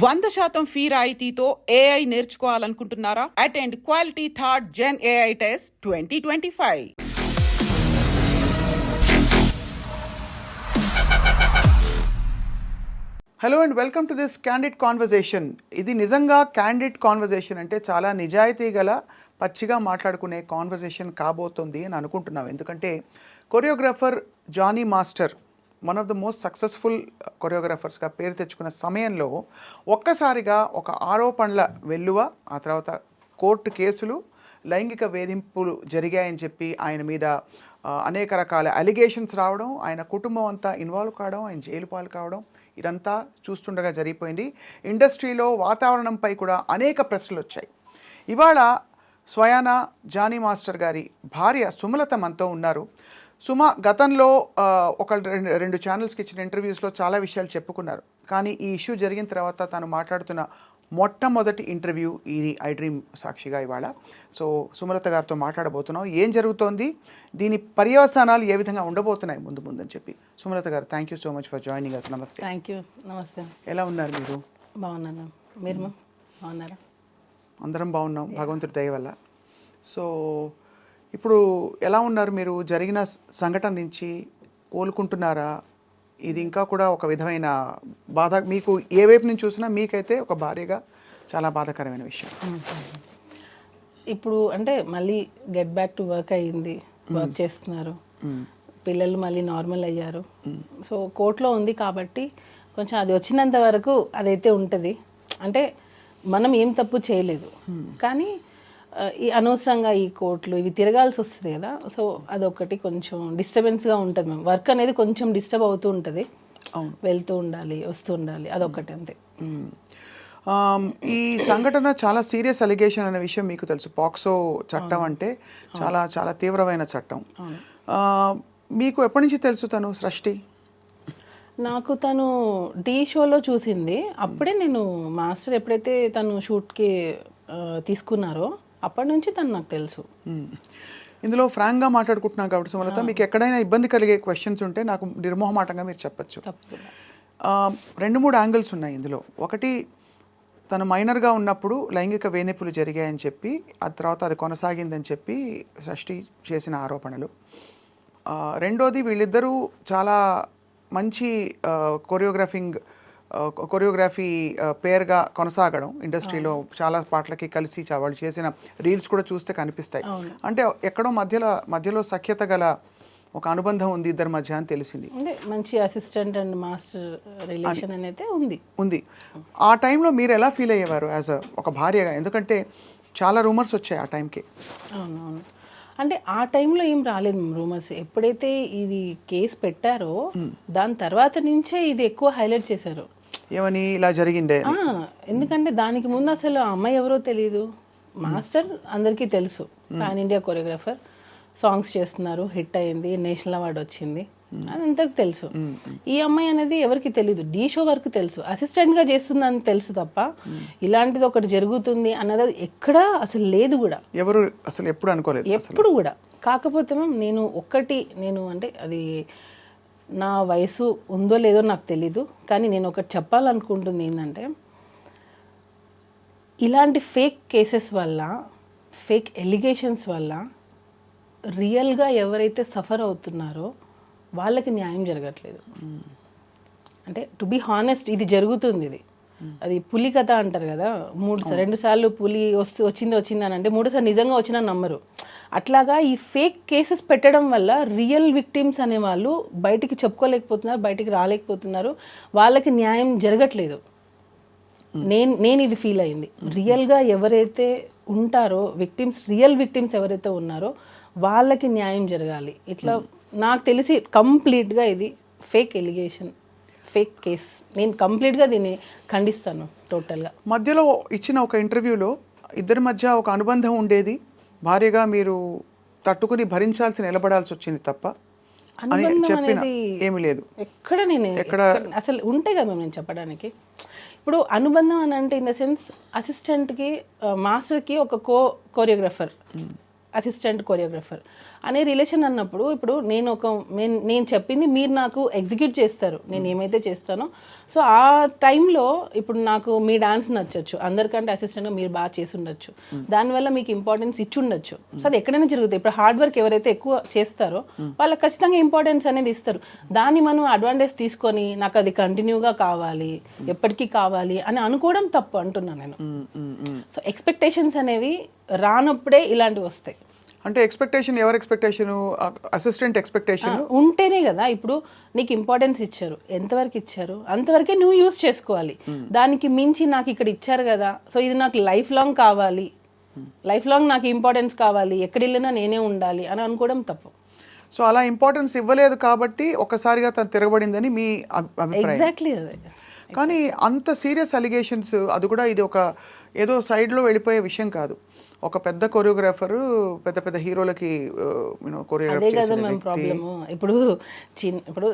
100% fee రాయితీతో AI నేర్చుకోవాలనుకుంటున్నారా? Attend quality third gen AI test 2025. Hello and welcome to this candid conversation. ఇది నిజంగా candid conversation అంటే చాలా నిజాయితీ గల పచ్చిగా మాట్లాడుకునే కాన్వర్జేషన్ కాబోతుంది అని అనుకుంటున్నాం. ఎందుకంటే choreographer Jani master one of the most successful కొరియోగ్రాఫర్స్గా పేరు తెచ్చుకున్న సమయంలో ఒక్కసారిగా ఒక ఆరోపణల వెల్లువ, ఆ తర్వాత కోర్టు కేసులు, లైంగిక వేధింపులు జరిగాయని చెప్పి ఆయన మీద అనేక రకాల అలిగేషన్స్ రావడం, ఆయన కుటుంబం అంతా ఇన్వాల్వ్ కావడం, ఆయన జైలు పాలు కావడం, ఇదంతా చూస్తుండగా జరిగిపోయింది. ఇండస్ట్రీలో వాతావరణంపై కూడా అనేక ప్రశ్నలు వచ్చాయి. ఇవాళ స్వయాన జానీ మాస్టర్ గారి భార్య సుమలత మనతో ఉన్నారు. సుమ గతంలో రెండు ఛానల్స్కి ఇచ్చిన ఇంటర్వ్యూస్లో చాలా విషయాలు చెప్పుకున్నారు. కానీ ఈ ఇష్యూ జరిగిన తర్వాత తను మాట్లాడుతున్న మొట్టమొదటి ఇంటర్వ్యూ ఇది ఐ డ్రీమ్ సాక్షిగా ఇవాళ. సో సుమలత గారితో మాట్లాడబోతున్నాం. ఏం జరుగుతోంది, దీని పర్యవసానాలు ఏ విధంగా ఉండబోతున్నాయి ముందు అని చెప్పి. సుమలత గారు, thank you so much for joining us. నమస్తే. Thank you. నమస్తే. ఎలా ఉన్నారు మీరు? బాగున్నాను. మీరు బాగున్నారా? అందరం బాగున్నాం భగవంతుడి దయ వల్ల. సో ఇప్పుడు ఎలా ఉన్నారు మీరు? జరిగిన సంఘటన నుంచి కోలుకుంటున్నారా? ఇది ఇంకా కూడా ఒక విధమైన బాధ, మీకు ఏ వైపు నుంచి చూసినా మీకైతే ఒక భార్యగా చాలా బాధాకరమైన విషయం. ఇప్పుడు అంటే మళ్ళీ గెట్ బ్యాక్ టు వర్క్ అయ్యింది, వర్క్ చేస్తున్నారు, పిల్లలు మళ్ళీ నార్మల్ అయ్యారు. సో కోర్టులో ఉంది కాబట్టి కొంచెం అది వచ్చినంత వరకు అదైతే ఉంటుంది. అంటే మనం ఏం తప్పు చేయలేదు, కానీ ఈ అనవసరంగా ఈ కోర్టులు ఇవి తిరగాల్సి వస్తుంది కదా. సో అదొకటి కొంచెం డిస్టర్బెన్స్గా ఉంటుంది. మేము వర్క్ అనేది కొంచెం డిస్టర్బ్ అవుతూ ఉంటుంది, వెళ్తూ ఉండాలి, వస్తూ ఉండాలి, అదొకటి అంతే. ఈ సంఘటన చాలా సీరియస్ అలిగేషన్ అనే విషయం మీకు తెలుసు. పాక్సో చట్టం అంటే చాలా చాలా తీవ్రమైన చట్టం. మీకు ఎప్పటి నుంచి తెలుసు తను సృష్టి? నాకు తను టీ షోలో చూసింది. అప్పుడే నేను మాస్టర్ ఎప్పుడైతే తను షూట్కి తీసుకున్నారో అప్పటి నుంచి తను నాకు తెలుసు. ఇందులో ఫ్రాంక్గా మాట్లాడుకుంటున్నాం కాబట్టి సుమలత, మీకు ఎక్కడైనా ఇబ్బంది కలిగే క్వశ్చన్స్ ఉంటే నాకు నిర్మోహమాటంగా మీరు చెప్పచ్చు. 2-3 యాంగిల్స్ ఉన్నాయి ఇందులో. ఒకటి, తను మైనర్గా ఉన్నప్పుడు లైంగిక వేధింపులు జరిగాయని చెప్పి, ఆ తర్వాత అది కొనసాగిందని చెప్పి సృష్టి చేసిన ఆరోపణలు. రెండోది, వీళ్ళిద్దరూ చాలా మంచి కొరియోగ్రఫీ పేరుగా కొనసాగడం, ఇండస్ట్రీలో చాలా పాటలకి కలిసి వాళ్ళు చేసిన రీల్స్ కూడా చూస్తే కనిపిస్తాయి. అంటే ఎక్కడో మధ్యలో సఖ్యత గల ఒక అనుబంధం ఉంది ఇద్దరి మధ్య అని తెలిసింది. మంచి అసిస్టెంట్ అండ్ మాస్టర్ రిలేషన్ అనేది ఉంది. ఆ టైంలో మీరు ఎలా ఫీల్ అయ్యేవారు యాజ్ ఒక భార్యగా? ఎందుకంటే చాలా రూమర్స్ వచ్చాయి ఆ టైంకి. అవునవును. అంటే ఆ టైంలో ఏం రాలేదు రూమర్స్. ఎప్పుడైతే ఇది కేసు పెట్టారో దాని తర్వాత నుంచే ఇది ఎక్కువ హైలైట్ చేశారు. ఏమని ఇలా జరిగిందే? ఎందుకంటే దానికి ముందు అసలు ఆ అమ్మాయి ఎవరో తెలియదు. మాస్టర్ అందరికీ తెలుసు, పాన్ ఇండియా కొరియోగ్రాఫర్, సాంగ్స్ చేస్తున్నారు, హిట్ అయింది, నేషనల్ అవార్డు వచ్చింది, అదంతకు తెలుసు. ఈ అమ్మాయి అనేది ఎవరికి తెలియదు. డీ షో వరకు తెలుసు, అసిస్టెంట్గా చేస్తుందని తెలుసు తప్ప ఇలాంటిది ఒకటి జరుగుతుంది అన్నది ఎక్కడా అసలు లేదు కూడా. ఎవరు అసలు ఎప్పుడు అనుకోలేదు ఎప్పుడు కూడా. కాకపోతే నేను అంటే అది నా వయసు ఉందో లేదో నాకు తెలీదు, కానీ నేను ఒకటి చెప్పాలనుకుంటుంది ఏంటంటే, ఇలాంటి ఫేక్ కేసెస్ వల్ల, ఫేక్ ఎలిగేషన్స్ వల్ల రియల్గా ఎవరైతే సఫర్ అవుతున్నారో వాళ్ళకి న్యాయం జరగట్లేదు. అంటే టు బీ హానెస్ట్, ఇది జరుగుతుంది. అది పులి కథ అంటారు కదా, 2 సార్లు పులి వచ్చింది అని అంటే 3 సార్లు నిజంగా వచ్చినా నమ్మరు. అట్లాగా ఈ ఫేక్ కేసెస్ పెట్టడం వల్ల రియల్ విక్టిమ్స్ అనేవాళ్ళు బయటికి చెప్పుకోలేకపోతున్నారు, బయటికి రాలేకపోతున్నారు, వాళ్ళకి న్యాయం జరగట్లేదు. నేను ఇది ఫీల్ అయింది. రియల్గా ఎవరైతే ఉంటారో విక్టిమ్స్, రియల్ విక్టిమ్స్ ఎవరైతే ఉన్నారో వాళ్ళకి న్యాయం జరగాలి. ఇట్లా నాకు తెలిసి కంప్లీట్గా ఇది ఫేక్ ఎలిగేషన్, ఫేక్ కేస్. నేను కంప్లీట్గా దీన్ని ఖండిస్తాను టోటల్గా. మధ్యలో ఇచ్చిన ఒక ఇంటర్వ్యూలో ఇద్దరి మధ్య ఒక అనుబంధం ఉండేది, భార్యగా మీరు తట్టుకుని భరించాల్సి నిలబడాల్సి వచ్చింది తప్ప అని చెప్పిన ఏమీ లేదు. ఎక్కడ అసలు ఉంటే కదా నేను చెప్పడానికి. ఇప్పుడు అనుబంధం అని అంటే ఇన్ ద సెన్స్ అసిస్టెంట్కి మాస్టర్కి ఒక కొరియోగ్రాఫర్, అసిస్టెంట్ కొరియోగ్రాఫర్ అనే రిలేషన్ అన్నప్పుడు ఇప్పుడు నేను చెప్పింది మీరు నాకు ఎగ్జిక్యూట్ చేస్తారు, నేను ఏమైతే చేస్తానో. సో ఆ టైంలో ఇప్పుడు నాకు మీ డాన్స్ నచ్చచ్చు, అందరికంటే అసిస్టెంట్గా మీరు బాగా చేసి ఉండొచ్చు, దానివల్ల మీకు ఇంపార్టెన్స్ ఇచ్చి ఉండొచ్చు. సో అది ఎక్కడైనా జరుగుతుంది. ఇప్పుడు హార్డ్ వర్క్ ఎవరైతే ఎక్కువ చేస్తారో వాళ్ళకి ఖచ్చితంగా ఇంపార్టెన్స్ అనేది ఇస్తారు. దాన్ని మనం అడ్వాంటేజ్ తీసుకొని నాకు అది కంటిన్యూగా కావాలి, ఎప్పటికీ కావాలి అని అనుకోవడం తప్పు అంటున్నాను నేను. సో ఎక్స్పెక్టేషన్స్ అనేవి రానప్పుడే ఇలాంటివి వస్తాయి. అంటే ఎక్స్పెక్టేషన్, ఎవరి ఎక్స్పెక్టేషన్? అసిస్టెంట్ ఎక్స్పెక్టేషన్ ఉంటేనే కదా. ఇప్పుడు నీకు ఇంపార్టెన్స్ ఇచ్చారు, ఎంతవరకు ఇచ్చారు అంతవరకే నువ్వు యూజ్ చేసుకోవాలి. దానికి మించి నాకు ఇక్కడ ఇచ్చారు కదా, సో ఇది నాకు లైఫ్ లాంగ్ కావాలి, లైఫ్ లాంగ్ నాకు ఇంపార్టెన్స్ కావాలి, ఎక్కడ వెళ్ళినా నేనే ఉండాలి అని అనుకోవడం తప్పు. సో అలా ఇంపార్టెన్స్ ఇవ్వలేదు కాబట్టి ఒక్కసారిగా తను తిరగబడిందని మీ అభిప్రాయం. ఎగ్జాక్ట్లీ అదే. కానీ అంత సీరియస్ అలిగేషన్స్, అది కూడా ఇది ఒక ఏదో సైడ్లో వెళ్ళిపోయే విషయం కాదు. ఒక పెద్ద కొరియోగ్రాఫరు పెద్ద పెద్ద హీరోలకి అదే కదా మేము ప్రాబ్లము. ఇప్పుడు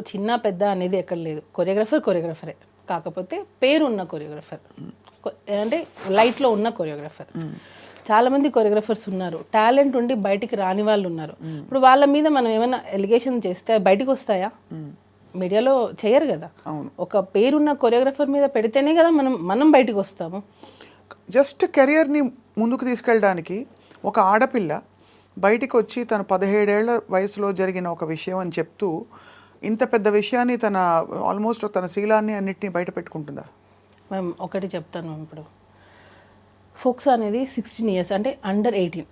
చిన్న పెద్ద అనేది ఎక్కడ లేదు, కొరియోగ్రాఫరే, కాకపోతే పేరు ఉన్న కొరియోగ్రాఫర్, అంటే లైట్లో ఉన్న కొరియోగ్రాఫర్. చాలా మంది కొరియోగ్రాఫర్స్ ఉన్నారు, టాలెంట్ ఉండి బయటికి రాని వాళ్ళు ఉన్నారు. ఇప్పుడు వాళ్ళ మీద మనం ఏమైనా ఎలిగేషన్ చేస్తే బయటికి వస్తాయా? మీడియాలో చేయరు కదా. ఒక పేరున్న కొరియోగ్రాఫర్ మీద పెడితేనే కదా మనం బయటికి వస్తాము. జస్ట్ కెరియర్ని ముందుకు తీసుకెళ్ళడానికి ఒక ఆడపిల్ల బయటికి వచ్చి తన 17 ఏళ్ల వయసులో జరిగిన ఒక విషయం అని చెప్తూ ఇంత పెద్ద విషయాన్ని ఆల్మోస్ట్ తన శీలాన్ని అన్నిటినీ బయట పెట్టుకుంటుందా? మేము ఒకటి చెప్తాను. ఇప్పుడు ఫోక్స్ అనేది 16 ఇయర్స్, అంటే అండర్ 18.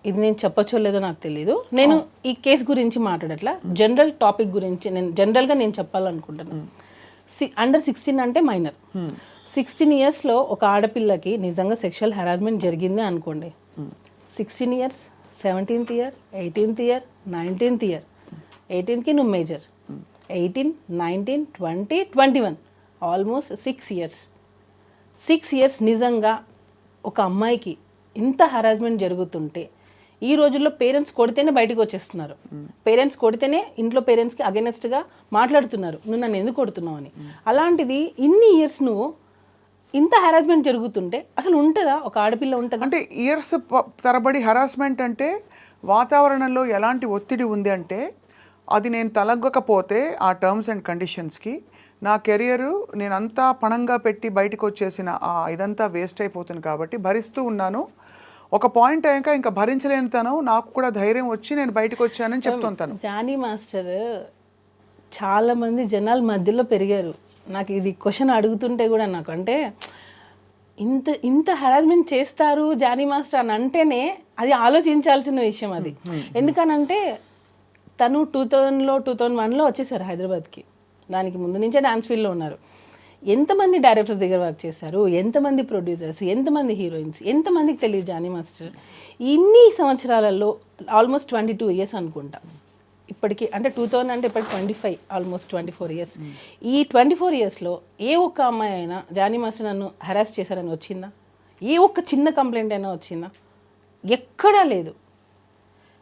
ఇది నేను చెప్పచ్చో లేదో నాకు తెలీదు. నేను ఈ కేసు గురించి మాట్లాడట్లా, జనరల్ టాపిక్ గురించి జనరల్గా నేను చెప్పాలనుకుంటున్నాను. అండర్ 16 అంటే మైనర్. 16 ఇయర్స్లో ఒక ఆడపిల్లకి నిజంగా సెక్షువల్ హెరాస్మెంట్ జరిగింది అనుకోండి, 16 years, 17th year, 18th year, 19th year, 18కి నువ్వు మేజర్, 18, 19, 20, 21, ఆల్మోస్ట్ 6 ఇయర్స్. 6 ఇయర్స్ నిజంగా ఒక అమ్మాయికి ఇంత హెరాస్మెంట్ జరుగుతుంటే ఈ రోజుల్లో పేరెంట్స్ కొడితేనే బయటకు వచ్చేస్తున్నారు. పేరెంట్స్ కొడితేనే ఇంట్లో పేరెంట్స్కి అగెనెస్ట్గా మాట్లాడుతున్నారు, నువ్వు నన్ను ఎందుకు కొడుతున్నావు అని. అలాంటిది ఇన్ని ఇయర్స్ నువ్వు ఇంత హెరాస్మెంట్ జరుగుతుంటే అసలు ఉంటుందా? ఒక ఆడపిల్ల ఉంటుందా? అంటే ఇయర్స్ తరబడి హెరాస్మెంట్ అంటే వాతావరణంలో ఎలాంటి ఒత్తిడి ఉంది అంటే అది నేను తలగ్గకపోతే ఆ టర్మ్స్ అండ్ కండిషన్స్కి నా కెరియరు నేనంతా పణంగా పెట్టి బయటకు వచ్చేసిన ఇదంతా వేస్ట్ అయిపోతుంది కాబట్టి భరిస్తూ ఉన్నాను. ఒక పాయింట్ అయ్యాక ఇంకా భరించలేని తను నాకు కూడా ధైర్యం వచ్చి నేను బయటకు వచ్చానని చెప్తుంటాను. జానీ మాస్టర్ చాలా మంది జనాల మధ్యలో పెరిగారు. నాకు ఇది క్వశ్చన్ అడుగుతుంటే కూడా నాకు అంటే ఇంత హెరాస్మెంట్ చేస్తారు జానీ మాస్టర్ అని అంటేనే అది ఆలోచించాల్సిన విషయం అది. ఎందుకనంటే తను 2000లో 2001లో వచ్చేసారు హైదరాబాద్కి. దానికి ముందు నుంచే డాన్స్ ఫీల్డ్లో ఉన్నారు. ఎంతమంది డైరెక్టర్స్ దగ్గర వర్క్ చేశారు, ఎంతమంది ప్రొడ్యూసర్స్, ఎంతమంది హీరోయిన్స్, ఎంతమందికి తెలియదు జానీ మాస్టర్. ఇన్ని సంవత్సరాలలో ఆల్మోస్ట్ 22 ఇయర్స్ అనుకుంటా ఇప్పటికి, అంటే 2000 అంటే ఇప్పటికి 25, ఆల్మోస్ట్ 24 ఇయర్స్. ఈ 24 ఇయర్స్లో ఏ ఒక్క అమ్మాయి అయినా జానీ మాస్టర్ నన్ను హెరాస్ చేశారని వచ్చిందా? ఏ ఒక్క చిన్న కంప్లైంట్ అయినా వచ్చిందా? ఎక్కడా లేదు.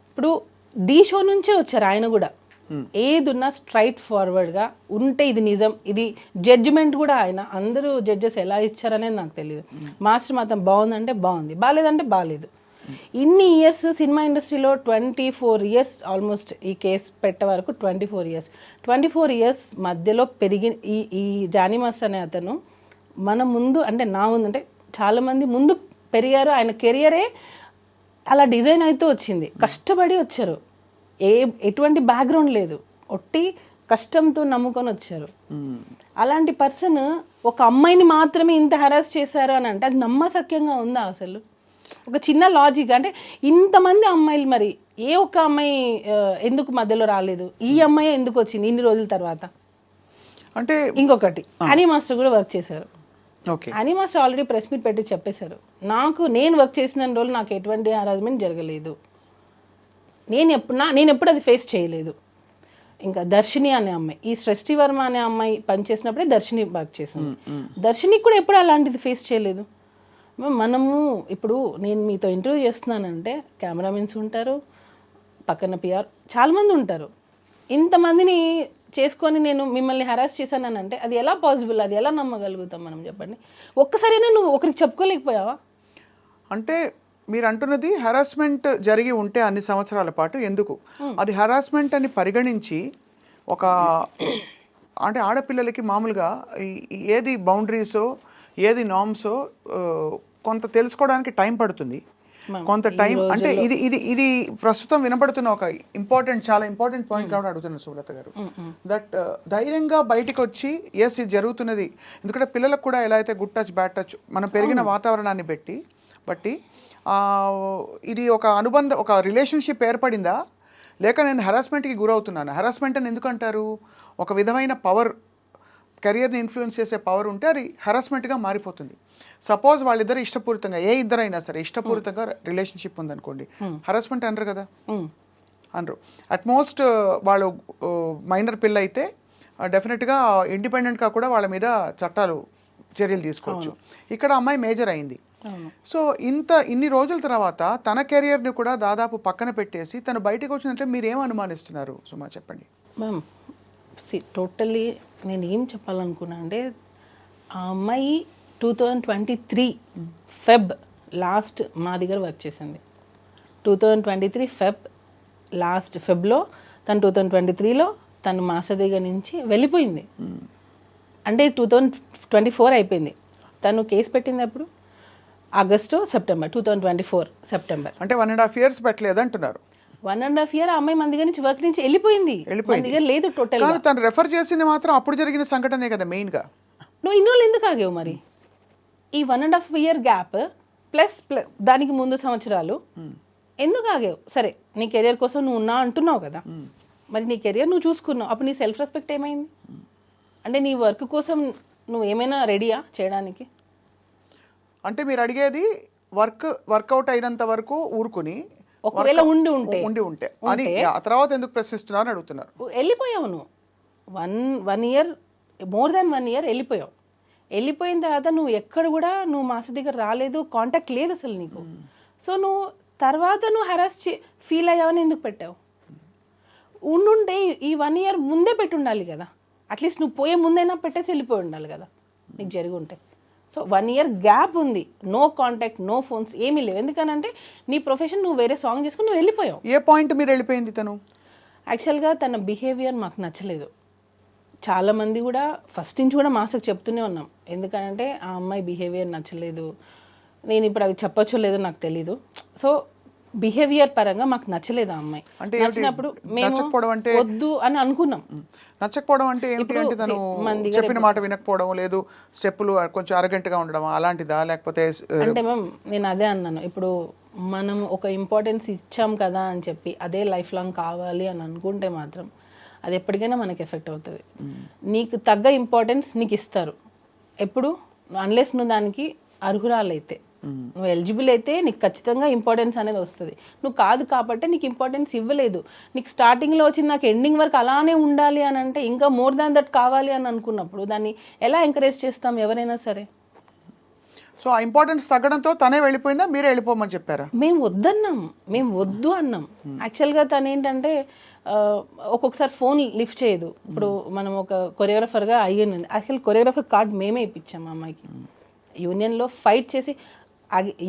ఇప్పుడు డీ షో నుంచే వచ్చారు ఆయన కూడా. ఏదున్నా స్ట్రైట్ ఫార్వర్డ్గా ఉంటే ఇది నిజం, ఇది జడ్జిమెంట్ కూడా ఆయన అందరూ జడ్జెస్ ఎలా ఇచ్చారనేది నాకు తెలియదు. మాస్టర్ మాత్రం బాగుందంటే బాగుంది, బాగాలేదంటే బాగాలేదు. ఇన్ని ఇయర్స్ సినిమా ఇండస్ట్రీలో 24 ఇయర్స్ ఆల్మోస్ట్ ఈ కేసు పెట్టే వరకు 24 ఇయర్స్ మధ్యలో పెరిగి ఈ జానీ మాస్టర్ అనే అతను మన ముందు, అంటే నా ముందు, అంటే చాలామంది ముందు పెరిగారు. ఆయన కెరియరే అలా డిజైన్ అయితే వచ్చింది, కష్టపడి వచ్చారు, ఎటువంటి బ్యాక్గ్రౌండ్ లేదు, ఒట్టి కష్టంతో నమ్ముకొని వచ్చారు. అలాంటి పర్సన్ ఒక అమ్మాయిని మాత్రమే ఇంత హెరాస్ చేశారు అని అంటే అది నమ్మశక్యంగా ఉందా అసలు? ఒక చిన్న లాజిక్, అంటే ఇంతమంది అమ్మాయిలు మరి ఏ ఒక్క అమ్మాయి ఎందుకు మధ్యలో రాలేదు? ఈ అమ్మాయి ఎందుకు వచ్చింది ఇన్ని రోజుల తర్వాత? అంటే ఇంకొకటి హనీ మాస్టర్ కూడా వర్క్ చేశారు. Honey master already press meet పెట్టి చెప్పేశారు, నేను వర్క్ చేసిన రోజులు నాకు ఎటువంటి హెరాస్మెంట్ జరగలేదు, నేను ఎప్పుడు అది ఫేస్ చేయలేదు. ఇంకా దర్శిని అనే అమ్మాయి, ఈ సృష్టి వర్మ అనే అమ్మాయి పనిచేసినప్పుడే దర్శిని వర్క్ చేశాను. దర్శినికి కూడా ఎప్పుడు అలాంటిది ఫేస్ చేయలేదు. మనము ఇప్పుడు నేను మీతో ఇంటర్వ్యూ చేస్తున్నానంటే కెమెరామెన్స్ ఉంటారు, పక్కన పిఆర్ చాలామంది ఉంటారు. ఇంతమందిని చేసుకొని నేను మిమ్మల్ని హెరాస్ చేశానని అంటే అది ఎలా పాసిబుల్? అది ఎలా నమ్మగలుగుతాం మనం? చెప్పండి. ఒక్కసారైనా నువ్వు ఒకరికి చెప్పుకోలేకపోయావా? అంటే మీరు అంటున్నది హెరాస్మెంట్ జరిగి ఉంటే అన్ని సంవత్సరాల పాటు ఎందుకు అది హెరాస్మెంట్ అని పరిగణించి ఒక అంటే ఆడపిల్లలకి మామూలుగా ఏది బౌండరీసో ఏది నార్మ్సో కొంత తెలుసుకోవడానికి టైం పడుతుంది, కొంత టైం అంటే ఇది ఇది ఇది ప్రస్తుతం వినబడుతున్న ఒక చాలా ఇంపార్టెంట్ పాయింట్ కాబట్టి అడుగుతున్నాను సుబ్రత గారు, దట్ ధైర్యంగా బయటికి వచ్చి ఎస్ ఇది జరుగుతున్నది. ఎందుకంటే పిల్లలకు కూడా ఎలా అయితే గుడ్ టచ్ బ్యాడ్ టచ్ మనం పెరిగిన వాతావరణాన్ని బట్టి ఇది ఒక అనుబంధం, ఒక రిలేషన్షిప్ ఏర్పడిందా లేక నేను హెరాస్మెంట్కి గురవుతున్నాను. హెరాస్మెంట్ అని ఎందుకు అంటారు? ఒక విధమైన పవర్, కెరియర్ని ఇన్ఫ్లుయెన్స్ చేసే పవర్ ఉంటే అది హెరాస్మెంట్గా మారిపోతుంది. సపోజ్ వాళ్ళిద్దరు ఇష్టపూరితంగా, ఏ ఇద్దరైనా సరే ఇష్టపూరితంగా రిలేషన్షిప్ ఉందనుకోండి, హెరాస్మెంట్ అనరు కదా, అనరు. అట్మోస్ట్ వాళ్ళు మైనర్ పిల్ల అయితే డెఫినెట్గా ఇండిపెండెంట్గా కూడా వాళ్ళ మీద చర్యలు తీసుకోవచ్చు. ఇక్కడ అమ్మాయి మేజర్ అయింది. సో ఇన్ని రోజుల తర్వాత తన కెరియర్ని కూడా దాదాపు పక్కన పెట్టేసి తను బయటకు వచ్చిందంటే మీరు ఏం అనుమానిస్తున్నారు సుమా, చెప్పండి. మ్యామ్ టోటల్లీ నేను ఏం చెప్పాలనుకున్నా అంటే ఆ అమ్మాయి 2023 ఫెబ్ లాస్ట్ మా దగ్గర వర్క్ చేసింది. 2023 ఫెబ్లో తను 2023లో తను మాస్టర్ దగ్గర నుంచి వెళ్ళిపోయింది. అంటే 2024 అయిపోయింది. తను కేసు పెట్టింది అప్పుడు ఆగస్టు సెప్టెంబర్ 2024 సెప్టెంబర్. అంటే 1.5 years పెట్టలేదు అంటున్నారు. 1.5 year అమ్మాయి మన దగ్గర నుంచి వర్క్ నుంచి వెళ్ళిపోయింది. మన దగ్గర లేదు టోటల్. కానీ తను రెఫర్ చేసింది మాత్రం అప్పుడు జరిగిన సంఘటనే కదా మెయిన్ గా. నువ్వు ఇన్ని రోజులు ఎందుకు ఆగేవు మరి? ఈ 1.5 year గ్యాప్ ప్లస్ దానికి ముందు సంవత్సరాలు ఎందుకు ఆగేవు? సరే నీ కెరియర్ కోసం నువ్వు ఉన్నా అంటున్నావు కదా, మరి నీ కెరియర్ నువ్వు చూసుకున్నావు, అప్పుడు నీ సెల్ఫ్ రెస్పెక్ట్ ఏమైంది? అంటే నీ వర్క్ కోసం నువ్వు ఏమైనా రెడీయా చేయడానికి? అంటే మీరు అడిగేది వర్కౌట్ అయినంత వరకు ఊరుకుని ఒకవేళ ఉండి ఉంటే అని ఆ తర్వాత ఎందుకు ప్రశ్నిస్తున్నారు అని అడుగుతున్నారు. వెళ్ళిపోయావు నువ్వు 1 year, మోర్ దాన్ 1 year వెళ్ళిపోయావు. వెళ్ళిపోయిన తర్వాత నువ్వు ఎక్కడ కూడా నువ్వు మాస్టర్ దగ్గర రాలేదు, కాంటాక్ట్ లేదు అసలు నీకు. సో నువ్వు తర్వాత నువ్వు హెరాస్ ఫీల్ అయ్యావని ఎందుకు పెట్టావు? ఉండుంటే ఈ 1 year ముందే పెట్టి ఉండాలి కదా, అట్లీస్ట్ నువ్వు పోయే ముందైనా పెట్టేసి వెళ్ళిపోయి ఉండాలి కదా నీకు జరిగి ఉంటే. సో 1 year గ్యాప్ ఉంది, నో కాంటాక్ట్, నో ఫోన్స్, ఏమీ లేవు. ఎందుకనంటే నీ ప్రొఫెషన్ నువ్వు వేరే సాంగ్ చేసుకుని నువ్వు వెళ్ళిపోయావు. ఏ పాయింట్ మీరు వెళ్ళిపోయింది తను? యాక్చువల్గా తన బిహేవియర్ మాకు నచ్చలేదు. చాలామంది కూడా ఫస్ట్ నుంచి కూడా మాస్టర్కి చెప్తూనే ఉన్నాం, ఎందుకంటే ఆ అమ్మాయి బిహేవియర్ నచ్చలేదు. నేను ఇప్పుడు అవి చెప్పొచ్చో లేదో నాకు తెలీదు. సో బిహేవియర్ పరంగా మాకు నచ్చలేదు ఆ అమ్మాయి. నచ్చినప్పుడు మేము వద్దు అని అనుకున్నాం. నచ్చకపోవడం అంటే ఏంటి? అంటే తను చెప్పిన మాట వినకపోవడం, లేదు స్టెప్పులు కొంచెం అరగంటగా ఉండడం అలాంటిదా, లేకపోతే? అంటే మ్యామ్ నేను అదే అన్నాను, ఇప్పుడు మనం ఒక ఇంపార్టెన్స్ ఇచ్చాం కదా అని చెప్పి అదే లైఫ్ లాంగ్ కావాలి అని అనుకుంటే మాత్రం అది ఎప్పటికైనా మనకి ఎఫెక్ట్ అవుతుంది. నీకు తగ్గ ఇంపార్టెన్స్ నీకు ఇస్తారు ఎప్పుడు, అన్లెస్ నువ్వు దానికి అర్హురాలైతే, నువ్వు ఎలిజిబుల్ అయితే నీకు ఖచ్చితంగా ఇంపార్టెన్స్ అనేది వస్తుంది. నువ్వు కాదు కాబట్టి నీకు ఇంపార్టెన్స్ ఇవ్వలేదు. నీకు స్టార్టింగ్లో వచ్చింది నాకు ఎండింగ్ వరకు అలానే ఉండాలి అని అంటే ఇంకా మోర్ దాన్ దట్ కావాలి అని అనుకున్నప్పుడు దాన్ని ఎలా ఎంకరేజ్ చేస్తాం ఎవరైనా సరే? సో ఆ ఇంపార్టెన్స్ తగ్గడంతో తనే వెళ్ళిపోయిందా, మీరే వెళ్ళిపోమని చెప్పారా? మేము వద్దన్నాం, మేము వద్దు అన్నాం. యాక్చువల్గా తను ఏంటంటే ఒక్కొక్కసారి ఫోన్ లిఫ్ట్ చేయదు. ఇప్పుడు మనం ఒక కొరియోగ్రాఫర్గా అయ్యింది, యాక్చువల్ కొరియోగ్రాఫర్ కార్డ్ మేమే ఇప్పించాం ఆ అమ్మాయికి. యూనియన్లో ఫైట్ చేసి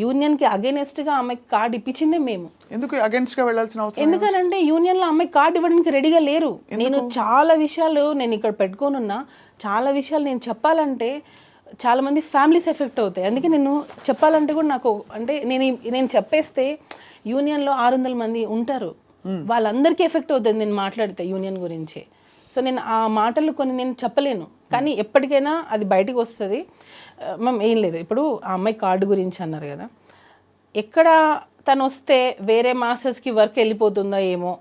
యూనియన్కి అగైనెస్ట్గా అమ్మాయికి కార్డు ఇప్పించిందే మేము. ఎందుకు అగైనెస్ట్గా వెళ్ళాల్సిన అవసరం? ఎందుకనంటే యూనియన్లో అమ్మాయి కార్డు ఇవ్వడానికి రెడీగా లేరు. నేను చాలా విషయాలు నేను ఇక్కడ పెట్టుకోనున్నా, చాలా విషయాలు నేను చెప్పాలంటే చాలా మంది ఫ్యామిలీస్ ఎఫెక్ట్ అవుతాయి. అందుకే నేను చెప్పాలంటే కూడా నాకు అంటే నేను చెప్పేస్తే యూనియన్లో 600 మంది ఉంటారు, వాళ్ళందరికీ ఎఫెక్ట్ అవుతుంది నేను మాట్లాడితే యూనియన్ గురించి. సో నేను ఆ మాటలు కొన్ని నేను చెప్పలేను, కానీ ఎప్పటికైనా అది బయటకు వస్తుంది. మ్యామ్ ఏం లేదు, ఇప్పుడు ఆ అమ్మాయి కార్డు గురించి అన్నారు కదా, ఎక్కడ తను వస్తే వేరే మాస్టర్స్కి వర్క్ వెళ్ళిపోతుందో ఏమో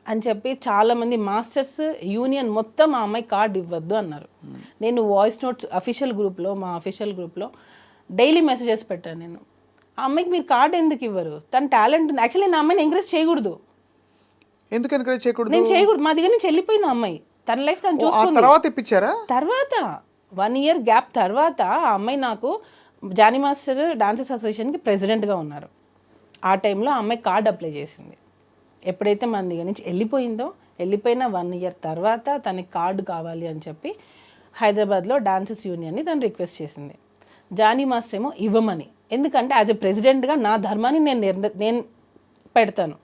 అని చెప్పి చాలామంది మాస్టర్స్ యూనియన్ మొత్తం ఆ అమ్మాయి కార్డు ఇవ్వద్దు అన్నారు. నేను వాయిస్ నోట్స్ అఫీషియల్ గ్రూప్లో, మా అఫీషియల్ గ్రూప్లో డైలీ మెసేజెస్ పెట్టాను. నేను ఆ అమ్మాయికి మీరు కార్డు ఎందుకు ఇవ్వరు, తన టాలెంట్ ఉంది. యాక్చువల్లీ నేను ఆ అమ్మాయిని ఎంకరేజ్ చేయకూడదు. ఎందుకు ఎంకరేజ్ చేయకూడదు? నేను చేయకూడదు, మా దగ్గర నుంచి వెళ్ళిపోయింది ఆ అమ్మాయి, తన లైఫ్ తను చూసుకుంది. తర్వాత ఇప్పించారా? తర్వాత 1 year గ్యాప్ తర్వాత ఆ అమ్మాయి నాకు జానీ మాస్టర్ డాన్సర్స్ అసోసియేషన్కి ప్రెసిడెంట్గా ఉన్నారు. ఆ టైంలో ఆ అమ్మాయి కార్డు అప్లై చేసింది. ఎప్పుడైతే మన దగ్గర నుంచి వెళ్ళిపోయిందో, వెళ్ళిపోయిన 1 year తర్వాత తనకి కార్డు కావాలి అని చెప్పి హైదరాబాద్లో డాన్సర్స్ యూనియన్ని తను రిక్వెస్ట్ చేసింది. జానీ మాస్టర్ ఏమో ఇవ్వమని, ఎందుకంటే యాజ్ ఎ ప్రెసిడెంట్గా నా ధర్మాన్ని నేను పెడతాను.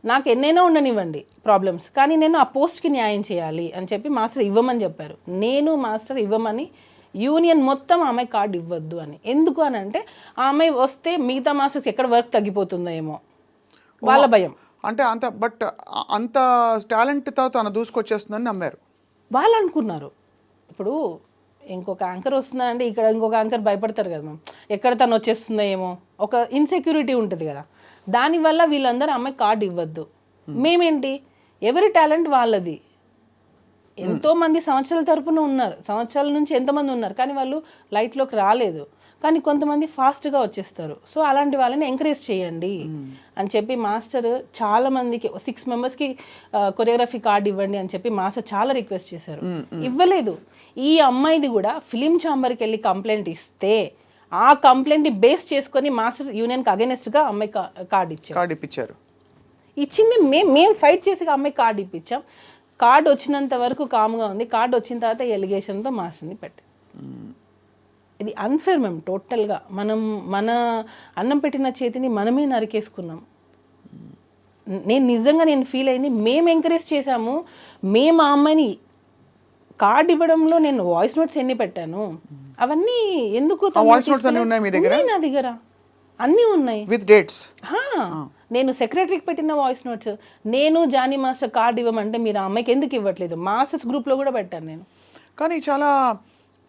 నాకు ఎన్నైనా ఉండనివ్వండి ప్రాబ్లమ్స్, కానీ నేను ఆ పోస్ట్కి న్యాయం చేయాలి అని చెప్పి మాస్టర్ ఇవ్వమని చెప్పారు. నేను మాస్టర్ ఇవ్వమని యూనియన్ మొత్తం ఆమె కార్డు ఇవ్వద్దు అని. ఎందుకు అని అంటే ఆమె వస్తే మిగతా మాస్టర్స్ ఎక్కడ వర్క్ తగ్గిపోతుందో ఏమో వాళ్ళ భయం. అంటే అంత టాలెంట్తో తను దూసుకొచ్చేస్తుందని నమ్మారు వాళ్ళు అనుకున్నారు. ఇప్పుడు ఇంకొక యాంకర్ వస్తున్నారంటే ఇక్కడ ఇంకొక యాంకర్ భయపడతారు కదా మ్యామ్, ఎక్కడ తను వచ్చేస్తుందో ఏమో, ఒక ఇన్సెక్యూరిటీ ఉంటుంది కదా. దానివల్ల వీళ్ళందరూ అమ్మాయి కార్డు ఇవ్వద్దు. మేమేంటి, ఎవరి టాలెంట్ వాళ్ళది. ఎంతో మంది సంవత్సరాల తరపున ఉన్నారు, సంవత్సరాల నుంచి ఎంతమంది ఉన్నారు, కానీ వాళ్ళు లైట్లోకి రాలేదు. కానీ కొంతమంది ఫాస్ట్గా వచ్చేస్తారు. సో అలాంటి వాళ్ళని ఎంకరేజ్ చేయండి అని చెప్పి మాస్టర్ చాలా మందికి 6 మెంబర్స్కి కొరియోగ్రఫీ కార్డు ఇవ్వండి అని చెప్పి మాస్టర్ చాలా రిక్వెస్ట్ చేశారు. ఇవ్వలేదు. ఈ అమ్మాయిది కూడా ఫిలిం ఛాంబర్కి వెళ్ళి కంప్లైంట్ ఇస్తే ఆ కంప్లైంట్ని బేస్ చేసుకొని మాస్టర్ యూనియన్కి అగెనెస్ట్గా అమ్మాయి కార్డు ఇప్పించారు. ఇచ్చింది మేము ఫైట్ చేసి అమ్మాయి కార్డు ఇప్పించాం. కార్డు వచ్చినంత వరకు కామ్గా ఉంది. కార్డు వచ్చిన తర్వాత ఎలిగేషన్తో మాస్టర్ని పెట్టి, ఇది అన్ఫేర్ మేము టోటల్గా. మన అన్నం పెట్టిన చేతిని మనమే నరికేసుకున్నాం. నేను ఫీల్ అయింది, మేము ఎంకరేజ్ చేశాము. మేము ఆ అమ్మాయిని కార్డు ఇవ్వడంలో నేను వాయిస్ నోట్స్ ఎన్ని పెట్టాను, అవన్నీ ఎందుకు నా దగ్గర అన్నీ ఉన్నాయి విత్ డేట్స్. నేను సెక్రటరీకి పెట్టిన వాయిస్ నోట్స్, నేను జానీ మాస్టర్ కార్డు ఇవ్వమంటే మీరు ఆ అమ్మాయికి ఎందుకు ఇవ్వట్లేదు, మాస్టర్స్ గ్రూప్లో కూడా పెట్టాను నేను. కానీ చాలా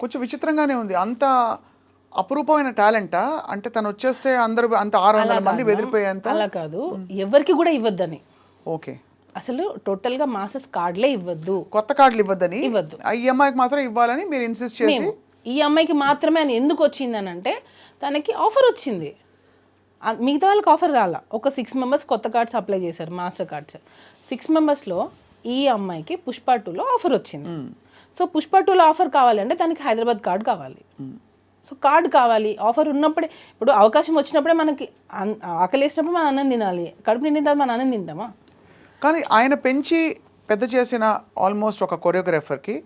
కొంచెం విచిత్రంగానే ఉంది. అంత అపురూపమైన టాలెంటా అంటే తను వచ్చేస్తే అందరూ అంత 600 మంది బెదిరిపోయేంత? అలా కాదు, ఎవరికి కూడా ఇవ్వద్దని. ఓకే, అసలు టోటల్ గా మాస్టర్స్ కార్డులే ఇవ్వద్దు, కొత్త కార్డులు ఇవ్వద్దు. ఈ అమ్మాయికి మాత్రం ఇవ్వాలని మీరు ఇన్సిస్ట్ చేసి, ఈ అమ్మాయికి మాత్రమే అని ఎందుకు వచ్చింది అని అంటే తనకి ఆఫర్ వచ్చింది, మిగతా వాళ్ళకి ఆఫర్ రాల. ఒక 6 మెంబర్స్ కొత్త కార్డ్స్ అప్లై చేశారు, మాస్టర్ కార్డ్స్. 6 మెంబర్స్లో ఈ అమ్మాయికి పుష్ప 2లో ఆఫర్ వచ్చింది. సో పుష్ప 2లో ఆఫర్ కావాలంటే తనకి హైదరాబాద్ కార్డు కావాలి. సో కార్డు కావాలి, ఆఫర్ ఉన్నప్పుడే. ఇప్పుడు అవకాశం వచ్చినప్పుడే మనకి ఆకలేసినప్పుడు మనం అన్నం తినాలి, కడుపు నిండిన తర్వాత మనం అన్నం తింటామా? కానీ ఆయన పెంచి పెద్ద చేసిన ఆల్మోస్ట్ ఒక కొరియోగ్రాఫర్కి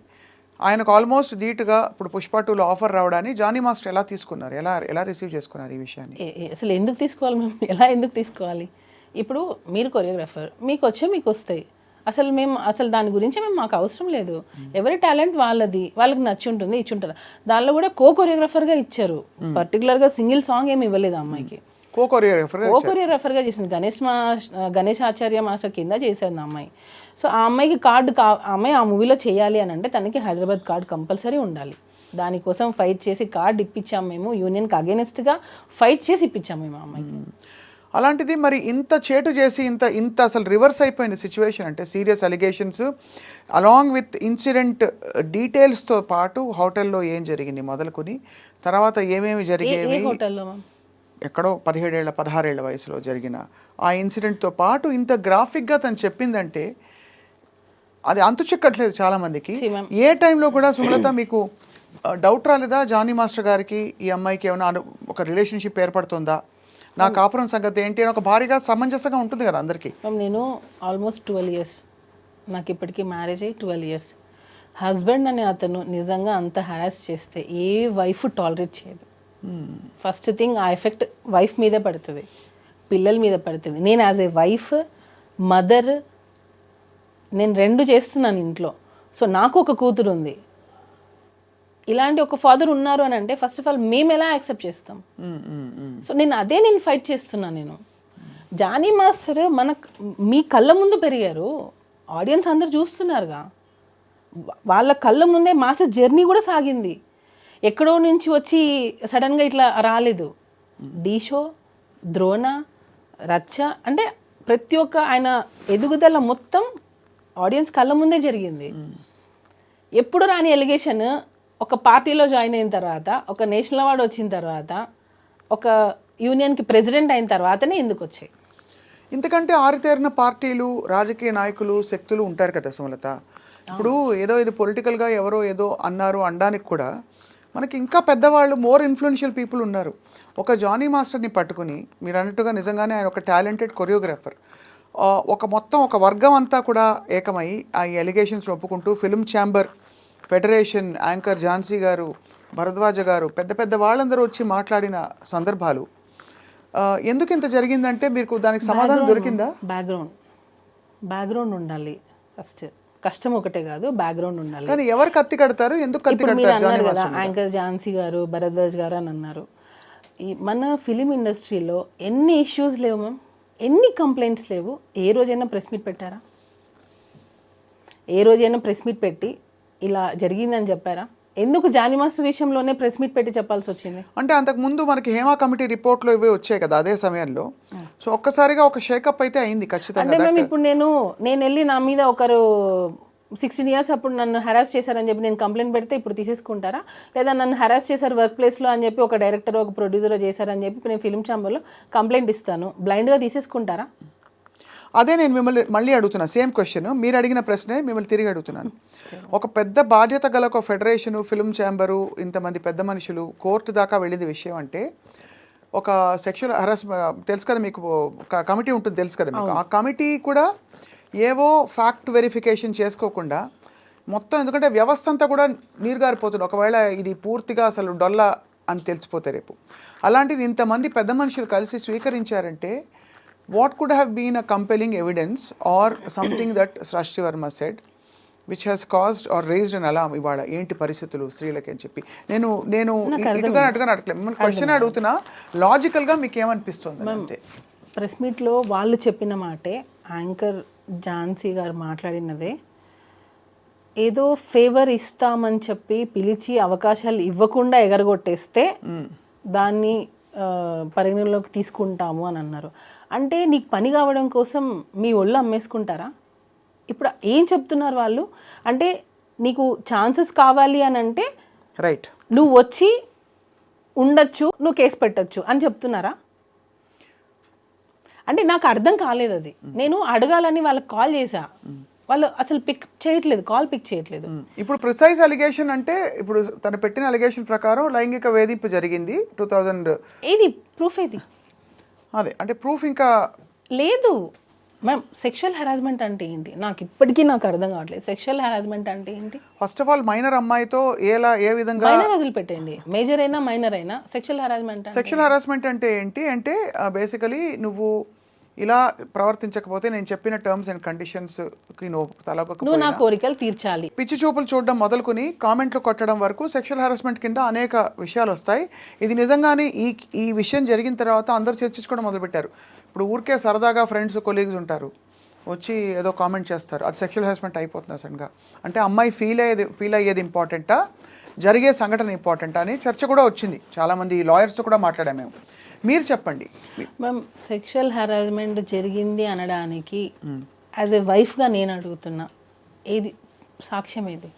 ఆయనకు ఆల్మోస్ట్ ధీటుగా ఇప్పుడు పుష్ప 2లో ఆఫర్ రావడాన్ని జానీ మాస్టర్ ఎలా తీసుకున్నారు, ఎలా రిసీవ్ చేసుకున్నారు ఈ విషయాన్ని? అసలు ఎందుకు తీసుకోవాలి మేము, ఎందుకు తీసుకోవాలి? ఇప్పుడు మీరు కొరియోగ్రాఫర్, మీకు వస్తాయి. అసలు దాని గురించి మాకు అవసరం లేదు. ఎవరి టాలెంట్ వాళ్ళది, వాళ్ళకి నచ్చి ఉంటుంది, ఇచ్చి ఉంటుంది. దానిలో కూడా కొరియోగ్రాఫర్గా ఇచ్చారు. పర్టికులర్గా సింగిల్ సాంగ్ ఏమి ఇవ్వలేదు అమ్మాయికి, కొరియోగ్రాఫర్గా చేసింది. గణేష్ ఆచార్య మాస్టర్ కింద చేశారు ఆ అమ్మాయి. సో ఆ అమ్మాయికి కార్డు అమ్మాయి ఆ మూవీలో చేయాలి అని అంటే తనకి హైదరాబాద్ కార్డు కంపల్సరీ ఉండాలి. దానికోసం ఫైట్ చేసి కార్డు ఇప్పించాం మేము, యూనియన్కి అగేనెస్ట్గా ఫైట్ చేసి ఇప్పించాం మేము ఆ అమ్మాయికి. అలాంటిది మరి ఇంత చేటు చేసి ఇంత అసలు రివర్స్ అయిపోయింది సిచ్యువేషన్. అంటే serious allegations along with incident డీటెయిల్స్తో పాటు హోటల్లో ఏం జరిగింది మొదలుకొని తర్వాత ఏమేమి జరిగేవి, ఎక్కడో 17 16 ఏళ్ల వయసులో జరిగిన ఆ ఇన్సిడెంట్తో పాటు ఇంత గ్రాఫిక్గా తను చెప్పిందంటే అది అంతు చెక్కట్లేదు చాలామందికి. ఏ టైంలో కూడా సుమలత మీకు డౌట్ రాలేదా జానీ మాస్టర్ గారికి ఈ అమ్మాయికి ఏమైనా ఒక రిలేషన్షిప్ ఏర్పడుతుందా, నా కాపురం సంగతి ఏంటి అని ఒక భారీగా సమంజసంగా ఉంటుంది కదా అందరికీ? నేను ఆల్మోస్ట్ 12 years, నాకు ఇప్పటికీ మ్యారేజ్ అయ్యి 12 years. హస్బెండ్ అనే అతను నిజంగా అంత హరాస్ చేస్తే ఏ వైఫ్ టాలరేట్ చేయదు. ఫస్ట్ థింగ్ ఆ ఎఫెక్ట్ వైఫ్ మీదే పడుతుంది, పిల్లల మీద పడుతుంది. నేను యాజ్ ఏ వైఫ్, మదర్, నేను 2 చేస్తున్నాను ఇంట్లో. సో నాకు ఒక కూతురు ఉంది, ఇలాంటి ఒక ఫాదర్ ఉన్నారు అని అంటే ఫస్ట్ ఆఫ్ ఆల్ మేము ఎలా యాక్సెప్ట్ చేస్తాం? సో నేను ఫైట్ చేస్తున్నాను. నేను జానీ మాస్టర్ మీ కళ్ళ ముందు పెరిగారు, ఆడియన్స్ అందరు చూస్తున్నారుగా, వాళ్ళ కళ్ళ ముందే మాస్టర్ జర్నీ కూడా సాగింది. ఎక్కడో నుంచి వచ్చి సడన్గా ఇట్లా రాలేదు. డీ షో, ద్రోణ, రచ్చ అంటే ప్రతి ఒక్క ఆయన ఎదుగుదల మొత్తం ఆడియన్స్ కళ్ళ ముందే జరిగింది. ఎప్పుడు రాని ఎలిగేషన్ ఒక పార్టీలో జాయిన్ అయిన తర్వాత, ఒక నేషనల్ అవార్డు వచ్చిన తర్వాత, ఒక యూనియన్కి ప్రెసిడెంట్ అయిన తర్వాతనే ఎందుకు వచ్చాయి? ఇంతకంటే ఆరితేరిన పార్టీలు, రాజకీయ నాయకులు, శక్తులు ఉంటారు కదా సుమలత. ఇప్పుడు ఇది పొలిటికల్గా ఎవరో ఏదో అన్నారు అనడానికి కూడా మనకి ఇంకా పెద్దవాళ్ళు, మోర్ ఇన్ఫ్లుయెన్షియల్ పీపుల్ ఉన్నారు. ఒక జానీ మాస్టర్ని పట్టుకుని మీరు అన్నట్టుగా నిజంగానే ఆయన ఒక టాలెంటెడ్ కొరియోగ్రాఫర్, ఒక వర్గం అంతా కూడా ఏకమై ఆ ఎలిగేషన్స్ ఒప్పుకుంటూ film chamber federation anchor Jhansi గారు భరద్వాజ గారు పెద్ద పెద్ద వాళ్ళందరూ వచ్చి మాట్లాడిన సందర్భాలు ఎందుకు ఇంత జరిగిందంటే మీకు దానికి సమాధానం దొరికిందా? బ్యాక్గ్రౌండ్ ఉండాలి ఫస్ట్. కష్టం ఒకటే కాదు, బ్యాక్గ్రౌండ్ ఉండాలి. కానీ ఎవరు కత్తి కడతారు, ఎందుకు కత్తి కడతారు? కదా యాంకర్ ఝాన్సీ గారు, భరద్వాజ్ గారు అని అన్నారు. ఈ మన ఫిలిం ఇండస్ట్రీలో ఎన్ని ఇష్యూస్ లేవు మ్యామ్, ఎన్ని కంప్లైంట్స్ లేవు. ఏ రోజైనా ప్రెస్ మీట్ పెట్టారా? ఏ రోజైనా ప్రెస్ మీట్ పెట్టి ఇలా జరిగిందని చెప్పారా? ఎందుకు జానీ మాస్టర్ విషయంలోనే ప్రెస్ మీట్ పెట్టి చెప్పాల్సి వచ్చింది? అంటే అంతకు ముందు మనకి హేమా కమిటీ రిపోర్ట్లో ఇవే వచ్చాయి కదా అదే సమయంలో. సో ఒక్కసారిగా ఒక షేకప్ అయితే అయింది ఖచ్చితంగా. అంటే మేము ఇప్పుడు నేను వెళ్ళి నా మీద ఒకరు 16 years అప్పుడు నన్ను హెరాస్ చేశారని చెప్పి నేను కంప్లైంట్ పెడితే ఇప్పుడు తీసేసుకుంటారా? లేదా నన్ను హెరాస్ చేశారు వర్క్ ప్లేస్లో అని చెప్పి ఒక డైరెక్టర్ ఒక ప్రొడ్యూసర్ చేశారని చెప్పి నేను ఫిల్మ్ ఛాంబర్లో కంప్లైంట్ ఇస్తాను, బ్లైండ్గా తీసేసుకుంటారా? అదే నేను మిమ్మల్ని మళ్ళీ అడుగుతున్నా, సేమ్ క్వశ్చన్ మీరు అడిగిన ప్రశ్నే మిమ్మల్ని తిరిగి అడుగుతున్నాను. ఒక పెద్ద బాధ్యత గల ఒక ఫెడరేషను, ఫిల్మ్ ఛాంబరు, ఇంతమంది పెద్ద మనుషులు కోర్టు దాకా వెళ్ళింది విషయం అంటే ఒక సెక్షువల్ హరాస్మెంట్ తెలుసు కదా మీకు, ఒక కమిటీ ఉంటుంది తెలుసు కదా మీకు. ఆ కమిటీ కూడా ఏవో ఫ్యాక్ట్ వెరిఫికేషన్ చేసుకోకుండా మొత్తం, ఎందుకంటే వ్యవస్థ అంతా కూడా నీరుగారిపోతుంది ఒకవేళ ఇది పూర్తిగా అసలు డొల్లా అని తెలిసిపోతే రేపు. అలాంటిది ఇంతమంది పెద్ద మనుషులు కలిసి స్వీకరించారంటే what could have been a compelling evidence or something that Srashti Verma said which has caused or raised an alarm ఇవాళ ఏంటి పరిస్థితులు స్త్రీలకి అని చెప్పి. నేను ఇటుగా అడగలేదు, మిమ్మల్ని క్వశ్చన్ అడుగుతున్నా, లాజికల్గా మీకు ఏమనిపిస్తుంది అంతే. ప్రెస్ మీట్లో వాళ్ళు చెప్పిన మాటే, యాంకర్ ఝాన్సీ గారు మాట్లాడినదే, ఏదో ఫేవర్ ఇస్తామని చెప్పి పిలిచి అవకాశాలు ఇవ్వకుండా ఎగరగొట్టేస్తే దాన్ని పరిగణలోకి తీసుకుంటాము అని అన్నారు. అంటే నీకు పని కావడం కోసం మీ ఒళ్ళు అమ్మేసుకుంటారా? ఇప్పుడు ఏం చెప్తున్నారు వాళ్ళు అంటే, నీకు ఛాన్సెస్ కావాలి అని అంటే రైట్ నువ్వు వచ్చి ఉండొచ్చు, నువ్వు కేసు పెట్టచ్చు అని చెప్తున్నారా? అంటే నాకు అర్థం కాలేదు అది. నేను అడగాలని వాళ్ళకి కాల్ చేశా, వాళ్ళు అసలు పిక్ చేయట్లేదు, కాల్ పిక్ చేయట్లేదు. ఇప్పుడు ప్రిసైజ్ అలిగేషన్ అంటే ఇప్పుడు తను పెట్టిన అలిగేషన్ ప్రకారం లైంగిక వేధింపు జరిగింది 2000. ఏది ప్రూఫ్? ఏది అదే అంటే ప్రూఫ్ ఇంకా లేదు మ్యామ్. సెక్షువల్ హెరాస్మెంట్ అంటే ఏంటి నాకు ఇప్పటికీ అర్థం కావట్లేదు. సెక్షువల్ హెరాస్మెంట్ అంటే ఏంటి? ఫస్ట్ ఆఫ్ ఆల్ మైనర్ అమ్మాయితో ఏ విధంగా, మైనర్ వదిలిపెట్టండి, మేజర్ అయినా మైనర్ అయినా సెక్షువల్ హెరాస్మెంట్ అంటే ఏంటి అంటే బేసికలీ నువ్వు ఇలా ప్రవర్తించకపోతే నేను చెప్పిన టర్మ్స్ అండ్ కండిషన్స్ కి నువ్వు నా కోరికలు తీర్చాలి. పిచ్చి చూపులు చూడడం మొదలుకొని కామెంట్లు కొట్టడం వరకు సెక్షువల్ హెరాస్మెంట్ కింద అనేక విషయాలు వస్తాయి. ఇది నిజంగానే ఈ విషయం జరిగిన తర్వాత అందరూ చర్చించుకోవడం మొదలుపెట్టారు. ఇప్పుడు ఊరికే సరదాగా ఫ్రెండ్స్ కొలీగ్స్ ఉంటారు, వచ్చి ఏదో కామెంట్ చేస్తారు, అది సెక్షువల్ హెరాస్మెంట్ అయిపోతుంది సడన్గా. అంటే అమ్మాయి ఫీల్ అయ్యేది ఇంపార్టెంటా, జరిగే సంఘటన ఇంపార్టెంటా అని చర్చ కూడా వచ్చింది. చాలామంది లాయర్స్తో కూడా మాట్లాడాము మేము. మీరు చెప్పండి మ్యామ్, సెక్షువల్ హెరాస్మెంట్ జరిగింది అనడానికి యాజ్ ఎ వైఫ్గా నేను అడుగుతున్నా, ఏది సాక్ష్యం? ఏది?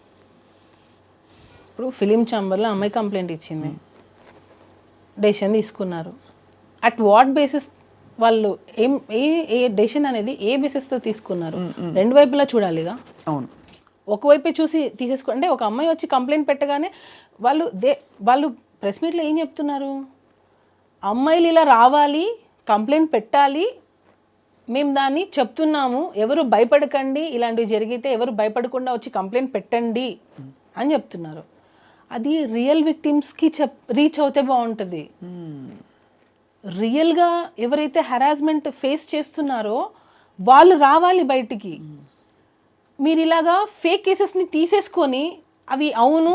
ఇప్పుడు ఫిలిం ఛాంబర్లో అమ్మాయి కంప్లైంట్ ఇచ్చింది, డెసిషన్ తీసుకున్నారు. అట్ వాట్ బేసిస్ వాళ్ళు ఏ డెసిషన్ అనేది ఏ బేసిస్తో తీసుకున్నారు? రెండు వైపులా చూడాలిగా. అవును, ఒకవైపే చూసి అంటే ఒక అమ్మాయి వచ్చి కంప్లైంట్ పెట్టగానే వాళ్ళు ప్రెస్ మీట్లో ఏం చెప్తున్నారు? అమ్మాయిలు ఇలా రావాలి, కంప్లైంట్ పెట్టాలి, మేము దాన్ని చెప్తున్నాము, ఎవరు భయపడకండి, ఇలాంటివి జరిగితే ఎవరు భయపడకుండా వచ్చి కంప్లైంట్ పెట్టండి అని చెప్తున్నారు. అది రియల్ విక్టిమ్స్కి రీచ్ అవుతే బాగుంటుంది. రియల్గా ఎవరైతే హెరాస్మెంట్ ఫేస్ చేస్తున్నారో వాళ్ళు రావాలి బయటికి. మీరు ఇలాగా ఫేక్ కేసెస్ని తీసేసుకొని అవి అవును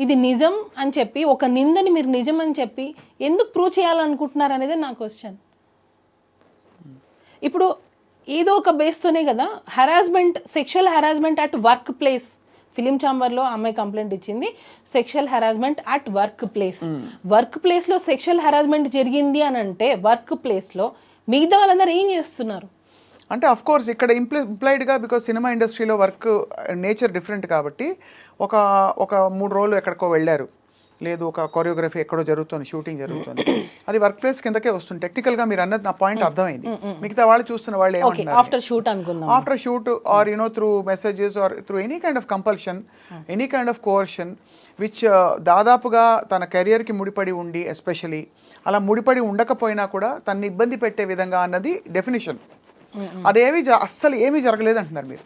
ఇది నిజం అని చెప్పి, ఒక నిందని మీరు నిజం అని చెప్పి ఎందుకు ప్రూవ్ చేయాలనుకుంటున్నారు అనేది నా క్వశ్చన్. ఇప్పుడు ఏదో ఒక బేస్తోనే కదా harassment, sexual harassment at work place. Film ఛాంబర్లో అమ్మాయి కంప్లైంట్ ఇచ్చింది, sexual harassment at work place. Work ప్లేస్లో సెక్షువల్ హెరాస్మెంట్ జరిగింది అని అంటే వర్క్ ప్లేస్లో మిగతా వాళ్ళందరూ ఏం చేస్తున్నారు? అంటే అఫ్ కోర్స్ ఇక్కడ ఇంప్లాయిడ్గా, బికాజ్ సినిమా ఇండస్ట్రీలో వర్క్ నేచర్ డిఫరెంట్ కాబట్టి ఒక 3 రోజులు ఎక్కడికో వెళ్ళారు, లేదు ఒక కొరియోగ్రఫీ ఎక్కడో జరుగుతుంది, షూటింగ్ జరుగుతుంది, అది వర్క్ ప్లేస్ కిందకే వస్తుంది. టెక్నికల్గా మీరు అన్నది నా పాయింట్ అర్థమైంది. మిగతా వాళ్ళు చూస్తున్న వాళ్ళు ఏమంటున్నారు, after shoot or through messages or through any kind of compulsion, any kind of coercion which దాదాపుగా తన కెరియర్కి ముడిపడి ఉండి, ఎస్పెషలీ అలా ముడిపడి ఉండకపోయినా కూడా తనని ఇబ్బంది పెట్టే విధంగా అన్నది డెఫినేషన్. అదేమి అస్సలు ఏమీ జరగలేదు అంటున్నారు మీరు.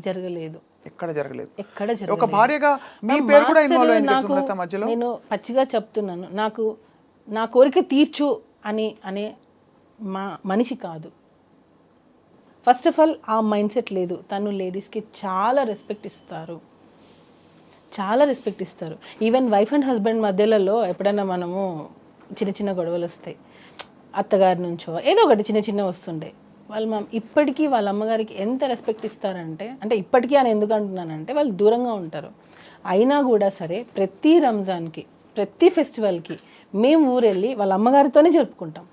జరగలేదు. ఎక్కడ జరగలేదు. ఎక్కడ ఒక జరగలేదు. భార్యగా మీ పేరు కూడా ఇన్వాల్వ్ అయింది కదా సుమలత మధ్యలో. నేను పచ్చిగా చెప్తున్నాను, నాకు నా కోరిక తీర్చు అనే మనిషి కాదు. ఫస్ట్ ఆఫ్ ఆల్ ఆ మైండ్ సెట్ లేదు. తను లేడీస్కి చాలా రెస్పెక్ట్ ఇస్తారు, చాలా రెస్పెక్ట్ ఇస్తారు. ఈవెన్ వైఫ్ అండ్ హస్బెండ్ మధ్యలలో ఎప్పుడైనా మనము చిన్న చిన్న గొడవలు వస్తాయి, అత్తగారి నుంచో ఏదో ఒకటి చిన్న చిన్న వస్తుండే, వాళ్ళు ఇప్పటికీ వాళ్ళ అమ్మగారికి ఎంత రెస్పెక్ట్ ఇస్తారంటే, అంటే ఇప్పటికీ అని ఎందుకు అంటున్నానంటే వాళ్ళు దూరంగా ఉంటారు అయినా కూడా సరే ప్రతి రంజాన్కి ప్రతి ఫెస్టివల్కి మేము ఊరెళ్ళి వాళ్ళ అమ్మగారితోనే జరుపుకుంటాం.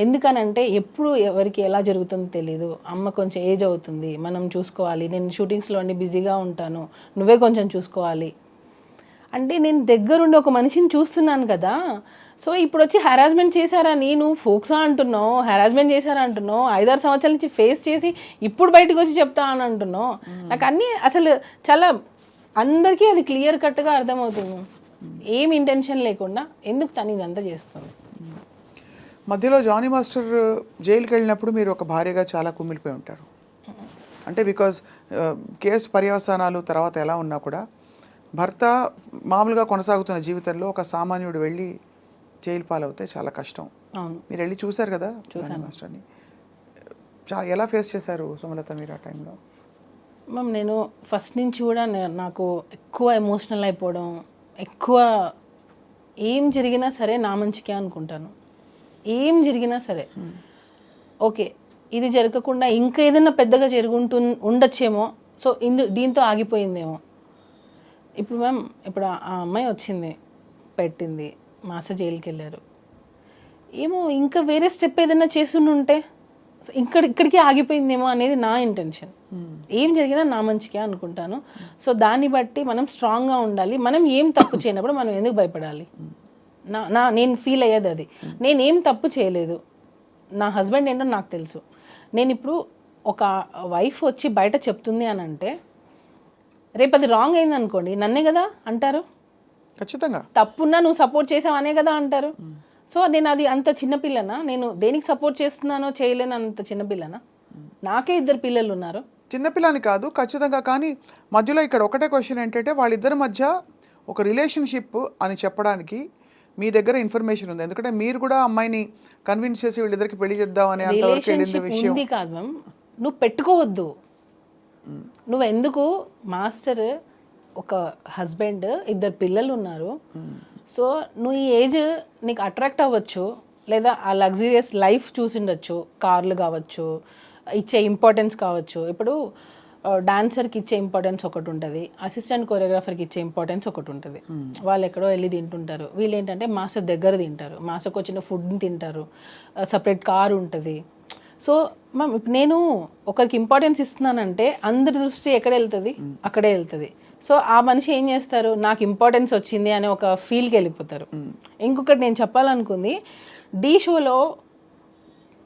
ఎందుకనంటే ఎప్పుడు ఎవరికి ఎలా జరుగుతుందో తెలియదు. అమ్మ కొంచెం ఏజ్ అవుతుంది, మనం చూసుకోవాలి, నేను షూటింగ్స్లో అన్ని బిజీగా ఉంటాను, నువ్వే కొంచెం చూసుకోవాలి అంటే నేను దగ్గరుండి ఒక మనిషిని చూస్తున్నాను కదా. సో ఇప్పుడు వచ్చి హెరాస్మెంట్ చేశారని నువ్వు ఫోక్సా అంటున్నావు, హెరాస్మెంట్ చేశారా అంటున్నావు, 5-6 సంవత్సరాల నుంచి ఫేస్ చేసి ఇప్పుడు బయటకు వచ్చి చెప్తా అని అంటున్నావు. నాకు అన్నీ అసలు చాలా అందరికీ అది క్లియర్ కట్గా అర్థమవుతుంది, ఏం ఇంటెన్షన్ లేకుండా ఎందుకు తను ఇదంతా చేస్తుంది. మధ్యలో జానీ మాస్టర్ జైలుకి వెళ్ళినప్పుడు మీరు ఒక భార్యగా చాలా కుమిలిపోయి ఉంటారు. అంటే బికాజ్ కేసు పర్యవసానాలు తర్వాత ఎలా ఉన్నా కూడా భర్త మామూలుగా కొనసాగుతున్న జీవితంలో ఒక సామాన్యుడు వెళ్ళి జైలు పాలవుతే చాలా కష్టం. మీరు వెళ్ళి చూశారు కదా జానీ మాస్టర్ని, ఎలా ఫేస్ చేశారు సుమలత మీరు ఆ టైంలో? మ్యామ్ నేను ఫస్ట్ నుంచి కూడా నాకు ఎక్కువ ఎమోషనల్ అయిపోవడం, ఎక్కువ ఏం జరిగినా సరే నా మంచికే అనుకుంటాను. ఏం జరిగినా సరే ఓకే ఇది జరగకుండా ఇంకా ఏదైనా పెద్దగా ఉండొచ్చేమో, సో దీంతో ఆగిపోయిందేమో. ఇప్పుడు మ్యామ్ ఇప్పుడు ఆ అమ్మాయి వచ్చింది, పెట్టింది, మాస్టర్ జైలుకి వెళ్ళారు, ఏమో ఇంకా వేరే స్టెప్ ఏదైనా చేస్తుంటే ఇక్కడికి ఆగిపోయిందేమో అనేది నా ఇంటెన్షన్. ఏం జరిగినా నా మంచికే అనుకుంటాను. సో దాన్ని బట్టి మనం స్ట్రాంగ్గా ఉండాలి. మనం ఏం తప్పు చేయనప్పుడు మనం ఎందుకు భయపడాలి? నేను ఫీల్ అయ్యేది అది. నేనేం తప్పు చేయలేదు, నా హస్బెండ్ ఏంటో నాకు తెలుసు. నేను ఇప్పుడు ఒక వైఫ్ వచ్చి బయట చెప్తుంది అని అంటే రేపు అది రాంగ్ అయింది అనుకోండి, నన్నే కదా అంటారు. ఖచ్చితంగా తప్పున్నా నువ్వు సపోర్ట్ చేసావు అనే కదా అంటారు. సో నేను అది అంత చిన్నపిల్లనా? నేను దేనికి సపోర్ట్ చేస్తున్నానో చేయలేను అంత చిన్నపిల్లనా? నాకే 2 పిల్లలు ఉన్నారు. చిన్నపిల్లని కాదు ఖచ్చితంగా. కానీ మధ్యలో ఇక్కడ ఒకటే క్వశ్చన్ ఏంటంటే వాళ్ళిద్దరి మధ్య ఒక రిలేషన్షిప్ అని చెప్పడానికి మీ దగ్గర ఇన్ఫర్మేషన్ ఉంది. ఎందుకంటే మీరు కూడా అమ్మాయిని కన్విన్స్ చేసి వీళ్ళిద్దరికి పెళ్లి చేద్దాం అనే అంతవరకు వెళ్ళింది విషయం ఉంది కాదు మ్యామ్. నువ్వు పెట్టుకోవద్దు. నువ్వు ఎందుకు మాస్టర్ ఒక హస్బెండ్ 2 పిల్లలు ఉన్నారు. సో నువ్వు ఈ ఏజ్ నీకు అట్రాక్ట్ అవ్వచ్చు, లేదా ఆ లగ్జరియస్ లైఫ్ చూసిండొచ్చు, కార్లు కావచ్చు, ఇచ్చే ఇంపార్టెన్స్ కావచ్చు. ఇప్పుడు డాన్సర్కి ఇచ్చే ఇంపార్టెన్స్ ఒకటి ఉంటుంది, అసిస్టెంట్ కొరియోగ్రాఫర్కి ఇచ్చే ఇంపార్టెన్స్ ఒకటి ఉంటుంది. వాళ్ళు ఎక్కడో వెళ్ళి తింటుంటారు, వీళ్ళు ఏంటంటే మాస్టర్ దగ్గర తింటారు, మాస్టర్కి వచ్చిన ఫుడ్ని తింటారు, సపరేట్ కారు ఉంటుంది. సో మ్యామ్ ఇప్పుడు నేను ఒకరికి ఇంపార్టెన్స్ ఇస్తున్నానంటే అందరి దృష్టి ఎక్కడ వెళ్తుంది? అక్కడే వెళ్తుంది. సో ఆ మనిషి ఏం చేస్తారు, నాకు ఇంపార్టెన్స్ వచ్చింది అనే ఒక ఫీల్కి వెళ్ళిపోతారు. ఇంకొకటి నేను చెప్పాలనుకుంది, డీ షోలో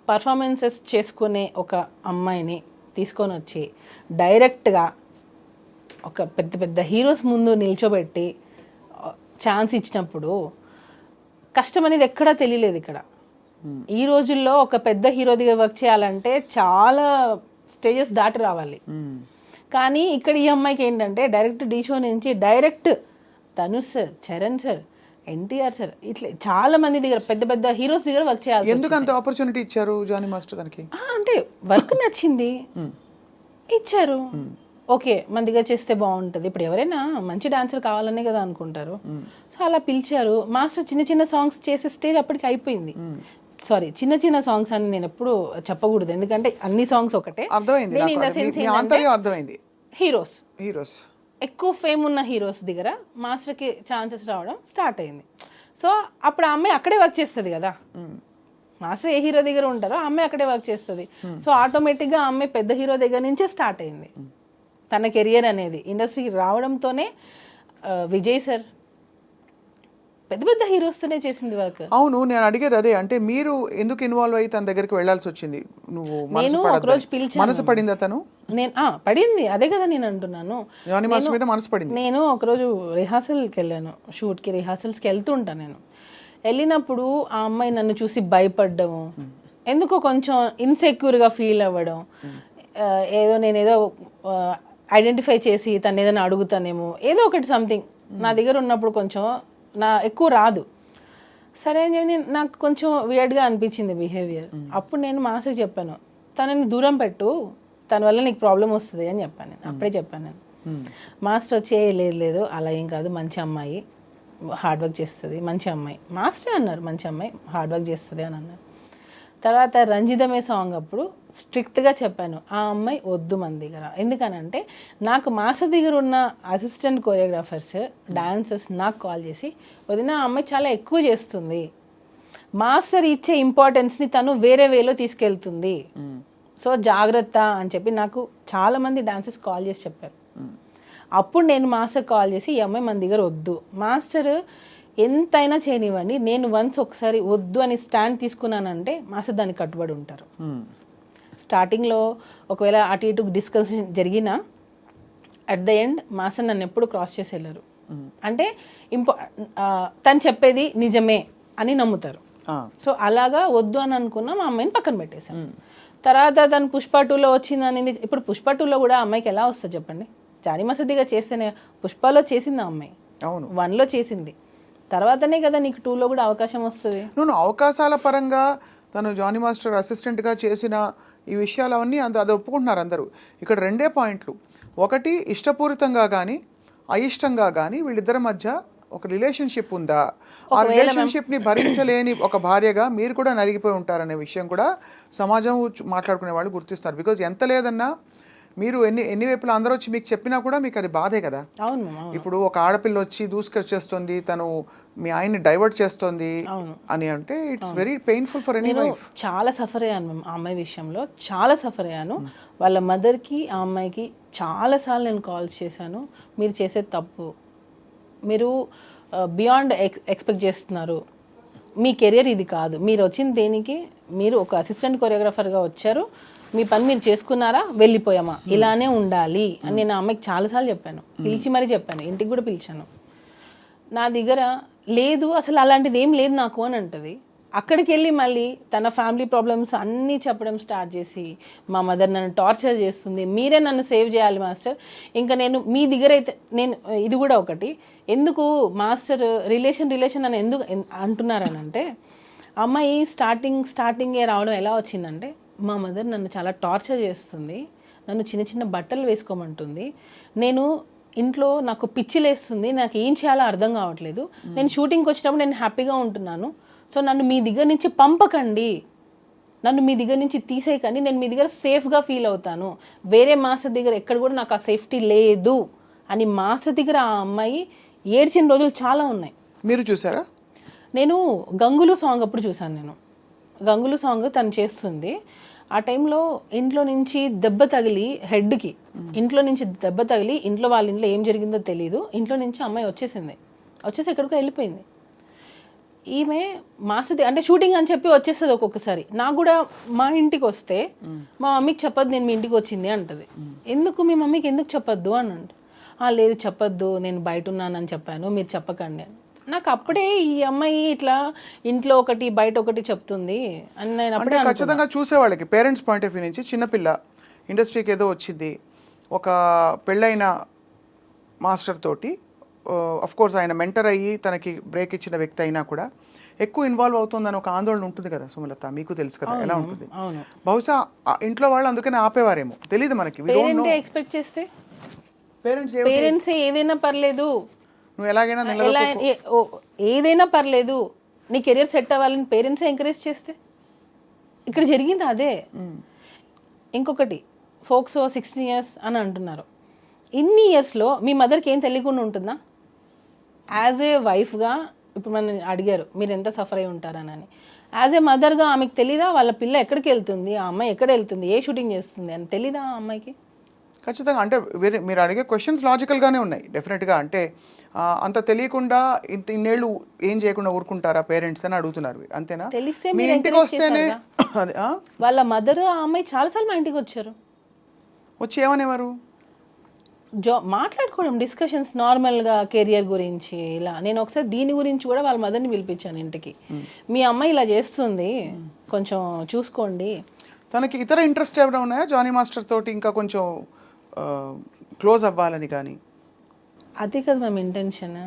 పర్ఫార్మెన్సెస్ చేసుకునే ఒక అమ్మాయిని తీసుకొని వచ్చి డైరెక్ట్గా ఒక పెద్ద పెద్ద హీరోస్ ముందు నిల్చోబెట్టి ఛాన్స్ ఇచ్చినప్పుడు కష్టం అనేది ఎక్కడా తెలియలేదు. ఇక్కడ ఈ రోజుల్లో ఒక పెద్ద హీరో దగ్గర వర్క్ చేయాలంటే చాలా స్టేజెస్ దాటి రావాలి. కానీ ఇక్కడ ఈ అమ్మాయికి ఏంటంటే డైరెక్ట్ డీ షో నుంచి direct Dhanush sir, Charan sir, NTR sir, ఇట్లా చాలా మంది దగ్గర పెద్ద పెద్ద హీరోస్ దగ్గర వర్క్ చేయాలి. ఎందుకు అంత ఆపర్చునిటీ ఇచ్చారు జానీ మాస్టర్ దానికి? అంటే వర్క్ నచ్చింది, ఇచ్చారు. ఓకే మన దగ్గర చేస్తే బాగుంటుంది. ఇప్పుడు ఎవరైనా మంచి డాన్సర్ కావాలనే కదా అనుకుంటారు. సో అలా పిలిచారు. మాస్టర్ చిన్న చిన్న సాంగ్స్ చేసే స్టేజ్ అప్పటికి అయిపోయింది. సారీ, చిన్న చిన్న సాంగ్స్ అని నేను ఎప్పుడు చెప్పకూడదు, ఎందుకంటే అన్ని సాంగ్స్ ఒకటే. అర్థమైంది. హీరోస్ ఎక్కువ ఫేమ్ ఉన్న హీరోస్ దగ్గర మాస్టర్కి ఛాన్సెస్ రావడం స్టార్ట్ అయింది. సో అప్పుడు ఆ అమ్మాయి అక్కడే వర్క్ చేస్తుంది కదా. మాస్టర్ ఏ హీరో దగ్గర ఉంటారో ఆ అమ్మాయి అక్కడే వర్క్ చేస్తుంది. సో ఆటోమేటిక్గా ఆ అమ్మాయి పెద్ద హీరో దగ్గర నుంచే స్టార్ట్ అయింది తన కెరియర్ అనేది. ఇండస్ట్రీకి రావడంతోనే విజయ్ సార్ పెద్ద పెద్ద హీరోస్తోనే చేసింది వర్క్. అవును, నేను అడిగేది అదే. అంటే మీరు ఎందుకు ఇన్వాల్వ్ అయ్యి తన దగ్గరికి వెళ్ళాల్సి వచ్చింది? నువ్వు నేను ఒకరోజు పిలిచాను. మనసు పడిందా తను? నేను పడింది, అదే కదా నేను అంటున్నాను. మనసు పడింది. నేను ఒకరోజు రిహార్సల్కి వెళ్ళాను, షూట్కి రిహార్సల్స్కి వెళ్తుంటాను. నేను వెళ్ళినప్పుడు ఆ అమ్మాయి నన్ను చూసి భయపడ్డము, ఎందుకో కొంచెం ఇన్సెక్యూర్గా ఫీల్ అవ్వడం, నేనేదో ఐడెంటిఫై చేసి తను ఏదైనా అడుగుతానేమో ఏదో ఒకటి సంథింగ్ నా దగ్గర ఉన్నప్పుడు కొంచెం ఎక్కువ రాదు. సరే అని చెప్పి నాకు కొంచెం వియర్డ్గా అనిపించింది బిహేవియర్. అప్పుడు నేను మాస్టర్కి చెప్పాను, తనని దూరం పెట్టు, తన వల్ల నీకు ప్రాబ్లం వస్తుంది అని చెప్పాను నేను. అప్పుడే చెప్పాను నేను. మాస్టర్ వచ్చి లేదు అలా ఏం కాదు, మంచి అమ్మాయి, హార్డ్ వర్క్ చేస్తుంది, మంచి అమ్మాయి. మాస్టర్ అన్నారు మంచి అమ్మాయి, హార్డ్ వర్క్ చేస్తుంది అని అన్నారు. తర్వాత రంజితమే సాంగ్ అప్పుడు స్ట్రిక్ట్గా చెప్పాను, ఆ అమ్మాయి వద్దు మన దగ్గర. ఎందుకనంటే నాకు మాస్టర్ దగ్గర ఉన్న అసిస్టెంట్ కొరియోగ్రాఫర్స్, డాన్సర్స్ నాకు కాల్ చేసి, వదిన ఆ అమ్మాయి చాలా ఎక్కువ చేస్తుంది, మాస్టర్ ఇచ్చే ఇంపార్టెన్స్ని తను వేరే వేలో తీసుకెళ్తుంది, సో జాగ్రత్త అని చెప్పి నాకు చాలామంది డాన్సర్స్ కాల్ చేసి చెప్పారు. అప్పుడు నేను మాస్టర్ కాల్ చేసి, ఈ అమ్మాయి మన దగ్గర వద్దు, మాస్టర్ ఎంతైనా చేయనివ్వండి, నేను వన్స్ ఒకసారి వద్దు అని స్టాండ్ తీసుకున్నానంటే మాస్టర్ దానికి కట్టుబడి ఉంటారు. స్టార్టింగ్లో ఒకవేళ అటు ఇటు డిస్కషన్ జరిగినా అట్ ద ఎండ్ మాస్టర్ నన్ను ఎప్పుడు క్రాస్ చేసి వెళ్ళరు. అంటే తను చెప్పేది నిజమే అని నమ్ముతారు. సో అలాగా వద్దు అని అనుకున్నా మా అమ్మాయిని పక్కన పెట్టేశాను. తర్వాత తను పుష్ప 2లో వచ్చింది అనేది. ఇప్పుడు పుష్ప 2లో కూడా అమ్మాయికి ఎలా వస్తుంది చెప్పండి? జానీ మసదిగా చేస్తేనే. పుష్పలో చేసింది ఆ అమ్మాయి, అవును 1లో చేసింది, తర్వాతనే కదా నీకు 2లో కూడా అవకాశం వస్తుంది. నువ్వు అవకాశాల పరంగా తను జానీ మాస్టర్ అసిస్టెంట్గా చేసిన ఈ విషయాలు అవన్నీ అది ఒప్పుకుంటున్నారు అందరూ. ఇక్కడ 2 పాయింట్లు. ఒకటి, ఇష్టపూరితంగా కానీ అయిష్టంగా కానీ వీళ్ళిద్దరి మధ్య ఒక రిలేషన్షిప్ ఉందా? ఆ రిలేషన్షిప్ని భరించలేని ఒక భార్యగా మీరు కూడా నలిగిపోయి ఉంటారనే విషయం కూడా సమాజం మాట్లాడుకునే వాళ్ళు గుర్తిస్తారు. బికాజ్ ఎంత లేదన్నా మీరు ఎన్ని వైపులా అందరూ వచ్చి మీకు చెప్పినా కూడా మీకు అది బాధే కదా. ఇప్పుడు ఒక ఆడపిల్ల వచ్చి దూసుకొచ్చేస్తుంది, తను మీ ఆయన్ని డైవర్ట్ చేస్తుంది అని అంటే it's very painful for any wife. చాలా సఫర్ అయ్యాను మ్యామ్ ఆ అమ్మాయి విషయంలో, చాలా సఫర్ అయ్యాను. వాళ్ళ మదర్కి ఆ అమ్మాయికి చాలాసార్లు నేను కాల్స్ చేశాను, మీరు చేసేది తప్పు, మీరు బియాండ్ ఎక్స్పెక్ట్ చేస్తున్నారు, మీ కెరియర్ ఇది కాదు, మీరు వచ్చింది దేనికి, మీరు ఒక అసిస్టెంట్ కొరియోగ్రాఫర్గా వచ్చారు, మీ పని మీరు చేసుకున్నారా, వెళ్ళిపోయామా, ఇలానే ఉండాలి అని నేను ఆ అమ్మాయికి చాలాసార్లు చెప్పాను. పిలిచి మరీ చెప్పాను, ఇంటికి కూడా పిలిచాను. నా దగ్గర లేదు అసలు అలాంటిది ఏం లేదు నాకు అని అంటది. అక్కడికి వెళ్ళి మళ్ళీ తన ఫ్యామిలీ ప్రాబ్లమ్స్ అన్నీ చెప్పడం స్టార్ట్ చేసి, మా మదర్ నన్ను టార్చర్ చేస్తుంది, మీరే నన్ను సేవ్ చేయాలి మాస్టర్, ఇంకా నేను మీ దగ్గర అయితే నేను ఇది కూడా ఒకటి, ఎందుకు మాస్టర్ రిలేషన్ అని ఎందుకు అంటున్నారనంటే, అమ్మాయి స్టార్టింగే రావడం ఎలా వచ్చిందంటే, మా మదర్ నన్ను చాలా టార్చర్ చేస్తుంది, నన్ను చిన్న చిన్న బట్టలు వేసుకోమంటుంది, నేను ఇంట్లో నాకు పిచ్చిలేస్తుంది, నాకు ఏం చేయాలో అర్థం కావట్లేదు, నేను షూటింగ్కి వచ్చినప్పుడు నేను హ్యాపీగా ఉంటున్నాను, సో నన్ను మీ దగ్గర నుంచి పంపకండి, నన్ను మీ దగ్గర నుంచి తీసేయకండి, నేను మీ దగ్గర సేఫ్గా ఫీల్ అవుతాను, వేరే మాస్టర్ దగ్గర ఎక్కడ కూడా నాకు ఆ సేఫ్టీ లేదు అని మాస్టర్ దగ్గర ఆ అమ్మాయి ఏడ్చిన రోజులు చాలా ఉన్నాయి. మీరు చూసారా? నేను గంగులు సాంగ్ అప్పుడు చూసాను. నేను గంగులు సాంగ్ తను చేస్తుంది, ఆ టైంలో ఇంట్లో నుంచి దెబ్బ తగిలి హెడ్కి, ఇంట్లో నుంచి దెబ్బ తగిలి ఇంట్లో వాళ్ళ ఇంట్లో ఏం జరిగిందో తెలియదు, ఇంట్లో నుంచి అమ్మాయి వచ్చేసి ఎక్కడికో వెళ్ళిపోయింది. ఈమె మాస్టర్ అంటే షూటింగ్ అని చెప్పి వచ్చేస్తుంది ఒక్కొక్కసారి. నాకు కూడా మా ఇంటికి వస్తే మా మమ్మీకి చెప్పొద్దు నేను మీ ఇంటికి వచ్చింది అంటది. ఎందుకు మీ మమ్మీకి ఎందుకు చెప్పొద్దు అని అంటే, లేదు చెప్పొద్దు, నేను బయట ఉన్నానని చెప్పాను, మీరు చెప్పకండి అని. నాకు అప్పుడే ఈ అమ్మాయి ఇట్లా ఇంట్లో ఒకటి బయట ఒకటి చెప్తుంది అని నేను అప్పుడే ఖచ్చితంగా చూసేవాళ్ళకి పేరెంట్స్ పాయింట్ ఆఫ్ వ్యూ నుంచి, చిన్నపిల్ల ఇండస్ట్రీకి ఏదో వచ్చింది, ఒక పెళ్ళైన మాస్టర్ తోటి కోర్స్ ఆయన మెంటర్ అయ్యి తనకి బ్రేక్ ఇచ్చిన వ్యక్తి అయినా కూడా ఎక్కువ ఇన్వాల్వ్ అవుతుందని ఒక ఆందోళన ఉంటుంది కదా సుమలత, మీకు తెలుసు కదా ఎలా ఉంటుంది. బహుశా ఇంట్లో వాళ్ళు అందుకనే ఆపేవారేమో, తెలియదు మనకి. ఎక్స్పెక్ట్ చేస్తే పేరెంట్స్ ఏదైనా పర్లేదు, నువ్వు ఎలాగైనా ఏదైనా పర్లేదు, నీ కెరియర్ సెట్ అవ్వాలని పేరెంట్స్ ఎంకరేజ్ చేస్తే, ఇక్కడ జరిగింది అదే. ఇంకొకటి ఫోక్సో 16 years అని అంటున్నారు. ఇన్ని ఇయర్స్లో మీ మదర్కి ఏం తెలియకుండా ఉంటుందా? యాజ్ ఏ వైఫ్గా ఇప్పుడు మనం అడిగారు మీరు ఎంత సఫర్ అయి ఉంటారనని, యాజ్ ఏ మదర్గా ఆమెకు తెలీదా వాళ్ళ పిల్ల ఎక్కడికి వెళ్తుంది, ఆ అమ్మాయి ఎక్కడ వెళ్తుంది, ఏ షూటింగ్ చేస్తుంది అని తెలీదా ఆ అమ్మాయికి? ఖచ్చితంగా. అంటే మీరు అడిగే క్వశ్చన్స్ లాజికల్గానే ఉన్నాయి డెఫినెట్గా. అంటే అంత తెలియకుండా ఇన్నేళ్ళు ఏం చేయకుండా ఊరుకుంటారా పేరెంట్స్ అని అడుగుతున్నారు, అంతేనా? తెలిస్తే మీ ఇంటికి వస్తేనే వాళ్ళ మదర్ ఆ అమ్మాయి చాలాసార్లు మా ఇంటికి వచ్చారు, వచ్చి ఏమనేవారు, మాట్లాడుకోవడం, డిస్కషన్స్ నార్మల్గా కెరియర్ గురించి ఇలా. నేను ఒకసారి దీని గురించి కూడా వాళ్ళ మదర్ని పిలిపించాను ఇంటికి, మీ అమ్మాయి ఇలా చేస్తుంది కొంచెం చూసుకోండి. తనకి ఇతర ఇంట్రెస్ట్ ఏమైనా ఉన్నాయా జానీ మాస్టర్ తోటి ఇంకా కొంచెం క్లోజ్ అవ్వాలని కానీ? అదే కదా మ్యామ్ ఇంటెన్షన్.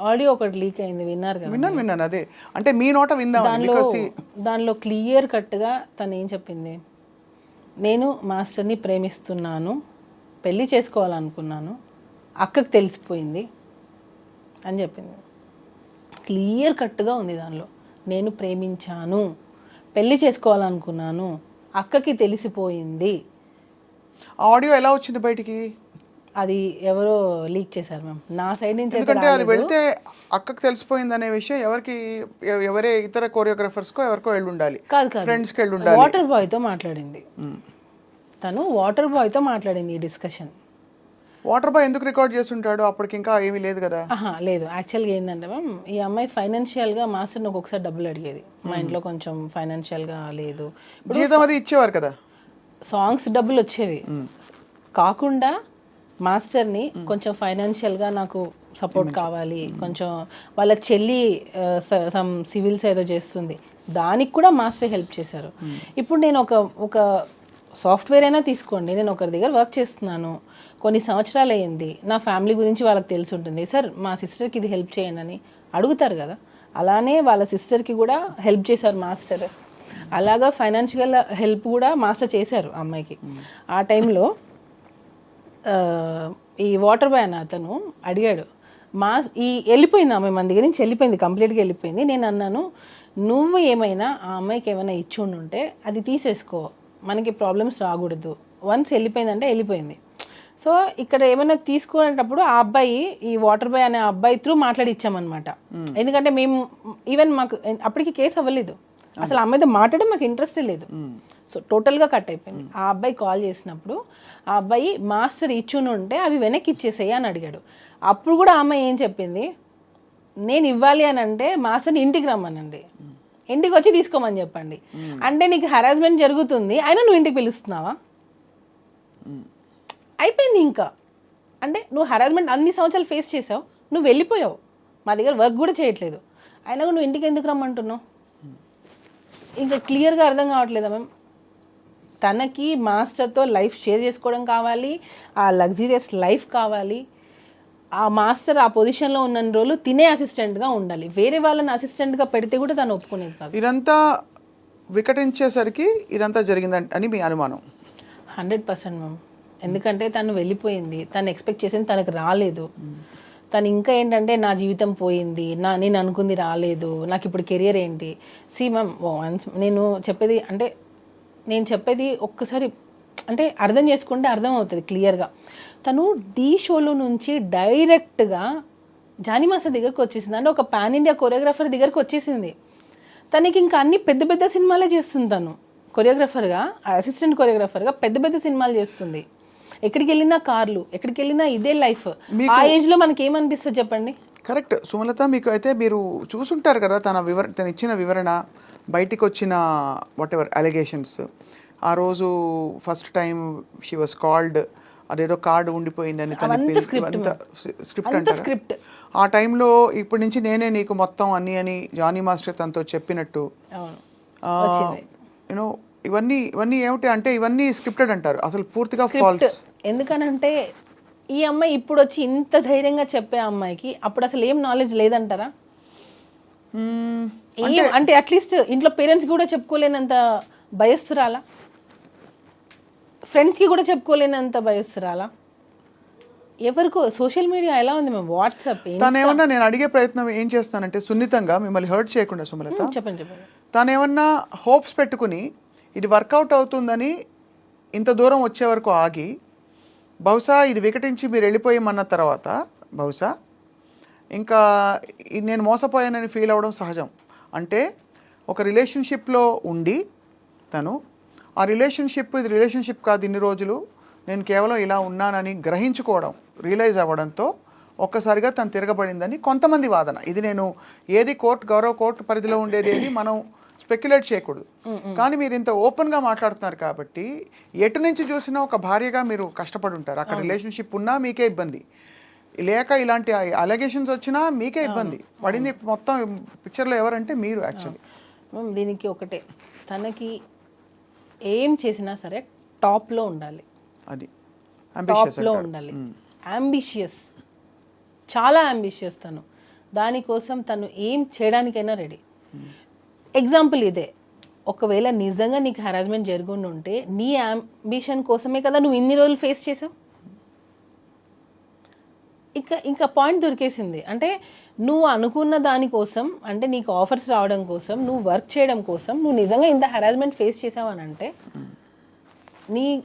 ఆడియో ఒకటి లీక్ అయింది, విన్నారు కదా? విన్నాను. అదే అంటే మీ నోట విందాం. దానిలో క్లియర్ కట్గా తను ఏం చెప్పింది, నేను మాస్టర్ని ప్రేమిస్తున్నాను, పెళ్లి చేసుకోవాలనుకున్నాను, అక్కకి తెలిసిపోయింది అని చెప్పింది. క్లియర్ కట్గా ఉంది దానిలో. నేను ప్రేమించాను, పెళ్లి చేసుకోవాలనుకున్నాను, అక్కకి తెలిసిపోయింది. ఆడియో ఎలా వచ్చింది బయటికి? అది ఎవరో లీక్ చేశారు మ్యామ్, నా సైడ్ నుంచి. ఎందుకంటే అది వెళ్తే అక్కకి తెలిసిపోయింది అనే విషయం ఎవరే ఇతర కోరియోగ్రాఫర్స్కో ఎవరికో వెళ్ళి ఉండాలి, ఫ్రెండ్స్కి వెళ్ళి ఉండాలి. వాటర్ బాయ్తో మాట్లాడింది తను, వాటర్ బాయ్తో మాట్లాడింది ఈ డిస్కషన్. వాటర్ బాయ్ ఎందుకు రికార్డ్ చేస్తుంటాడు? అప్పటికి ఇంకా ఏమీ లేదు కదా. లేదు, యాక్చువల్గా ఏంటంటే మ్యామ్, ఈ అమ్మాయి ఫైనాన్షియల్గా మాస్టర్ని ఒక్కొక్కసారి డబ్బులు అడిగేది. మా ఇంట్లో కొంచెం ఫైనాన్షియల్గా లేదు, జీతం అది ఇచ్చేవారు కదా, సాంగ్స్ డబ్బులు వచ్చేవి కాకుండా మాస్టర్ని కొంచెం ఫైనాన్షియల్గా నాకు సపోర్ట్ కావాలి, కొంచెం వాళ్ళ చెల్లి సమ్ సివిల్స్ ఏదో చేస్తుంది, దానికి కూడా మాస్టర్ హెల్ప్ చేశారు. ఇప్పుడు నేను ఒక సాఫ్ట్వేర్ అయినా తీసుకోండి, నేను ఒకరి దగ్గర వర్క్ చేస్తున్నాను, కొన్ని సంవత్సరాలు అయ్యింది, నా ఫ్యామిలీ గురించి వాళ్ళకి తెలిసి ఉంటుంది, సార్ మా సిస్టర్కి ఇది హెల్ప్ చేయండి అని అడుగుతారు కదా. అలానే వాళ్ళ సిస్టర్కి కూడా హెల్ప్ చేశారు మాస్టర్. అలాగా ఫైనాన్షియల్ హెల్ప్ కూడా మాస్టర్ చేశారు అమ్మాయికి. ఆ టైంలో ఈ వాటర్ బాయ్ అన్న అతను అడిగాడు, వెళ్ళిపోయింది ఆమె మన దగ్గర నుంచి, వెళ్ళిపోయింది, కంప్లీట్గా వెళ్ళిపోయింది. నేను అన్నాను, నువ్వు ఏమైనా ఆ అమ్మాయికి ఏమైనా ఇచ్చి ఉంటే అది తీసేసుకో, మనకి ప్రాబ్లమ్స్ రాకూడదు, వన్స్ వెళ్ళిపోయిందంటే వెళ్ళిపోయింది. సో ఇక్కడ ఏమైనా తీసుకునేటప్పుడు ఆ అబ్బాయి, ఈ వాటర్ బాయ్ అనే అబ్బాయి త్రూ మాట్లాడి ఇచ్చామన్నమాట. ఎందుకంటే మేము ఈవెన్ మాకు అప్పటికి కేసు అవ్వలేదు, అసలు అమ్మాయితో మాట్లాడడం మాకు ఇంట్రెస్టే లేదు. సో టోటల్గా కట్ అయిపోయింది. ఆ అబ్బాయి కాల్ చేసినప్పుడు ఆ అబ్బాయి మాస్టర్ ఇచ్చుని ఉంటే అవి వెనక్కి ఇచ్చేసేయి అని అడిగాడు. అప్పుడు కూడా ఆ అమ్మాయి ఏం చెప్పింది, నేను ఇవ్వాలి అని అంటే మాస్టర్ని ఇంటికి రమ్మనండి, ఇంటికి వచ్చి తీసుకోమని చెప్పండి. అంటే నీకు హెరాస్మెంట్ జరుగుతుంది, అయినా నువ్వు ఇంటికి పిలుస్తున్నావా? అయిపోయింది ఇంకా. అంటే నువ్వు హెరాస్మెంట్ అన్ని సంవత్సరాలు ఫేస్ చేసావు, నువ్వు వెళ్ళిపోయావు, మా దగ్గర వర్క్ కూడా చేయట్లేదు, అయినా నువ్వు ఇంటికి ఎందుకు రమ్మంటున్నావు? ఇంకా క్లియర్గా అర్థం కావట్లేదా మ్యామ్? తనకి మాస్టర్తో లైఫ్ షేర్ చేసుకోవడం కావాలి, ఆ లగ్జరియస్ లైఫ్ కావాలి. ఆ మాస్టర్ ఆ పొజిషన్లో ఉన్న రోజులు తినే అసిస్టెంట్గా ఉండాలి, వేరే వాళ్ళని అసిస్టెంట్గా పెడితే కూడా తను ఒప్పుకునేది కాదు. ఇదంతా వికటించేసరికి ఇదంతా జరిగిందని అని మీ అనుమానం? 100% మ్యామ్. ఎందుకంటే తను వెళ్ళిపోయింది, తను ఎక్స్పెక్ట్ చేసింది తనకు రాలేదు. తను ఇంకా ఏంటంటే నా జీవితం పోయింది, నేను అనుకుంది రాలేదు, నాకు ఇప్పుడు కెరియర్ ఏంటి? మ్యామ్, నేను చెప్పేది ఒక్కసారి అంటే అర్థం చేసుకుంటే అర్థం అవుతుంది క్లియర్గా. తను ఢీ షోలో నుంచి డైరెక్ట్గా జానీ మాస్టర్ దగ్గరకు వచ్చేసింది, అంటే ఒక పాన్ ఇండియా కొరియోగ్రాఫర్ దగ్గరకు వచ్చేసింది. తనకి ఇంకా అన్ని పెద్ద పెద్ద సినిమాలే చేస్తుంది, తను కొరియోగ్రాఫర్గా, అసిస్టెంట్ కొరియోగ్రాఫర్గా పెద్ద పెద్ద సినిమాలు చేస్తుంది. ఎక్కడికి వెళ్ళినా కార్లు, ఎక్కడికి వెళ్ళినా ఇదే లైఫ్. ఆ ఏజ్లో మనకి ఏమనిపిస్తుంది చెప్పండి? కరెక్ట్ సుమలత, మీకు అయితే మీరు చూసుంటారు కదా తను ఇచ్చిన వివరణ, బయటికి వచ్చిన వాట్ ఎవర్ అలిగేషన్స్. ఆ రోజు first time she was called, అదేదో కార్డు ఉండిపోయిందని స్క్రిప్ట్ అంటారు. ఆ టైంలో ఇప్పటి నుంచి నేనే నీకు మొత్తం అన్ని అని జానీ మాస్టర్ తనతో చెప్పినట్టు, యూనో ఇవన్నీ ఏమిటి అంటే ఇవన్నీ స్క్రిప్టెడ్ అంటారు, అసలు పూర్తిగా ఫాల్స్. ఎందుకనంటే ఈ అమ్మాయి ఇప్పుడు వచ్చి ఇంత ధైర్యంగా చెప్పే అమ్మాయికి అప్పుడు అసలు ఏం నాలెడ్జ్ లేదంటారా? అంటే అట్లీస్ట్ ఇంట్లో పేరెంట్స్ కూడా చెప్పుకోలేనంత భయస్తురాలా, ఫ్రెండ్స్కి కూడా చెప్పుకోలేనంత భయస్తురాలా? ఎవరికో సోషల్ మీడియా ఎలా ఉంది మేము, వాట్సాప్. తనేమన్నా నేను అడిగే ప్రయత్నం ఏం చేస్తానంటే సున్నితంగా మిమ్మల్ని హర్ట్ చేయకుండా సుమలత, చెప్పండి. తనేమన్నా హోప్స్ పెట్టుకుని ఇది వర్కౌట్ అవుతుందని ఇంత దూరం వచ్చే వరకు ఆగి, బహుశా ఇది వికటించి మీరు వెళ్ళిపోయామన్న తర్వాత బహుశా ఇంకా నేను మోసపోయానని ఫీల్ అవ్వడం సహజం. అంటే ఒక రిలేషన్షిప్లో ఉండి తను ఆ ఇది రిలేషన్షిప్ కాదు, ఇన్ని రోజులు నేను కేవలం ఇలా ఉన్నానని గ్రహించుకోవడం, రియలైజ్ అవ్వడంతో ఒక్కసారిగా తను తిరగబడిందని కొంతమంది వాదన. ఇది నేను ఏది గౌరవ కోర్టు పరిధిలో ఉండేది ఏది మనం స్పెక్యులేట్ చేయకూడదు. కానీ మీరు ఇంత ఓపెన్గా మాట్లాడుతున్నారు కాబట్టి ఎటు నుంచి చూసినా ఒక భార్యగా మీరు కష్టపడి ఉంటారు. అక్కడ రిలేషన్షిప్ ఉన్నా మీకే ఇబ్బంది, లేక ఇలాంటి అలిగేషన్స్ వచ్చినా మీకే ఇబ్బంది పడింది. మొత్తం పిక్చర్లో ఎవరంటే మీరు. యాక్చువల్లీ దీనికి ఒకటే, తనకి ఏం చేసినా సరే టాప్లో ఉండాలి, అది టాప్లో ఉండాలి. అంబిషియస్, చాలా అంబిషియస్ తను. దానికోసం తను ఏం చేయడానికైనా రెడీ. ఎగ్జాంపుల్ ఇదే, ఒకవేళ నిజంగా నీకు హెరాస్మెంట్ జరుగుండి ఉంటే నీ అంబిషన్ కోసమే కదా నువ్వు ఇన్ని రోజులు ఫేస్ చేసావు. ఇంకా పాయింట్ దొరికేసింది. అంటే నువ్వు అనుకున్న దానికోసం, అంటే నీకు ఆఫర్స్ రావడం కోసం, నువ్వు వర్క్ చేయడం కోసం నువ్వు నిజంగా ఇంత హెరాస్మెంట్ ఫేస్ చేసావు అని అంటే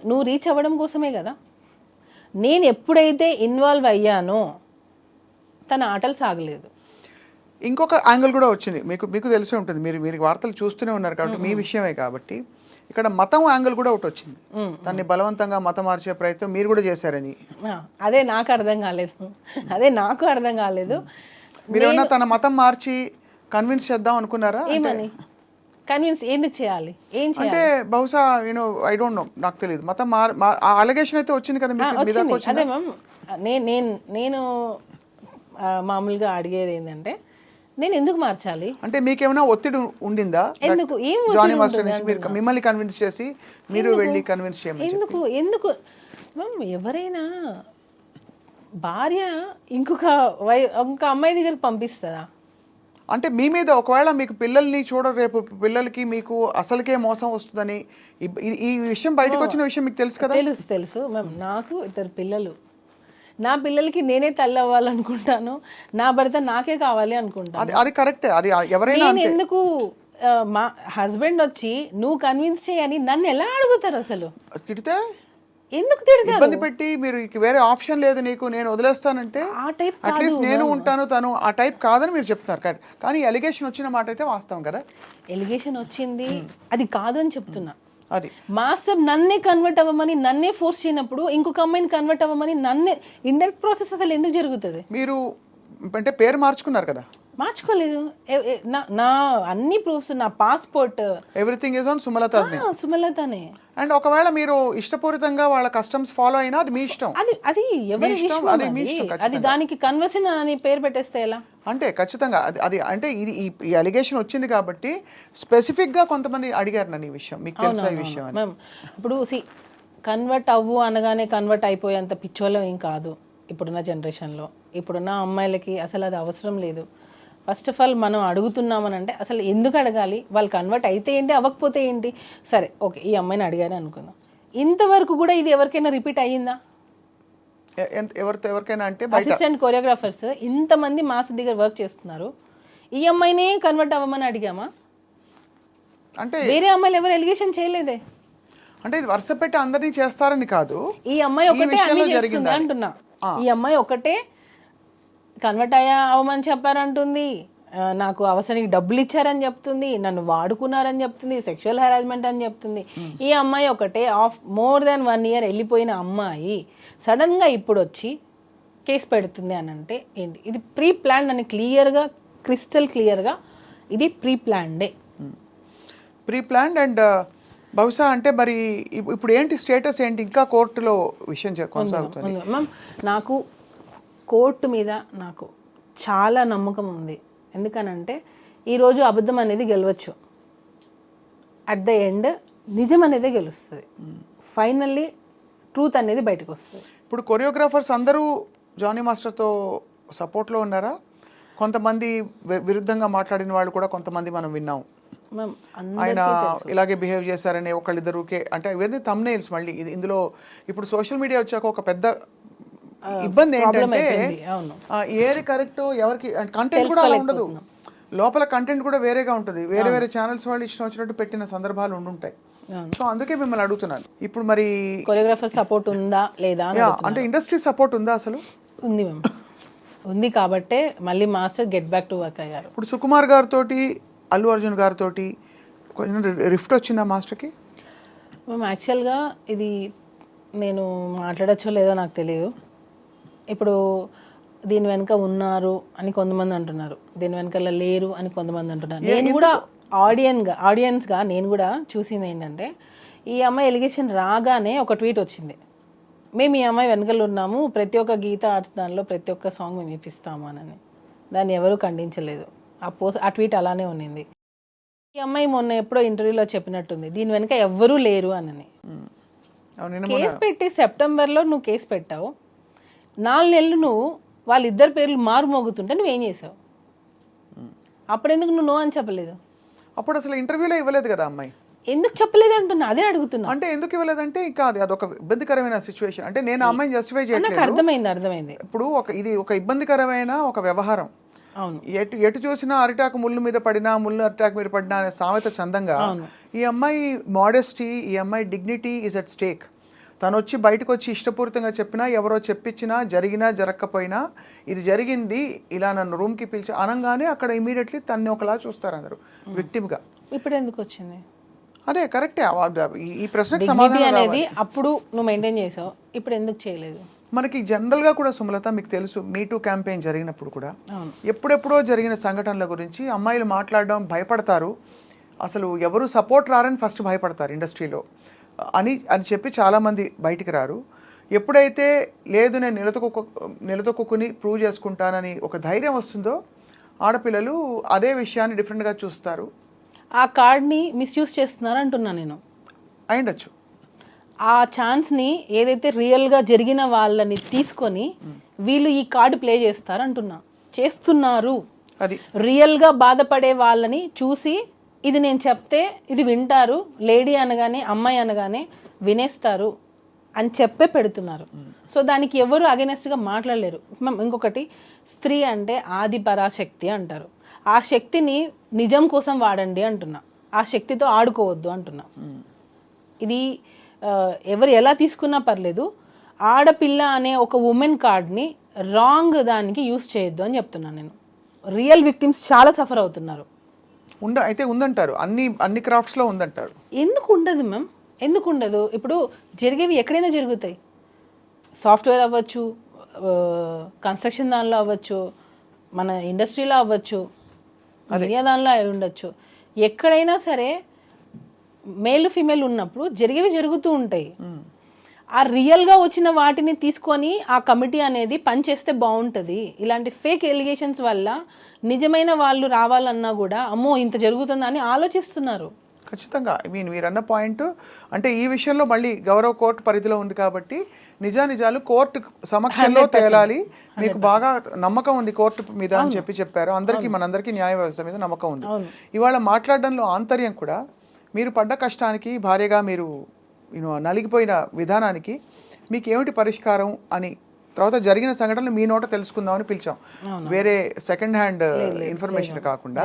నువ్వు రీచ్ అవ్వడం కోసమే కదా. నేను ఎప్పుడైతే ఇన్వాల్వ్ అయ్యానో తన ఆటలు సాగలేదు. ఇంకొక యాంగిల్ కూడా వచ్చింది, మీకు తెలిసే ఉంటుంది, మీరు వార్తలు చూస్తూనే ఉన్నారు కాబట్టి మీ విషయమే కాబట్టి. ఇక్కడ మతం యాంగిల్ కూడా ఒకటి వచ్చింది, దాన్ని బలవంతంగా మతం మార్చే ప్రయత్నం మీరు కూడా చేశారని. అదే నాకు అర్థం కాలేదు. మీరు ఏమన్నా తన మతం మార్చి కన్విన్స్ చేద్దాం అనుకున్నారా? ఏమని కన్విన్స్ ఎందుకు చేయాలి? ఏం చేయాలి అంటే బహుశా ఐ డోంట్ నో, నాకు తెలియదు. మతం అలిగేషన్ అయితే వచ్చింది కదా మీకు. అదే మ్యామ్, నేను మామూలుగా అడిగేది ఏంటంటే నేను ఎందుకు మార్చాలి అంటే మీకేమైనా ఒత్తిడి ఉండిందా? ఎందుకు? ఏం జానీ మాస్టర్ నుంచి మీరు మిమ్మల్ని కన్విన్స్ చేసి మీరు వెళ్ళి కన్విన్స్ చేయమని ఎందుకు మ్యామ్? ఎవరైనా భార్య ఇంకొక అమ్మాయి దగ్గరికి పంపిస్తుందా? అంటే మీ మీద ఒకవేళ మీకు పిల్లల్ని రేపు పిల్లలకి మీకు అసలుకే మోసం వస్తుందని ఈ విషయం బయటకు వచ్చిన విషయం మీకు తెలుసు కదా? తెలుసు మ్యామ్. నాకు 2 పిల్లలు. నా పిల్లలకి నేనే తల్లి అవ్వాలనుకుంటాను, నా భర్త నాకే కావాలి అనుకుంటాను. అది కరెక్ట్. అది ఎవరైనా నేను ఎందుకు మా హస్బెండ్ వచ్చి నువ్వు కన్విన్స్ చేయని నన్ను ఎలా అడుగుతారు? అసలు తిడితే ఎందుకు తిడతారు? ఇబ్బంది పెట్టి మీరు వేరే ఆప్షన్ లేదు నీకు, నేను వదిలేస్తానంటే అట్లీస్ట్ నేను ఉంటాను, తను ఆ టైప్ కాదని మీరు చెప్తున్నారు. కానీ ఎలిగేషన్ వచ్చిన మాట అయితే వాస్తవం కదా. ఎలిగేషన్ వచ్చింది, అది కాదని చెప్తున్నా. అది మాస్టర్ నన్నే కన్వర్ట్ అవ్వమని, నన్నే ఫోర్స్ చేయనప్పుడు ఇంకొక అమ్మాయిని కన్వర్ట్ అవ్వమని నన్నే ఇండైరెక్ట్ ప్రాసెస్ అసలు ఎందుకు జరుగుతుంది? మీరు అంటే పేరు మార్చుకున్నారు కదా? మార్చుకోలేదు. నా అన్ని ప్రూఫ్స్, నా passport, everything is on Sumalatha's name. సుమలతానే. అండ్ ఒకవేళ మీరు ఇష్టపూరితంగా వాళ్ళ కస్టమ్స్ ఫాలో అయినా అది మీ ఇష్టం. అది ఎవరి ఇష్టం, అది దానికి కన్వర్షన్ అని పేరు పెట్టేస్తే ఎలా? అంటే ఖచ్చితంగా అది అంటే ఈ అలిగేషన్ వచ్చింది కాబట్టి స్పెసిఫిక్ గా కొంతమంది అడిగారు నన్ను ఈ విషయం, మీకు తెలుసా ఈ విషయం అని. ఇప్పుడు కన్వర్ట్ అవ్వు అనగానే కన్వర్ట్ అయిపోయేంత పిచ్చోళ్ళం ఏం కాదు ఇప్పుడున్న జనరేషన్లో. ఇప్పుడున్న అమ్మాయిలకి అసలు అది అవసరం లేదు. ఫస్ట్ ఆఫ్ ఆల్ మనం అడుగుతున్నామని అంటే అసలు ఎందుకు అడగాలి? వాళ్ళు కన్వర్ట్ అయితే ఏంటి, అవ్వకపోతే ఏంటి? సరే ఓకే, ఈ అమ్మాయిని అడిగానే అనుకుందాం. ఇంతవరకు కూడా ఇది ఎవరికైనా రిపీట్ అయ్యిందా? ఎవరికైనా అంటే అసిస్టెంట్ కొరియోగ్రాఫర్స్ ఇంతమంది మాస్ దగ్గర వర్క్ చేస్తున్నారు, ఈ అమ్మాయినే కన్వర్ట్ అవ్వమని అడిగామా? అంటే వేరే అమ్మాయిలు ఎవరు ఎలిగేషన్ చేయలేదే. అంటే ఇది వరుస పెట్టి అందరినీ చేస్తారని కాదు, ఈ అమ్మాయి ఒకటే అన్ని చేస్తుంది అంటున్నా. ఈ అమ్మాయి ఒకటే కన్వర్ట్ అవ్వమని చెప్పారంటుంది, నాకు అవసరానికి డబ్బులు ఇచ్చారని చెప్తుంది, నన్ను వాడుకున్నారని చెప్తుంది, సెక్షువల్ హెరాస్మెంట్ అని చెప్తుంది. ఈ అమ్మాయి ఒకటే మోర్ దాన్ 1 year వెళ్ళిపోయిన అమ్మాయి సడన్ గా ఇప్పుడు వచ్చి కేసు పెడుతుంది అని అంటే ఏంటి? ఇది ప్రీ ప్లాన్ అని క్లియర్గా, క్రిస్టల్ క్లియర్గా ఇది ప్రీ ప్లాన్డే. అండ్ బహుశా అంటే మరి ఇప్పుడు ఏంటి స్టేటస్ ఏంటి? ఇంకా కోర్టులో విషయం కొనసాగుతుంది మ్యామ్. నాకు కోర్టు మీద నాకు చాలా నమ్మకం ఉంది. ఎందుకనంటే ఈరోజు అబద్ధం అనేది గెలవచ్చు, అట్ ద ఎండ్ నిజం అనేది గెలుస్తుంది. ఫైనల్లీ ట్రూత్ అనేది బయటకు వస్తుంది. ఇప్పుడు కొరియోగ్రాఫర్స్ అందరూ జానీ మాస్టర్తో సపోర్ట్లో ఉన్నారా? కొంతమంది విరుద్ధంగా మాట్లాడిన వాళ్ళు కూడా కొంతమంది మనం విన్నాం. ఆయన ఇలాగే బిహేవ్ చేశారని ఒకళ్ళిద్దరుకే, అంటే ఇవన్నీ థంబ్నెయిల్స్. మళ్ళీ ఇందులో ఇప్పుడు సోషల్ మీడియా వచ్చాక ఒక పెద్ద ఇబ్బంది ఏంటంటే ఏది కరెక్ట్ ఎవరికి కంటెంట్ కూడా అలా ఉండదు, లోపల కంటెంట్ కూడా వేరేగా ఉంటుంది. వేరే ఛానల్స్ వాళ్ళు ఇష్టం వచ్చినట్టు పెట్టిన సందర్భాలు ఉండుంటాయి. సో అందుకే మిమ్మల్ని అడుగుతున్నాను. ఇప్పుడు మరి కొరియోగ్రాఫర్ సపోర్ట్ ఉందా లేదా అంటే ఇండస్ట్రీ సపోర్ట్ ఉందా? అసలు ఉంది మ్యామ్, ఉంది. కాబట్టే మళ్ళీ master get back to work అయ్యారు. ఇప్పుడు సుకుమార్ గారితో, అల్లు అర్జున్ గారితో కొంచెం రిఫ్ట్ వచ్చిందా మాస్టర్కి? మ్యామ్ యాక్చువల్గా ఇది నేను మాట్లాడచ్చో లేదో నాకు తెలియదు. ఇప్పుడు దీని వెనక ఉన్నారు అని కొంతమంది అంటున్నారు, దీని వెనకాల లేరు అని కొంతమంది అంటున్నారు. నేను కూడా ఆడియన్స్గా నేను కూడా చూసింది ఏంటంటే, ఈ అమ్మాయి ఎలిగేషన్ రాగానే ఒక ట్వీట్ వచ్చింది, మేము ఈ అమ్మాయి వెనకాల ఉన్నాము, ప్రతి ఒక్క గీత ఆర్ట్స్ దానిలో ప్రతి ఒక్క సాంగ్ మేము ఇప్పిస్తాము అని. దాన్ని ఎవరూ ఖండించలేదు. ఆ ట్వీట్ అలానే ఉన్నింది. ఈ అమ్మాయి మొన్న ఎప్పుడో ఇంటర్వ్యూలో చెప్పినట్టుంది, దీని వెనక ఎవ్వరూ లేరు అని. కేసు పెట్టి సెప్టెంబర్లో నువ్వు కేసు పెట్టావు, 4 నెలలు నువ్వు వాళ్ళిద్దరి పేర్లు మారుమోగుతుంటే నువ్వేం చేసావు? అప్పుడు ఎందుకు నువ్వు నో అని చెప్పలేదు? అప్పుడు అసలు ఇంటర్వ్యూలో ఇవ్వలేదు కదా అమ్మాయి. ఎందుకు చెప్పలేదు అంటున్నా, అదే అడుగుతున్నా. అంటే ఎందుకు ఇవ్వలేదంటే ఇంకా అదొక ఇబ్బందికరమైన సిచ్యువేషన్. అంటే నేను ఆ అమ్మాయిని జస్టిఫై నాకు చేయట్లేదు. అర్థమైంది. ఇప్పుడు ఇది ఒక ఇబ్బందికరమైన ఒక వ్యవహారం. అవును, ఎటు చూసినా అరిటాకు ముళ్ళు మీద పడినా ముళ్ళు అరిటాకు మీద పడినా అనే సామెత చందంగా ఈ అమ్మాయి మోడెస్టీ, ఈ అమ్మాయి డిగ్నిటీ ఈజ్ అట్ స్టేక్. తను వచ్చి బయటకు వచ్చి ఇష్టపూరితంగా చెప్పినా, ఎవరో చెప్పించినా, జరిగినా జరగకపోయినా ఇది జరిగింది ఇలా నన్ను రూమ్కి పిలిచి అనగానే అక్కడ ఇమీడియట్లీ తన్ని ఒకలా చూస్తారు అందరూ విక్టిమ్గా. ఇప్పుడు ఎందుకు వచ్చింది? అదే కరెక్టే. ఈ ప్రశ్నకు Dignity సమాధానం అనేది అప్పుడు నువ్వు మెయింటైన్ చేసావు, ఇప్పుడు ఎందుకు చేయలేదు? మనకి జనరల్గా కూడా సుమలత మీకు తెలుసు, మీటూ క్యాంపెయిన్ జరిగినప్పుడు కూడా ఎప్పుడెప్పుడో జరిగిన సంఘటనల గురించి అమ్మాయిలు మాట్లాడడం భయపడతారు. అసలు ఎవరు సపోర్ట్ రారని ఫస్ట్ భయపడతారు ఇండస్ట్రీలో అని చెప్పి చాలామంది బయటికి రారు. ఎప్పుడైతే లేదు నేను నిలదొక్కుని ప్రూవ్ చేసుకుంటానని ఒక ధైర్యం వస్తుందో ఆడపిల్లలు అదే విషయాన్ని డిఫరెంట్గా చూస్తారు. ఆ కార్డ్ని మిస్యూజ్ చేస్తున్నారు అంటున్నా నేను. అయిండొచ్చు. ఆ ఛాన్స్ని ఏదైతే రియల్గా జరిగిన వాళ్ళని తీసుకొని వీళ్ళు ఈ కార్డు ప్లే చేస్తారు అంటున్నా. చేస్తున్నారు. అది రియల్గా బాధపడే వాళ్ళని చూసి ఇది నేను చెప్తే ఇది వింటారు, లేడీ అనగానే అమ్మాయి అనగానే వినేస్తారు అని చెప్పే పెడుతున్నారు. సో దానికి ఎవరు అగెనెస్ట్గా మాట్లాడలేరు. ఇంకొకటి, స్త్రీ అంటే ఆది పరాశక్తి అంటారు. ఆ శక్తిని నిజం కోసం వాడండి అంటున్నా, ఆ శక్తితో ఆడుకోవద్దు అంటున్నా. ఇది ఎవరు ఎలా తీసుకున్నా పర్లేదు, ఆడపిల్ల అనే ఒక ఉమెన్ కార్డ్ని రాంగ్ దానికి యూస్ చేయొద్దు అని చెప్తున్నాను నేను. రియల్ విక్టిమ్స్ చాలా సఫర్ అవుతున్నారు. అయితే ఉందంటారు, అన్ని క్రాఫ్ట్స్లో ఉందంటారు. ఎందుకు ఉండదు మ్యామ్? ఎందుకు ఉండదు? ఇప్పుడు జరిగేవి ఎక్కడైనా జరుగుతాయి. సాఫ్ట్వేర్ అవ్వచ్చు, కన్స్ట్రక్షన్ దానిలో అవ్వచ్చు, మన ఇండస్ట్రీలో అవ్వచ్చు, మీడియా దానిలో అయి ఉండొచ్చు. ఎక్కడైనా సరే మేల్ ఫీమేల్ ఉన్నప్పుడు జరిగేవి జరుగుతూ ఉంటాయి. ఆ రియల్గా వచ్చిన వాటిని తీసుకొని ఆ కమిటీ అనేది పనిచేస్తే బాగుంటుంది. ఇలాంటి ఫేక్ ఎలిగేషన్స్ వల్ల నిజమైన వాళ్ళు రావాలన్నా కూడా అమ్మో ఇంత జరుగుతుందని ఆలోచిస్తున్నారు. ఖచ్చితంగా. మీరు అన్న పాయింట్ అంటే ఈ విషయంలో మళ్ళీ గౌరవ కోర్టు పరిధిలో ఉంది కాబట్టి నిజాలు కోర్టు సమక్షంలో తేలాలి. మీకు బాగా నమ్మకం ఉంది కోర్టు మీద అని చెప్పారు. మనందరికీ న్యాయ వ్యవస్థ మీద నమ్మకం ఉంది. ఇవాళ మాట్లాడడంలో ఆంతర్యం కూడా మీరు పడ్డ కష్టానికి, భార్యగా మీరు నలిగిపోయిన విధానానికి మీకు ఏమిటి పరిష్కారం అని తర్వాత జరిగిన సంఘటనలు మీ నోట తెలుసుకుందామని పిలిచాం. వేరే సెకండ్ హ్యాండ్ ఇన్ఫర్మేషన్ కాకుండా.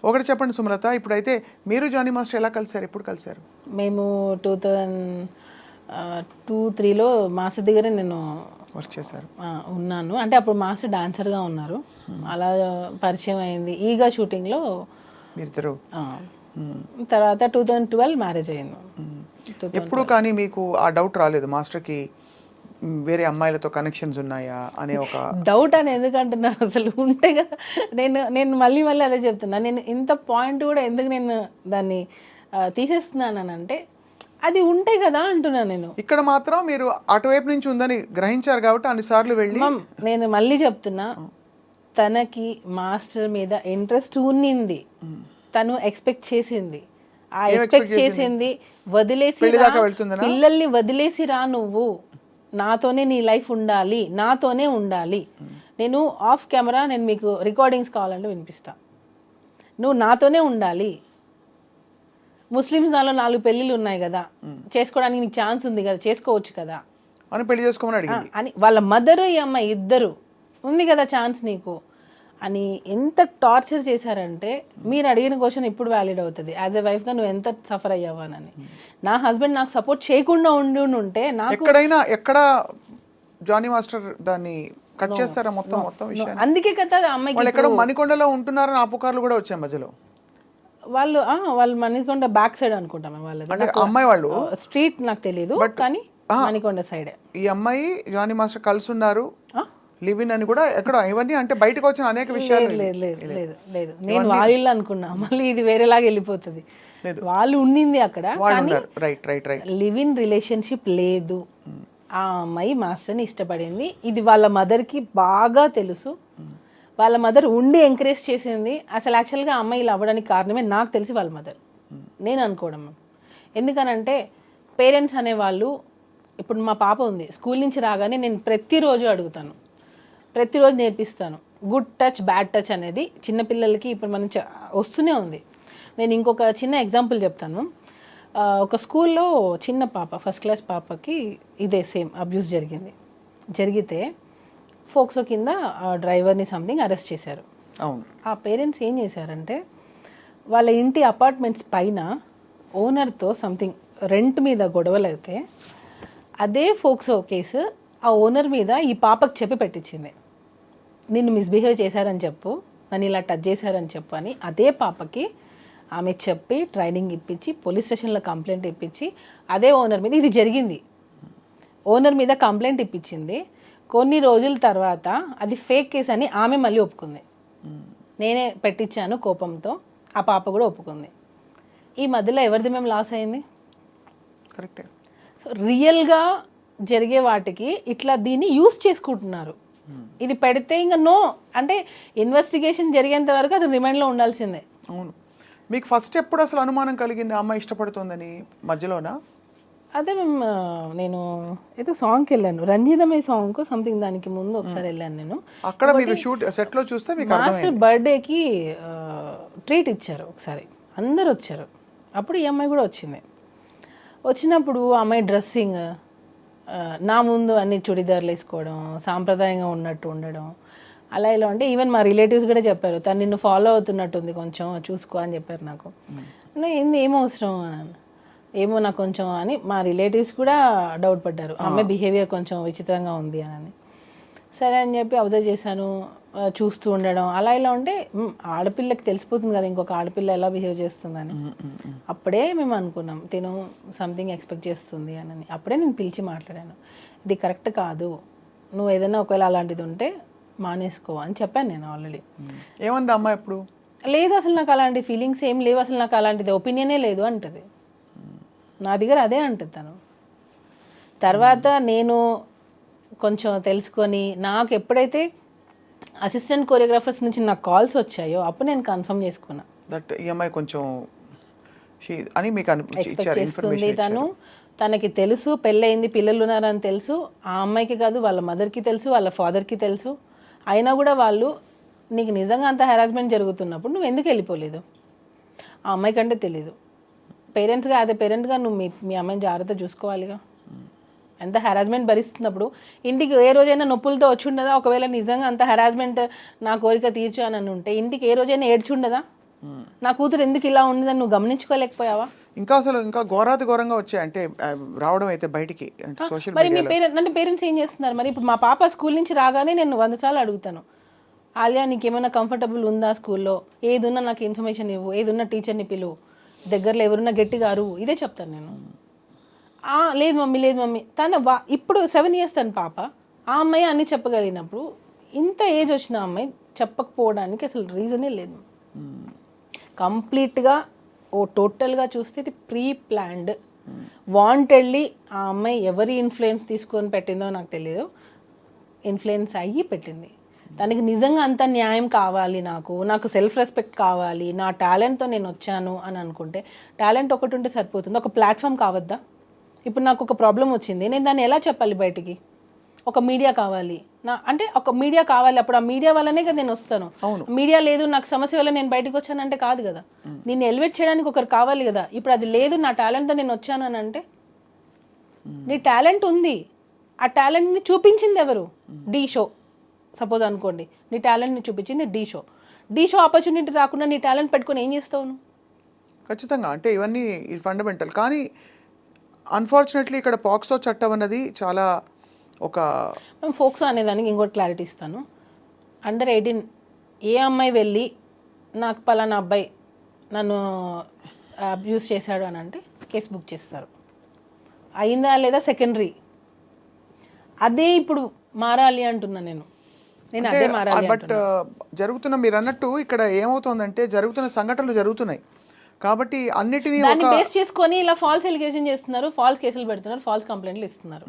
ఒకటి చెప్పండి సుమలత, ఇప్పుడైతే మీరు జానీ మాస్టర్ ఎలా కలిసారు, ఎప్పుడు కలిసారు? మేము 2002-03లో మాస్టర్ దగ్గర నేను వర్క్ చేశారు ఉన్నాను. అంటే అప్పుడు మాస్టర్ డాన్సర్గా ఉన్నారు. అలా పరిచయం అయింది. ఈగా షూటింగ్లో మీరిద్దరు. తర్వాత 2012 మ్యారేజ్ అయింది. ఎప్పుడు కానీ మీకు ఆ డౌట్ రాలేదు మాస్టర్కి వేరే అమ్మాయిలతో కనెక్షన్స్ ఉన్నాయా అనే ఒక డౌట్ అని ఎందుకంటున్నాను? అసలు ఉంటే కదా. నేను మళ్ళీ అదే చెప్తున్నా. నేను ఇంత పాయింట్ కూడా ఎందుకు నేను దాన్ని తీసేస్తున్నానంటే అది ఉంటే కదా అంటున్నా నేను. ఇక్కడ మాత్రం మీరు అటువైపు నుంచి ఉందని గ్రహించారు కాబట్టి అన్నిసార్లు వెళ్ళి. నేను మళ్ళీ చెప్తున్నా, తనకి మాస్టర్ మీద ఇంట్రెస్ట్ ఉన్నింది, తను ఎక్స్పెక్ట్ చేసింది. ఆ ఎక్స్పెక్ట్ చేసింది వదిలేసి పిల్లల్ని వదిలేసి రా, నువ్వు నాతోనే నీ లైఫ్ ఉండాలి, నాతోనే ఉండాలి. నేను ఆఫ్ కెమెరా నేను మీకు రికార్డింగ్స్ కావాలంటే వినిపిస్తా. నువ్వు నాతోనే ఉండాలి. ముస్లిమ్స్ దానిలో 4 పెళ్ళిళ్ళు ఉన్నాయి కదా, చేసుకోవడానికి నీకు ఛాన్స్ ఉంది కదా, చేసుకోవచ్చు కదా అని పెళ్లి చేసుకోమని అడిగింది. అని వాళ్ళ మదర్ ఈ అమ్మాయి ఇద్దరు ఉంది కదా ఛాన్స్ నీకు అని ఎంత టార్చర్ చేశారంటే, మీరు అడిగిన క్వశ్చన్ ఇప్పుడు వ్యాలిడ్ అవుతుంది. యాజ్ ఎ వైఫ్గా నువ్వు ఎంత సఫర్ అయ్యావానని. నా హస్బెండ్ నాకు సపోర్ట్ చేయకుండా ఉంటే నాకు ఎక్కడ జానీ మాస్టర్ దాన్ని కట్ చేస్తారా మొత్తం విషయం. అందుకే కదా అమ్మాయికి ఎక్కడ మణికొండలో ఉంటున్నారని ఆ పుకార్లు కూడా వచ్చాయి మధ్యలో. వాళ్ళు మణికొండ బ్యాక్ సైడ్ అనుకుంటాం వాళ్ళది. అమ్మాయి వాళ్ళు స్ట్రీట్ నాకు తెలియదు కానీ మణికొండ సైడ్ ఈ అమ్మాయి జానీ మాస్టర్ కలిసి ఉన్నారు, లివ్ ఇన్ అని కూడా ఎక్కడ. ఇవన్నీ అంటే బయటకు వచ్చిన అనేక విషయాలు. లేదు నేను వాళ్ళ అనుకున్నా, మళ్ళీ ఇది వేరేలాగా వెళ్ళిపోతుంది. వాళ్ళు ఉండింది అక్కడ, లివ్ ఇన్ రిలేషన్షిప్ లేదు. ఆ అమ్మాయి మాస్టర్ని ఇష్టపడింది. ఇది వాళ్ళ మదర్కి బాగా తెలుసు. వాళ్ళ మదర్ ఉండి ఎంకరేజ్ చేసింది. అసలు యాక్చువల్గా ఆ అమ్మాయి ఇలా అవ్వడానికి కారణమే నాకు తెలిసి వాళ్ళ మదర్, నేను అనుకోవడం. ఎందుకనంటే పేరెంట్స్ అనేవాళ్ళు ఇప్పుడు మా పాప ఉంది, స్కూల్ నుంచి రాగానే నేను ప్రతిరోజు అడుగుతాను, ప్రతిరోజు నేర్పిస్తాను. గుడ్ టచ్ బ్యాడ్ టచ్ అనేది చిన్నపిల్లలకి ఇప్పుడు మనం వస్తూనే ఉంది. నేను ఇంకొక చిన్న ఎగ్జాంపుల్ చెప్తాను. ఒక స్కూల్లో చిన్న పాప, ఫస్ట్ క్లాస్ పాపకి ఇదే సేమ్ అబ్యూస్ జరిగితే ఫోక్సో కింద డ్రైవర్ని సంథింగ్ అరెస్ట్ చేశారు. అవును. ఆ పేరెంట్స్ ఏం చేశారంటే వాళ్ళ ఇంటి అపార్ట్మెంట్స్ పైన ఓనర్తో సంథింగ్ రెంట్ మీద గొడవలు అయితే అదే ఫోక్సో కేసు ఆ ఓనర్ మీద ఈ పాపకు చెప్పి పెట్టించింది. నిన్ను మిస్బిహేవ్ చేశారని చెప్పు, నన్ను ఇలా టచ్ చేశారని చెప్పు అని అదే పాపకి ఆమె చెప్పి ట్రైనింగ్ ఇప్పించి పోలీస్ స్టేషన్లో కంప్లైంట్ ఇప్పించి అదే ఓనర్ మీద ఇది జరిగింది. ఓనర్ మీద కంప్లైంట్ ఇప్పించింది. కొన్ని రోజుల తర్వాత అది ఫేక్ కేసు అని ఆమె మళ్ళీ ఒప్పుకుంది. నేనే పెట్టించాను కోపంతో, ఆ పాప కూడా ఒప్పుకుంది. ఈ మధ్యలో ఎవరిది మేము లాస్ అయింది? కరెక్టే. సో రియల్గా జరిగే వాటికి ఇట్లా దీన్ని యూస్ చేసుకుంటున్నారు. ఇది పెడితే ఇంకా నో అంటే ఇన్వెస్టిగేషన్ జరిగేంత వరకు అది రిమైండ్లో ఉండాల్సిందే. అవును. మీకు ఫస్ట్ ఎప్పుడు అసలు అనుమానం కలిగింది అమ్మాయి ఇష్టపడుతుందని? మధ్యలోనా? అదే నేను ఏదో సాంగ్కి వెళ్ళాను, రంజితమే సాంగ్కు సంథింగ్, దానికి ముందు ఒకసారి వెళ్ళాను నేను. అక్కడ మీరు సెట్లో చూస్తే మీకు మాస్టర్ బర్త్డేకి ట్రీట్ ఇచ్చారు ఒకసారి, అందరు వచ్చారు. అప్పుడు ఈ అమ్మాయి కూడా వచ్చింది. వచ్చినప్పుడు అమ్మాయి డ్రెస్సింగ్ నా ముందు అన్ని చుడిదార్లు వేసుకోవడం, సాంప్రదాయంగా ఉన్నట్టు ఉండడం, అలా ఇలా అంటే ఈవెన్ మా రిలేటివ్స్ కూడా చెప్పారు, తను నిన్ను ఫాలో అవుతున్నట్టుంది, కొంచెం చూసుకో అని చెప్పారు నాకు. ఏంది ఏం అవసరం అని, ఏమో నాకు కొంచెం అని మా రిలేటివ్స్ కూడా డౌట్ పడ్డారు, అమ్మాయి బిహేవియర్ కొంచెం విచిత్రంగా ఉంది అని. సరే అని చెప్పి అబ్జర్వ్ చేశాను, చూస్తూ ఉండడం, అలా ఇలా ఉంటే ఆడపిల్లకి తెలిసిపోతుంది కదా ఇంకొక ఆడపిల్ల ఎలా బిహేవ్ చేస్తుందని. అప్పుడే మేము అనుకున్నాం తిను సంథింగ్ ఎక్స్పెక్ట్ చేస్తుంది అని. అప్పుడే నేను పిలిచి మాట్లాడాను, ఇది కరెక్ట్ కాదు, నువ్వు ఏదైనా ఒకవేళ అలాంటిది ఉంటే మానేసుకో అని చెప్పాను నేను ఆల్రెడీ. ఏమంది అమ్మాయి ఎప్పుడు? లేదు అసలు నాకు అలాంటి ఫీలింగ్స్ ఏం లేవు, అసలు నాకు అలాంటిది ఒపీనియనే లేదు అంటది. నా దగ్గర అదే అంటుంది తను. తర్వాత నేను కొంచెం తెలుసుకొని నాకు ఎప్పుడైతే అసిస్టెంట్ కొరియోగ్రాఫర్స్ నుంచి నాకు కాల్స్ వచ్చాయో అప్పుడు నేను కన్ఫర్మ్ చేసుకున్నా దట్ ఈ అమ్మాయి కొంచెం అని మీకు ఎక్స్పెక్ట్ చేస్తుంది. తనకి తెలుసు పెళ్ళయింది, పిల్లలు ఉన్నారని తెలుసు. ఆ అమ్మాయికి కాదు వాళ్ళ మదర్కి తెలుసు, వాళ్ళ ఫాదర్కి తెలుసు. అయినా కూడా వాళ్ళు నీకు నిజంగా అంత హెరాస్మెంట్ జరుగుతున్నప్పుడు నువ్వు ఎందుకు వెళ్ళిపోలేదు? ఆ అమ్మాయి కంటే తెలీదు. పేరెంట్స్గా అదే పేరెంట్గా నువ్వు మీ అమ్మాయిని జాగ్రత్త చూసుకోవాలిగా. ఎంత హెరాస్మెంట్ భరిస్తున్నప్పుడు ఇంటికి ఏ రోజైనా నొప్పులతో వచ్చి ఉండదా? ఒకవేళ నిజంగా అంత హెరాస్మెంట్ నా కోరిక తీర్చు అని ఉంటే ఇంటికి ఏ రోజైనా ఏడ్చుండదా? నా కూతురు ఎందుకు ఇలా ఉండదని నువ్వు గమనించుకోలేకపోయావా? ఇంకా అసలు ఇంకా ఘోరంగా వచ్చాయి అంటే రావడం అయితే బయటికి సోషల్ మరి మీ పేరెంట్స్ ఏం చేస్తున్నారు? మరి ఇప్పుడు మా పాప స్కూల్ నుంచి రాగానే నేను 100 సార్లు అడుగుతాను, ఆలియా నీకేమైనా కంఫర్టబుల్ ఉందా స్కూల్లో, ఏది ఉన్నా నాకు ఇన్ఫర్మేషన్ ఇవ్వు, ఏది ఉన్నా టీచర్ని పిలువు, దగ్గరలో ఎవరున్నా గట్టిగా అరువు, ఇదే చెప్తాను నేను. లేదు మమ్మీ తను ఇప్పుడు 7 years తన పాప, ఆ అమ్మాయి అన్ని చెప్పగలిగినప్పుడు ఇంత ఏజ్ వచ్చిన అమ్మాయి చెప్పకపోవడానికి అసలు రీజనే లేదు. కంప్లీట్గా టోటల్గా చూస్తే ఇది ప్రీ ప్లాన్డ్, వాంటెడ్లీ ఆ అమ్మాయి ఎవరి ఇన్ఫ్లుయెన్స్ తీసుకొని పెట్టిందో నాకు తెలియదు, ఇన్ఫ్లుయెన్స్ అయ్యి పెట్టింది. తనకి నిజంగా అంత న్యాయం కావాలి, నాకు సెల్ఫ్ రెస్పెక్ట్ కావాలి, నా టాలెంట్తో నేను వచ్చాను అని అనుకుంటే టాలెంట్ ఒకటి ఉంటే సరిపోతుంది, ఒక ప్లాట్ఫామ్ కావద్దా? ఇప్పుడు నాకు ఒక ప్రాబ్లం వచ్చింది, నేను దాన్ని ఎలా చెప్పాలి బయటికి? ఒక మీడియా కావాలి, అంటే ఒక మీడియా కావాలి. అప్పుడు ఆ మీడియా వల్లనే కదా నేను వస్తాను. మీడియా లేదు, నాకు సమస్య వల్ల నేను బయటకు వచ్చానంటే కాదు కదా. నేను ఎలివేట్ చేయడానికి ఒకరు కావాలి కదా. ఇప్పుడు అది లేదు, నా టాలెంట్తో నేను వచ్చాను అని అంటే, నీ టాలెంట్ ఉంది, ఆ టాలెంట్ని చూపించింది ఎవరు? డి షో సపోజ్ అనుకోండి, నీ టాలెంట్ని చూపించింది డి షో ఆపర్చునిటీ రాకుండా నీ టాలెంట్ పెట్టుకొని ఏం చేస్తావు నువ్వు? ఖచ్చితంగా అంటే ఇవన్నీ ఫండమెంటల్. కానీ అన్ఫార్చునేట్లీ ఇక్కడ పాక్సో చట్టం అన్నది చాలా ఒక మేము ఫోక్సో అనేదానికి ఇంకోటి క్లారిటీ ఇస్తాను. అండర్ 18 ఏ అమ్మాయి వెళ్ళి నాకు పలానా అబ్బాయి నన్ను అబ్యూస్ చేశాడు అని అంటే కేసు బుక్ చేస్తారు. అయిందా లేదా సెకండరీ. అదే ఇప్పుడు మారాలి అంటున్నా నేను అదే మారాలి. బట్ జరుగుతున్న మీరు అన్నట్టు ఇక్కడ ఏమవుతుందంటే జరుగుతున్న సంఘటనలు జరుగుతున్నాయి కాబట్టి అన్నిటినీ దాన్ని బేస్ చేసుకొని ఇలా ఫాల్స్ ఎలిగేషన్ చేస్తున్నారు, ఫాల్స్ కేసులు పెడుతున్నారు, ఫాల్స్ కంప్లైంట్లు ఇస్తున్నారు.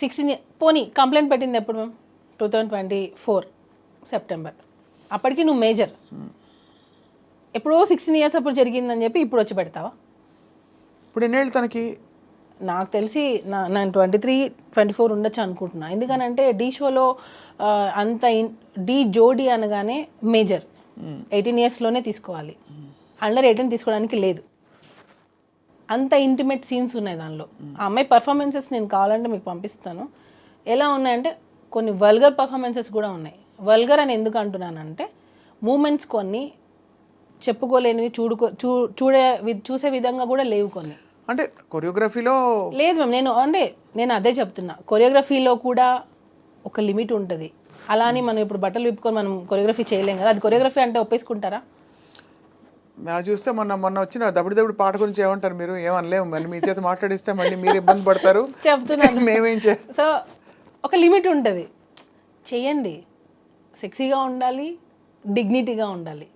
16 పోనీ కంప్లైంట్ పెట్టింది ఎప్పుడు మేము 2024 సెప్టెంబర్. అప్పటికి నువ్వు మేజర్, ఎప్పుడో 16 years అప్పుడు జరిగిందని చెప్పి ఇప్పుడు వచ్చి పెడతావా? ఇప్పుడు ఎన్నేళ్ళు తనకి? నాకు తెలిసి నేను 23-24 ఉండొచ్చు అనుకుంటున్నా. ఎందుకనంటే డీ షోలో అంత డీ జోడీ అనగానే మేజర్ 18 ఇయర్స్లోనే తీసుకోవాలి, అండర్ 18 తీసుకోవడానికి లేదు. అంత ఇంటిమేట్ సీన్స్ ఉన్నాయి దానిలో. ఆ అమ్మాయి పర్ఫార్మెన్సెస్ నేను కావాలంటే మీకు పంపిస్తాను. ఎలా ఉన్నాయంటే కొన్ని వల్గర్ పర్ఫార్మెన్సెస్ కూడా ఉన్నాయి. వల్గర్ అని ఎందుకు అంటున్నానంటే మూమెంట్స్ కొన్ని చెప్పుకోలేనివి, చూసే విధంగా కూడా లేవు కొన్ని. అంటే కొరియోగ్రఫీలో లేదు మ్యామ్, నేను అదే చెప్తున్నా. కొరియోగ్రఫీలో కూడా ఒక లిమిట్ ఉంటుంది. అలా అని మనం ఇప్పుడు బట్టలు విప్పుకొని మనం కొరియోగ్రఫీ చేయలేం కదా. అది కొరియోగ్రఫీ అంటే ఒప్పేసుకుంటారా? మేము చూస్తే మొన్న వచ్చిన దప్పుడు పాట గురించి ఏమంటారు మీరు? ఏమనలేము, మళ్ళీ మీ చేత మాట్లాడిస్తే మళ్ళీ మీరు ఇబ్బంది పడతారు. చెప్తున్నాను మేమేం సో ఒక లిమిట్ ఉంటుంది. చెయ్యండి, సెక్సీగా ఉండాలి, డిగ్నిటీగా ఉండాలి,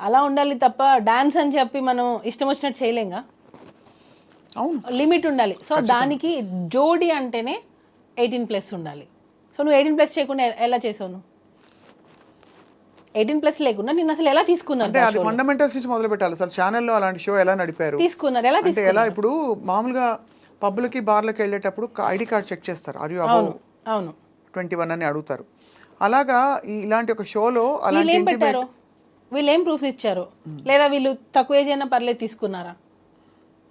అలా ఉండాలి తప్ప డాన్స్ అని చెప్పి మనం ఇష్టం వచ్చినట్టు చేయలేంగా. అవును, లిమిట్ ఉండాలి. సో దానికి జోడి అంటేనే 18+ ఉండాలి. సో నువ్వు 18+ చేయకుండా ఎలా చేసావు? నువ్వు 18+ లేకుండా నేను అసలు ఎలా తీసుకున్నాను? అంటే అది ఫండమెంటల్స్ నుంచి మొదలు పెట్టాలి. అసలు ఛానల్లో అలాంటి షో ఎలా నడిపారు, తీసుకున్నారు ఎలా? అంటే ఎలా? ఇప్పుడు మామూలుగా పబ్లకి బార్లకి వెళ్ళేటప్పుడు ఐడి కార్డ్ చెక్ చేస్తారు, ఆర్ యు అబౌవ్ 21 అని అడుగుతారు. అలాగా ఇలాంటి ఒక షోలో వీళ్ళు ఏం పెట్టారు? వీళ్ళు ఏం ప్రూఫ్స్ ఇచ్చారు? లేదా వీళ్ళు తక్కువ ఏజ్ అయినా పర్లేదు తీసుకున్నారా?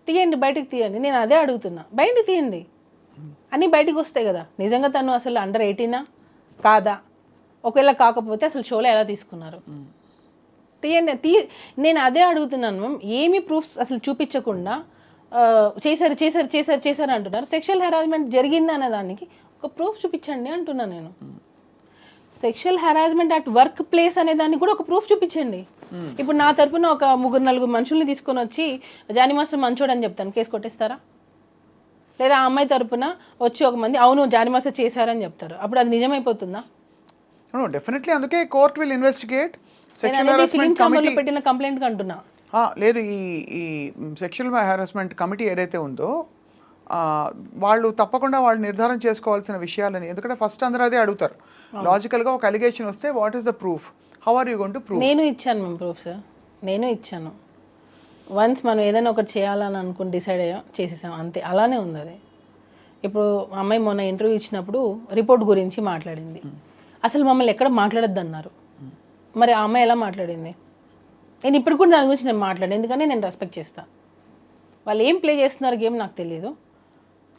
తీయండి, బయటకు తీయండి. నేను అదే అడుగుతున్నా, బయటకు తీయండి. అన్నీ బయటకు వస్తాయి కదా. నిజంగా తను అసలు అండర్ 18 కాదా? ఒకవేళ కాకపోతే అసలు షోలో ఎలా తీసుకున్నారు? తీయండి. నేను అదే అడుగుతున్నాను మ్యామ్. ఏమి ప్రూఫ్స్ అసలు చూపించకుండా చేశారు అంటున్నారు. సెక్షువల్ హెరాస్మెంట్ జరిగింది అనే దానికి ఒక ప్రూఫ్ చూపించండి అంటున్నాను నేను. Sexual harassment at work place అనే దానికి కూడా ఒక ప్రూఫ్ చూపించండి. ఇప్పుడు నా తరపున ఒక 3-4 మనుషుల్ని తీసుకొని వచ్చి జానీ మాస్టర్ మంచోడు అని చెప్తాను, కేసు కొట్టేస్తారా? లేదా ఆ అమ్మాయి తరపున వచ్చి ఒక మంది అవును జానీ మాస్టర్ చేశారని చెప్తారు, అప్పుడు అది నిజమైపోతుందా? డెఫినెట్లీ. అందుకే court will investigate. Sexual harassment committee పెట్టిన కంప్లైంట్ అంటున్నా. లేదు, ఈ సెక్షువల్ హెరాస్మెంట్ కమిటీ ఏదైతే ఉందో వాళ్ళు తప్పకుండా వాళ్ళు నిర్ధారణ చేసుకోవాల్సిన విషయాలని. ఎందుకంటే ఫస్ట్ అందరూ అదే అడుగుతారు. లాజికల్గా ఒక అలిగేషన్ వస్తే what is the proof, how are you going to prove? నేను ఇచ్చాను మ్యామ్ ప్రూఫ్ సార్, నేను ఇచ్చాను. వన్స్ మనం ఏదైనా ఒకటి చేయాలని అనుకుని డిసైడ్ అయ్యాం, చేసేసాం, అంతే. అలానే ఉంది అది. ఇప్పుడు అమ్మాయి మొన్న ఇంటర్వ్యూ ఇచ్చినప్పుడు రిపోర్ట్ గురించి మాట్లాడింది. అసలు మమ్మల్ని ఎక్కడ మాట్లాడొద్దు అన్నారు. మరి ఆ అమ్మాయి ఎలా మాట్లాడింది? నేను ఇప్పుడు కూడా దాని గురించి నేను మాట్లాడాను, ఎందుకంటే నేను రెస్పెక్ట్ చేస్తాను. వాళ్ళు ఏం ప్లే చేస్తున్నారు గేమ్ నాకు తెలియదు.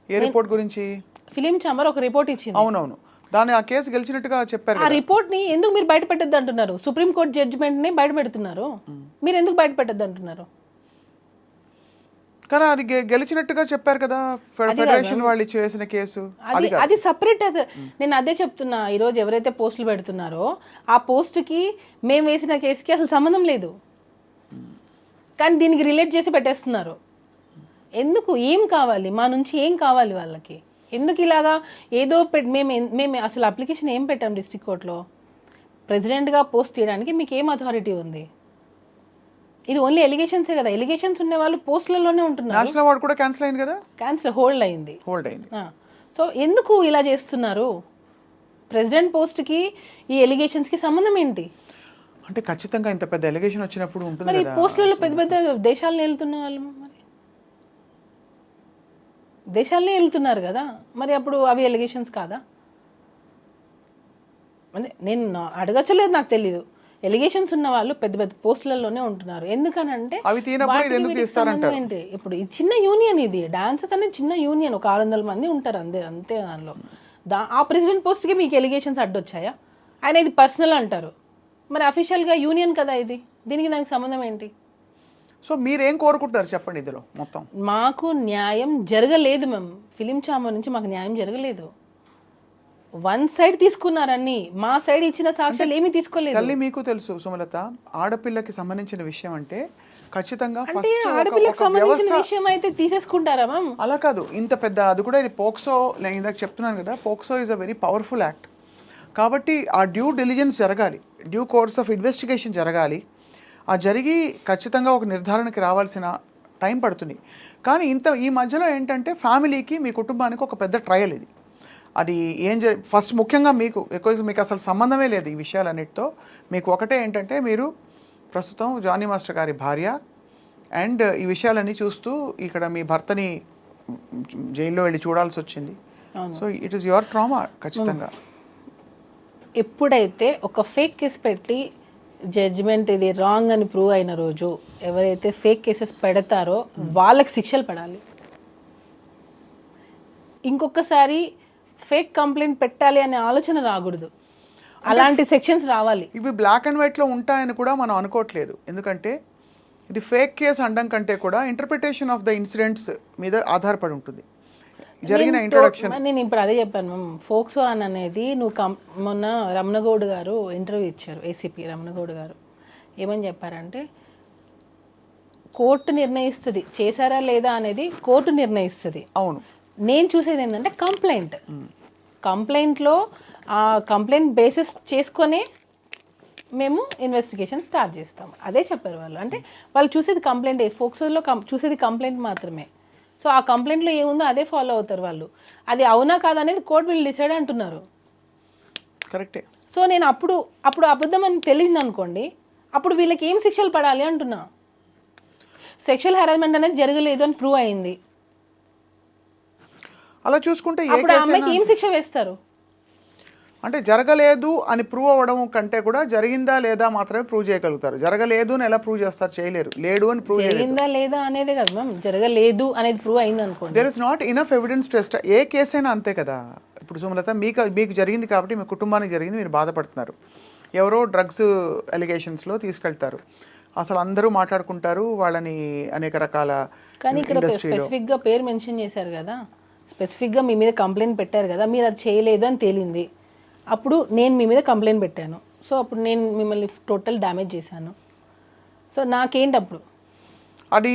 ఏ రిపోర్ట్ గురించి? ఫిలిం ఛాంబర్ ఒక రిపోర్ట్ ఇచ్చింది. అవునవును, దాన్ని ఆ కేసు గెలిచినట్టుగా చెప్పారు. ఆ రిపోర్ట్ ని ఎందుకు మీరు బయట పెట్టద్దు అంటున్నారు? సుప్రీంకోర్టు జడ్జిమెంట్ ని బయట పెడుతున్నారు, మీరు ఎందుకు బయట పెట్టద్దు అంటున్నారు? కానీ అది గెలిచినట్టుగా చెప్పారు కదా ఫెడరేషన్ వాళ్ళు చేసిన కేసు. అది సపరేట్. నేను అదే చెప్తున్నా. ఈ రోజు ఎవరైతే పోస్టులు పెడుతున్నారో ఆ పోస్ట్ కి మేము వేసిన కేసుకి అసలు సంబంధం లేదు, కానీ దీనికి రిలేట్ చేసి పెట్టేస్తున్నారు. ఎందుకు? ఏం కావాలి మా నుంచి? ఏం కావాలి వాళ్ళకి? ఎందుకు ఇలాగా ఏదో మేము అసలు అప్లికేషన్ ఏం పెట్టాం డిస్ట్రిక్ట్ కోర్టులో? ప్రెసిడెంట్గా పోస్ట్ తీయడానికి మీకు ఏం అథారిటీ ఉంది? ఇది ఓన్లీ ఎలిగేషన్సే కదా. ఎలిగేషన్స్ ఉన్న వాళ్ళు పోస్టులలోనే ఉంటున్నారు. నేషనల్ అవార్డు కూడా క్యాన్సిల్ అయింది కదా. క్యాన్సిల్, హోల్డ్ అయింది. సో ఎందుకు ఇలా చేస్తున్నారు? ప్రెసిడెంట్ పోస్ట్కి ఈ ఎలిగేషన్స్కి సంబంధం ఏంటి? అంటే ఖచ్చితంగా ఇంత పెద్ద ఎలిగేషన్ వచ్చినప్పుడు ఉంటుంది మరి కదా. పోస్టులలో పెద్ద పెద్ద దేశాలను వెళ్తున్న వాళ్ళు మరి దేశాలనే వెళ్తున్నారు కదా, మరి అప్పుడు అవి ఎలిగేషన్స్ కాదా? అంటే నేను అడగచ్చలేదు, నాకు తెలీదు. ఎలిగేషన్స్ ఉన్న వాళ్ళు పెద్ద పెద్ద పోస్టులలోనే ఉంటున్నారు. ఎందుకనంటే ఏంటి, ఇప్పుడు ఇది చిన్న యూనియన్, ఇది డాన్సెస్ అనేది చిన్న యూనియన్, ఒక 600 మంది ఉంటారు అంతే. దానిలో ఆ ప్రెసిడెంట్ పోస్ట్కి మీకు ఎలిగేషన్స్ అడ్డొచ్చాయా? ఆయన ఇది పర్సనల్ అంటారు, మరి అఫీషియల్గా యూనియన్ కదా ఇది, దీనికి దానికి సంబంధం ఏంటి? సో మీరేం కోరుకుంటున్నారు చెప్పండి ఇందులో మొత్తం? మాకు న్యాయం జరగలేదు మ్యామ్. ఫిలిం ఛాంబర్ నుంచి మాకు న్యాయం జరగలేదు. వన్ సైడ్ తీసుకున్నారని, మా సైడ్ ఇచ్చిన సాక్ష్యాలు ఏమీ తీసుకోలేదు. తల్లి మీకు తెలుసు సుమలత, ఆడపిల్లకి సంబంధించిన విషయం అంటే ఖచ్చితంగా ఆడపిల్లకి సంబంధించిన విషయం అయితే తీసేసుకుంటారా మ్యామ్? అలా కాదు, ఇంత పెద్ద అది కూడా ఇది పోక్సో. నేను ఇందాక చెప్తున్నాను కదా, POCSO is a very powerful act. కాబట్టి ఆ డ్యూ డిలిజెన్స్ జరగాలి, డ్యూ కోర్స్ ఆఫ్ ఇన్వెస్టిగేషన్ జరగాలి. ఆ జరిగి ఖచ్చితంగా ఒక నిర్ధారణకి రావాల్సిన టైం పడుతుంది. కానీ ఈ మధ్యలో ఏంటంటే ఫ్యామిలీకి, మీ కుటుంబానికి ఒక పెద్ద ట్రయల్ ఇది. అది ఫస్ట్ ముఖ్యంగా మీకు అసలు సంబంధమే లేదు ఈ విషయాలన్నిటితో. మీకు ఒకటే ఏంటంటే, మీరు ప్రస్తుతం జానీ మాస్టర్ గారి భార్య అండ్ ఈ విషయాలన్నీ చూస్తూ ఇక్కడ మీ భర్తని జైల్లో వెళ్ళి చూడాల్సి వచ్చింది. So it is your trauma ఖచ్చితంగా. ఎప్పుడైతే ఒక ఫేక్ కేసు పెట్టి జడ్జిమెంట్ ఇది రాంగ్ అని ప్రూవ్ అయిన రోజు ఎవరైతే ఫేక్ కేసెస్ పెడతారో వాళ్ళకి శిక్షలు పడాలి. ఇంకొకసారి ఫేక్ కంప్లైంట్ పెట్టాలి అనే ఆలోచన రాకూడదు, అలాంటి సెక్షన్స్ రావాలి. ఇవి బ్లాక్ అండ్ వైట్లో ఉంటాయని కూడా మనం అనుకోవట్లేదు. ఎందుకంటే ఇది ఫేక్ కేసు అనడం కంటే కూడా ఇంటర్ప్రిటేషన్ ఆఫ్ ద ఇన్సిడెంట్స్ మీద ఆధారపడి ఉంటుంది జరిగిన ఇంట్రొడక్షన్. నేను ఇప్పుడు అదే చెప్పాను మ్యామ్, ఫోక్సో అని అనేది మొన్న రమణగౌడ్ గారు ఇంటర్వ్యూ ఇచ్చారు, ఏసీపీ రమణగౌడ్ గారు. ఏమని చెప్పారంటే కోర్టు నిర్ణయిస్తుంది చేశారా లేదా అనేది, కోర్టు నిర్ణయిస్తుంది. అవును, నేను చూసేది ఏంటంటే కంప్లైంట్లో ఆ కంప్లైంట్ బేసిస్ చేసుకొని మేము ఇన్వెస్టిగేషన్ స్టార్ట్ చేస్తాం. అదే చెప్పారు వాళ్ళు. అంటే వాళ్ళు చూసేది కంప్లైంట్, ఫోక్సోలో చూసేది కంప్లైంట్ మాత్రమే. సో ఆ కంప్లైంట్లో ఏముందో అదే ఫాలో అవుతారు వాళ్ళు. అది అవునా కాదా అనేది కోర్టు వీళ్ళు డిసైడ్ అంటున్నారు. కరెక్టే. సో నేను అప్పుడు అబద్ధం అని తెలియదు అనుకోండి, అప్పుడు వీళ్ళకి ఏం శిక్షలు పడాలి అంటున్నా. సెక్షువల్ హెరాస్మెంట్ అనేది జరగలేదు అని ప్రూవ్ అయింది, అలా చూసుకుంటే అప్పుడు ఆ అమ్మాయికి ఏం శిక్ష వేస్తారు? అంటే జరగలేదు అని ప్రూవ్ అవ్వడం కంటే కూడా జరిగిందా లేదా మాత్రమే ప్రూవ్ చేయగలుగుతారు. జరగలేదు అని ఎలా ప్రూవ్ చేస్తారు? చేయలేరు. లేడు అని ప్రూవ్ చేయలేరు. జరిగిందా లేదా అనేది కదా మ్యామ్, జరగలేదు అనేది ప్రూవ్ అయింది అనుకోండి. There is not enough evidence to a case అయినా అంతే కదా. ఇప్పుడు సుమలత మీకు జరిగింది కాబట్టి మీ కుటుంబానికి జరిగింది, మీరు బాధపడుతున్నారు. ఎవరో డ్రగ్స్ అలిగేషన్స్లో తీసుకెళ్తారు, అసలు అందరూ మాట్లాడుకుంటారు వాళ్ళని అనేక రకాల. కానీ ఇక్కడ స్పెసిఫిక్గా పేరు మెన్షన్ చేశారు కదా, స్పెసిఫిక్గా మీ మీద కంప్లైంట్ పెట్టారు కదా, మీరు అది చేయలేదు అని తేలింది. అప్పుడు నేను మీ మీద కంప్లైంట్ పెట్టాను, సో అప్పుడు నేను మిమ్మల్ని టోటల్ డ్యామేజ్ చేశాను. సో నాకేంటి అప్పుడు అది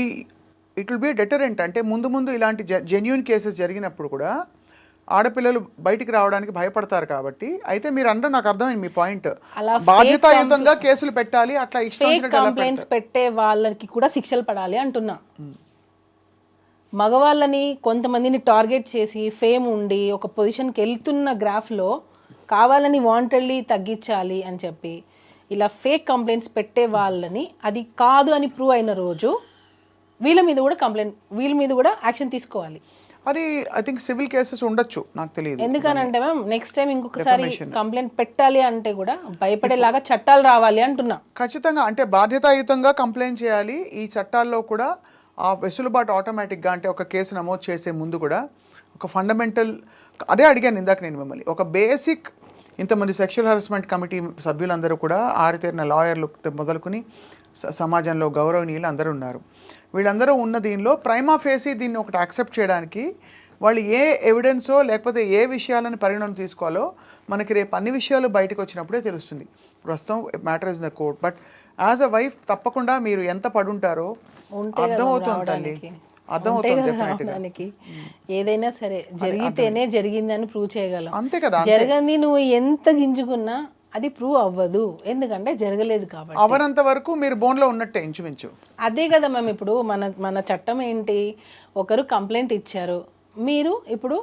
ఇట్ విల్ బి డెటరెంట్. అంటే ముందు ఇలాంటి జెన్యూన్ కేసెస్ జరిగినప్పుడు కూడా ఆడపిల్లలు బయటికి రావడానికి భయపడతారు కాబట్టి. అయితే మీరు అందరూ నాకు అర్థమైంది మీ పాయింట్, బాధ్యతాయుతంగా కేసులు పెట్టాలి, అట్లా కంప్లైంట్స్ పెట్టే వాళ్ళకి కూడా శిక్షలు పడాలి అంటున్నా. మగవాళ్ళని కొంతమందిని టార్గెట్ చేసి ఫేమ్ ఉండి ఒక పొజిషన్కి వెళ్తున్న గ్రాఫ్లో కావాలని వాంటెడ్లీ తగ్గించాలి అని చెప్పి ఇలా ఫేక్ కంప్లైంట్స్ పెట్టే వాళ్ళని అది కాదు అని ప్రూవ్ అయిన రోజు వీళ్ళ మీద కూడా యాక్షన్ తీసుకోవాలి. అది ఐ థింక్ సివిల్ కేసెస్ ఉండొచ్చు, నాకు తెలియదు. ఎందుకనంటే మ్యామ్ నెక్స్ట్ టైం ఇంకొకసారి కంప్లైంట్ పెట్టాలి అంటే కూడా భయపడేలాగా చట్టాలు రావాలి అంటున్నా. ఖచ్చితంగా, అంటే బాధ్యతాయుతంగా కంప్లైంట్ చేయాలి. ఈ చట్టాల్లో కూడా ఆ వెసులుబాటు ఆటోమేటిక్గా, అంటే ఒక కేసు నమోదు చేసే ముందు కూడా ఒక ఫండమెంటల్, అదే అడిగాను ఇందాక నేను మిమ్మల్ని, ఒక బేసిక్ ఇంతమంది సెక్షువల్ హెరాస్మెంట్ కమిటీ సభ్యులందరూ కూడా ఆరితేరిన లాయర్లు మొదలుకొని సమాజంలో గౌరవనీయులు అందరూ ఉన్నారు. వీళ్ళందరూ ఉన్న దీనిలో ప్రైమా ఫేసి దీన్ని ఒకటి యాక్సెప్ట్ చేయడానికి వాళ్ళు ఏ ఎవిడెన్సో లేకపోతే ఏ విషయాలను పరిగణన తీసుకోవాలో మనకి రేపు అన్ని విషయాలు బయటకు వచ్చినప్పుడే తెలుస్తుంది. ప్రస్తుతం matter is the court, but as a wife తప్పకుండా మీరు ఎంత పడుంటారో అర్థమవుతుంది తల్లి, అర్థమవుతుంది. ఏదైనా సరే జరిగితేనే జరిగిందని ప్రూవ్ చేయగలం, అంతే కదా. జరగని నువ్వు ఎంత గింజుకున్నా అది ప్రూవ్ అవ్వదు, ఎందుకంటే జరగలేదు కాబట్టి. అవనంత వరకు మీరు బోన్లో ఉన్నట్టే ఇంచుమించు. అదే కదా మ్యామ్, ఇప్పుడు మన చట్టం ఏంటి, ఒకరు కంప్లైంట్ ఇచ్చారు, మీరు ఇప్పుడు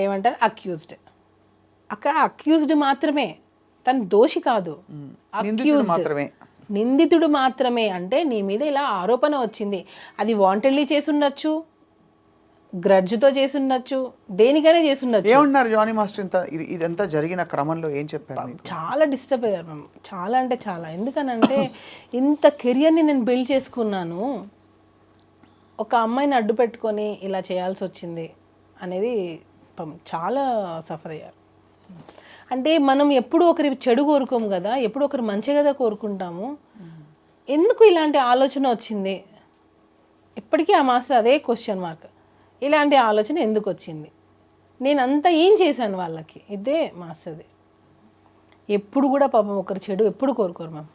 ఏమంటారు అక్యూజ్డ్, అక్కడ అక్యూజ్డ్ మాత్రమే, తను దోషి కాదు, నిందితుడు మాత్రమే. అంటే నీ మీద ఇలా ఆరోపణ వచ్చింది, అది వాంటెడ్లీ చేసి ఉండొచ్చు, గ్రడ్జ్తో చేసి ఉండొచ్చు, దేనికైనా చేసి ఉండొచ్చు. ఏమన్నారు జానీ మాస్టర్ ఇదంతా జరిగిన క్రమంలో ఏం చెప్పారు? చాలా డిస్టర్బ్ అయ్యారు మ్యామ్, చాలా అంటే చాలా. ఎందుకనంటే ఇంత కెరియర్ని నేను బిల్డ్ చేసుకున్నాను, ఒక అమ్మాయిని అడ్డు పెట్టుకొని ఇలా చేయాల్సి వచ్చింది అనేది చాలా సఫర్ అయ్యారు. అంటే మనం ఎప్పుడు ఒకరి చెడు కోరుకోము కదా, ఎప్పుడు ఒకరు మంచి కదా కోరుకుంటాము. ఎందుకు ఇలాంటి ఆలోచన వచ్చింది? ఇప్పటికీ ఆ మాస్టర్ అదే క్వశ్చన్ మార్క్, ఇలాంటి ఆలోచన ఎందుకు వచ్చింది, నేనంతా ఏం చేశాను వాళ్ళకి, ఇదే మాస్టర్ది. ఎప్పుడు కూడా పాపం ఒకరు చెడు ఎప్పుడు కోరుకోరు మ్యామ్,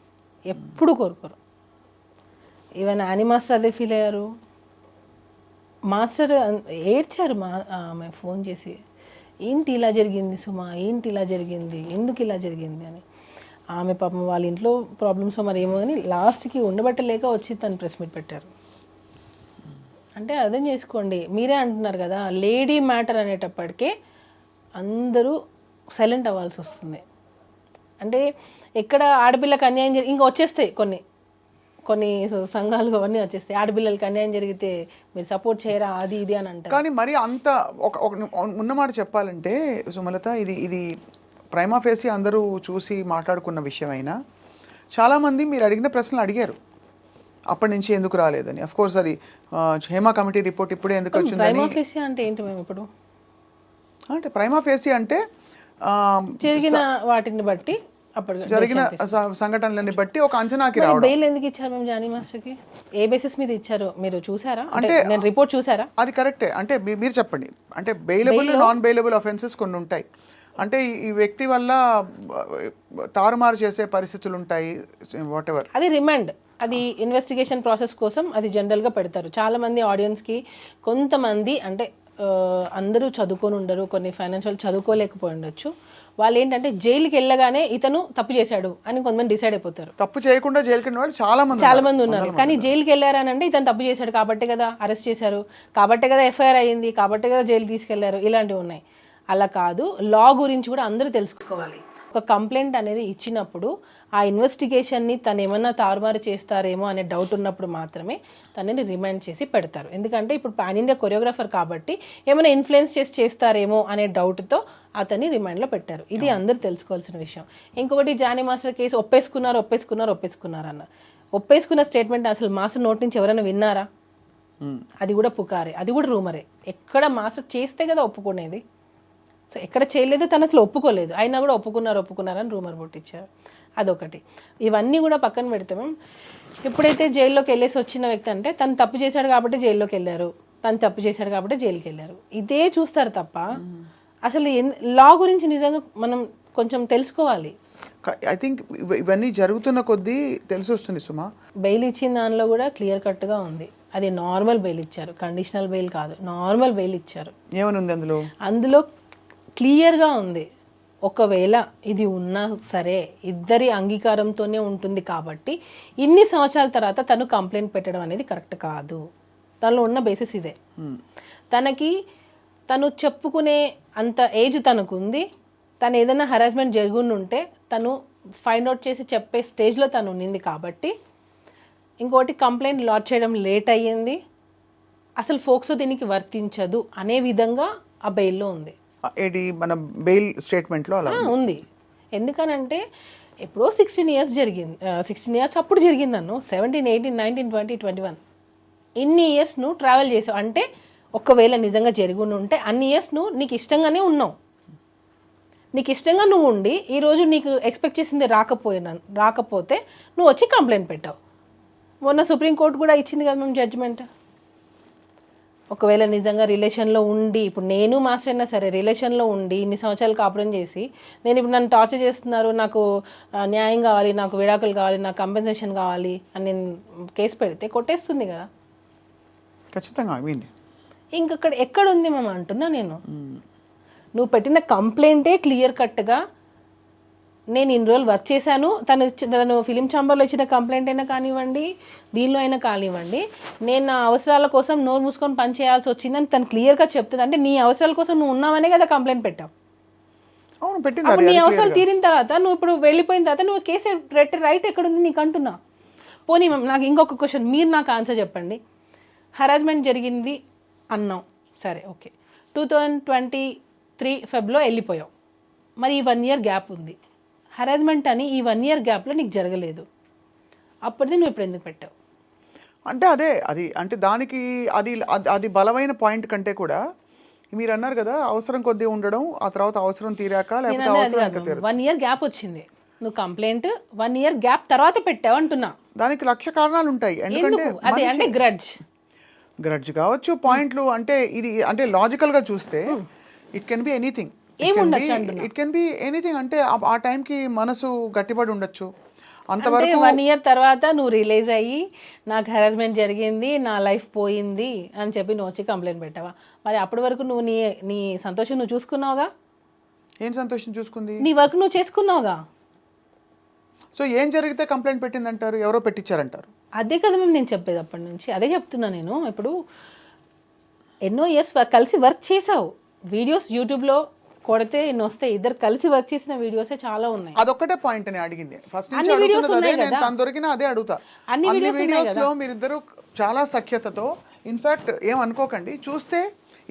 ఎప్పుడు కోరుకోరు. ఈవెన్ యానీ మాస్టర్ అదే ఫీల్ అయ్యారు. మాస్టర్ ఏడ్చారు ఆమె ఫోన్ చేసి, ఏంటి ఇలా జరిగింది సుమా, ఏంటి ఇలా జరిగింది, ఎందుకు ఇలా జరిగింది అని. ఆమె పాపం వాళ్ళ ఇంట్లో ప్రాబ్లమ్స్ మరి ఏమో అని లాస్ట్కి ఉండబట్టలేక వచ్చి తను ప్రెస్ మీట్ పెట్టారు. అంటే అర్థం చేసుకోండి, మీరే అంటున్నారు కదా లేడీ మ్యాటర్ అనేటప్పటికే అందరూ సైలెంట్ అవ్వాల్సి వస్తుంది. అంటే ఎక్కడ ఆడపిల్లకి అన్యాయం ఇంకా వచ్చేస్తాయి కొన్ని సంఘాలు అవన్నీ వచ్చేస్తాయి. ఆడపిల్లలకి అన్యాయం జరిగితే మీరు సపోర్ట్ చేయరా అది ఇది అని అంటారు. కానీ మరి అంత ఉన్నమాట చెప్పాలంటే సుమలత, ఇది ప్రైమా ఫేసి అందరూ చూసి మాట్లాడుకున్న విషయం అయినా చాలామంది మీరు అడిగిన ప్రశ్నలు అడిగారు అప్పటి నుంచి ఎందుకు రాలేదని. అఫ్ కోర్స్ అది హేమా కమిటీ రిపోర్ట్ ఇప్పుడే ఎందుకు వచ్చిందని. ప్రైమా ఫేసి అంటే ఏంటి మేము ఇప్పుడు అంటే ప్రైమా ఫేసి అంటే జరిగిన వాటిని బట్టి అప్పుడు జరిగిన సంఘటనలని బట్టి ఒక అంచనాకి రావడం. బెయిల్ ఎందుకు ఇచ్చారు మేము జానీ మాస్టర్కి? ఏ బేసిస్ మీద ఇచ్చారు మీరు చూసారా? అంటే నేను రిపోర్ట్ చూసారా? అది కరెక్టే. అంటే మీరు చెప్పండి. అంటే బెయిలబుల్ నాన్ బెయిలబుల్ అఫెన్సెస్ కొన్ని ఉంటాయి. అంటే ఈ వ్యక్తి వల్ల తారుమారు చేసే పరిస్థితులు ఉంటాయి, వాట్ ఎవర్. అది రిమాండ్, అది ఇన్వెస్టిగేషన్ ప్రాసెస్ కోసం అది జనరల్గా పెడతారు. చాలా మంది ఆడియన్స్కి కొంతమంది అంటే అందరూ చదువుకొని ఉండరు, కొన్ని ఫైనాన్షియల్ చదువుకోలేకపోయి ఉండొచ్చు. వాళ్ళు ఏంటంటే జైలుకి వెళ్ళగానే ఇతను తప్పు చేశాడు అని కొంతమంది డిసైడ్ అయిపోతారు. తప్పు చేయకుండా జైలుకి వెళ్ళిన వాళ్ళు చాలా మంది ఉన్నారు. కానీ జైలుకి వెళ్ళారని అంటే ఇతను తప్పు చేశాడు కాబట్టే కదా అరెస్ట్ చేశారు, కాబట్టే కదా ఎఫ్ఐఆర్ అయ్యింది, కాబట్టే కదా జైలు తీసుకెళ్లారు, ఇలాంటివి ఉన్నాయి. అలా కాదు, లా గురించి కూడా అందరూ తెలుసుకోవాలి. ఒక కంప్లైంట్ అనేది ఇచ్చినప్పుడు ఆ ఇన్వెస్టిగేషన్ని తను ఏమన్నా తారుమారు చేస్తారేమో అనే డౌట్ ఉన్నప్పుడు మాత్రమే తనని రిమైండ్ చేసి పెడతారు. ఎందుకంటే ఇప్పుడు పాన్ ఇండియా కొరియోగ్రాఫర్ కాబట్టి ఏమైనా ఇన్ఫ్లుయెన్స్ చేస్తారేమో అనే డౌట్తో అతన్ని రిమైండ్లో పెట్టారు. ఇది అందరూ తెలుసుకోవాల్సిన విషయం. ఇంకొకటి జానీ మాస్టర్ కేసు ఒప్పేసుకున్నారు అన్నారు. ఒప్పేసుకున్న స్టేట్మెంట్ అసలు మాస్టర్ నోటి నుంచి ఎవరైనా విన్నారా? అది కూడా పుకారే, అది కూడా రూమరే. ఎక్కడ మాస్టర్ చేస్తే కదా ఒప్పుకునేది. సో ఎక్కడ చేయలేదు, తను అసలు ఒప్పుకోలేదు, అయినా కూడా ఒప్పుకున్నారని రూమర్ పుట్టించారు. అదొకటి. ఇవన్నీ కూడా పక్కన పెడితే ఎప్పుడైతే జైల్లోకి వెళ్ళేసి వచ్చిన వ్యక్తి అంటే తను తప్పు చేశాడు కాబట్టి జైల్లోకి వెళ్ళారు, తను తప్పు చేశాడు కాబట్టి జైలుకి వెళ్ళారు, ఇదే చూస్తారు తప్ప అసలు లా గురించి నిజంగా మనం కొంచెం తెలుసుకోవాలి. ఐ థింక్ ఇవన్నీ జరుగుతున్న కొద్దీ తెలిసి వస్తుంది సుమా. బెయిల్ ఇచ్చిన దానిలో కూడా క్లియర్ కట్గా ఉంది. అది నార్మల్ బెయిల్ ఇచ్చారు, కండిషనల్ బెయిల్ కాదు, నార్మల్ బెయిల్ ఇచ్చారు. ఏమని ఉంది అందులో క్లియర్గా ఉంది. ఒకవేళ ఇది ఉన్నా సరే ఇద్దరి అంగీకారంతోనే ఉంటుంది కాబట్టి ఇన్ని సంవత్సరాల తర్వాత తను కంప్లైంట్ పెట్టడం అనేది కరెక్ట్ కాదు. తనలో ఉన్న బేసిస్ ఇదే. తను చెప్పుకునే అంత ఏజ్ తనకుంది. తను ఏదైనా హరాస్మెంట్ జరుగుంటే తను ఫైండ్ అవుట్ చేసి చెప్పే స్టేజ్లో తను ఉన్నింది కాబట్టి. ఇంకోటి, కంప్లైంట్ లాడ్జ్ చేయడం లేట్ అయ్యింది, అసలు ఫోక్సో దీనికి వర్తించదు అనే విధంగా ఆ బెయిల్లో ఉంది. ఏది మన బెయిల్ స్టేట్మెంట్లో అలా ఉంది. ఎందుకనంటే ఎప్పుడో 16 years జరిగింది, 16 years అప్పుడు జరిగింది అన్ను, 17, 18, 19, 20, 21 ఇన్ని ఇయర్స్ నువ్వు ట్రావెల్ చేసావు అంటే ఒకవేళ నిజంగా జరిగి ఉంటే అన్ని ఇయర్స్ నువ్వు నీకు ఇష్టంగానే ఉన్నావు. నీకు ఇష్టంగా నువ్వు ఉండి ఈరోజు నీకు ఎక్స్పెక్ట్ చేసింది రాకపోతే నువ్వు వచ్చి కంప్లైంట్ పెట్టావు. మొన్న సుప్రీంకోర్టు కూడా ఇచ్చింది కదా మేము జడ్జిమెంట్. ఒకవేళ నిజంగా రిలేషన్లో ఉండి, ఇప్పుడు నేను మాస్టర్ అయినా సరే రిలేషన్లో ఉండి ఇన్ని సంవత్సరాలు కాపురం చేసి నేను ఇప్పుడు నన్ను టార్చర్ చేస్తున్నారు, నాకు న్యాయం కావాలి, నాకు విడాకులు కావాలి, నాకు కంపెన్సేషన్ కావాలి అని నేను కేసు పెడితే కొట్టేస్తుంది కదా ఖచ్చితంగా. ఇంకక్కడ ఎక్కడుంది మేము అంటున్నా నేను. నువ్వు పెట్టిన కంప్లైంటే క్లియర్ కట్గా నేను ఇన్ని రోజులు వర్క్ చేశాను, తను ఫిలిం ఛాంబర్లో ఇచ్చిన కంప్లైంట్ అయినా కానివ్వండి, దీనిలో అయినా కానివ్వండి, నేను నా అవసరాల కోసం నోరు మూసుకొని పని చేయాల్సి వచ్చిందని తను క్లియర్గా చెప్తుంది. అంటే నీ అవసరాల కోసం నువ్వు ఉన్నావనే కదా కంప్లైంట్ పెట్టావు. అప్పుడు నీ అవసరాలు తీరిన తర్వాత నువ్వు ఇప్పుడు వెళ్ళిపోయిన తర్వాత నువ్వు కేసు రైట్ ఎక్కడుంది నీకు అంటున్నా. పోనీ నాకు ఇంకొక క్వశ్చన్, మీరు నాకు ఆన్సర్ చెప్పండి. హరాస్మెంట్ జరిగింది అన్నాం, సరే ఓకే, 2023 Febలో వెళ్ళిపోయావు, మరి ఈ 1 year గ్యాప్ ఉంది. హరాస్మెంట్ అని ఈ 1 year గ్యాప్లో నీకు జరగలేదు, అప్పటిది నువ్వు ఇప్పుడు ఎందుకు పెట్టావు? అంటే అది అంటే దానికి అది బలమైన పాయింట్ కంటే కూడా మీరు అన్నారు కదా అవసరం కొద్దీ ఉండడం, ఆ తర్వాత అవసరం తీరాక లేకపోతే అవసరం 1 year గ్యాప్ వచ్చింది, నువ్వు కంప్లైంట్ 1 year గ్యాప్ తర్వాత పెట్టావు అంటున్నా. దానికి లక్ష కారణాలు ఉంటాయి. ఎందుకంటే అంటే గ్రడ్జ్ కావచ్చు, పాయింట్లు అంటే ఇది అంటే లాజికల్గా చూస్తే it can be anything. It can be anything. అంటే ఆ టైంకి మనసు గట్టిపడి ఉండొచ్చు. అంతవరకు 1 year తర్వాత నువ్వు రిలీజ్ అయ్యి నాకు హెరాస్మెంట్ జరిగింది, నా లైఫ్ పోయింది అని చెప్పి నువ్వు వచ్చి కంప్లైంట్ పెట్టావా? మరి అప్పటి వరకు నువ్వు నీ సంతోషం నువ్వు చూసుకున్నావుగా. ఏం సంతోషం చూసుకుంది? నీ వర్క్ నువ్వు చేసుకున్నావుగా. సో ఏం జరిగితే కంప్లైంట్ పెట్టిందంటారు? ఎవరో పెట్టించారంటారు. అదే కదా మేము నేను చెప్పేది అప్పటి నుంచి, అదే చెప్తున్నా నేను. ఇప్పుడు ఎన్నో ఇయర్స్ కలిసి వర్క్ చేసావు, వీడియోస్ యూట్యూబ్లో కొడితే ఇన్ని వస్తాయి. ఇద్దరు కలిసి వర్క్ చేసిన వీడియోసే చాలా ఉన్నాయి. అదొక్కటే పాయింట్ నేను అడిగింది ఫస్ట్ నుంచి అన్ని videos అడుగుతున్నది అదే, ఉన్నాయి నేను కదా. తను దొరికినా అదే అడుగుతా. అన్ని అన్ని videos ఉన్నాయి వీడియోస్ లో మీరిద్దరు చాలా సఖ్యతతో, ఇన్ఫాక్ట్ ఏమనుకోకండి, చూస్తే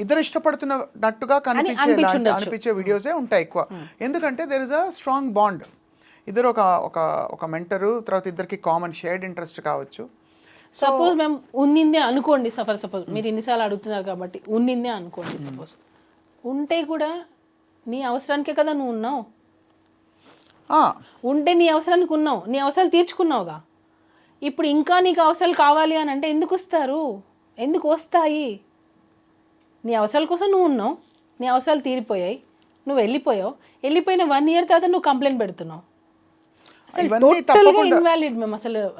ఇద్దరు ఇష్టపడుతున్నట్టుగా అనిపించే వీడియోసే ఉంటాయి ఎక్కువ. ఎందుకంటే there is a strong bond. ఇద్దరు ఒక మెంటరు, తర్వాత ఇద్దరికి కామన్ షేర్డ్ ఇంట్రెస్ట్ కావచ్చు. సపోజ్ మేము ఉన్నిందే అనుకోండి, సపోజ్ మీరు ఇన్నిసార్లు అడుగుతున్నారు కాబట్టి ఉన్నిందే అనుకోండి. సపోజ్ ఉంటే కూడా నీ అవసరానికే కదా నువ్వు ఉన్నావు. ఉంటే నీ అవసరానికి ఉన్నావు, నీ అవసరాలు తీర్చుకున్నావుగా. ఇప్పుడు ఇంకా నీకు అవసరాలు కావాలి అని అంటే ఎందుకు వస్తారు, ఎందుకు వస్తాయి? నీ అవసరాల కోసం నువ్వు ఉన్నావు, నీ అవసరాలు తీరిపోయాయి, నువ్వు వెళ్ళిపోయావు. వెళ్ళిపోయిన 1 year తర్వాత నువ్వు కంప్లైంట్ పెడుతున్నావు. అసలు టోటల్గా ఇన్వాలిడ్ మేము.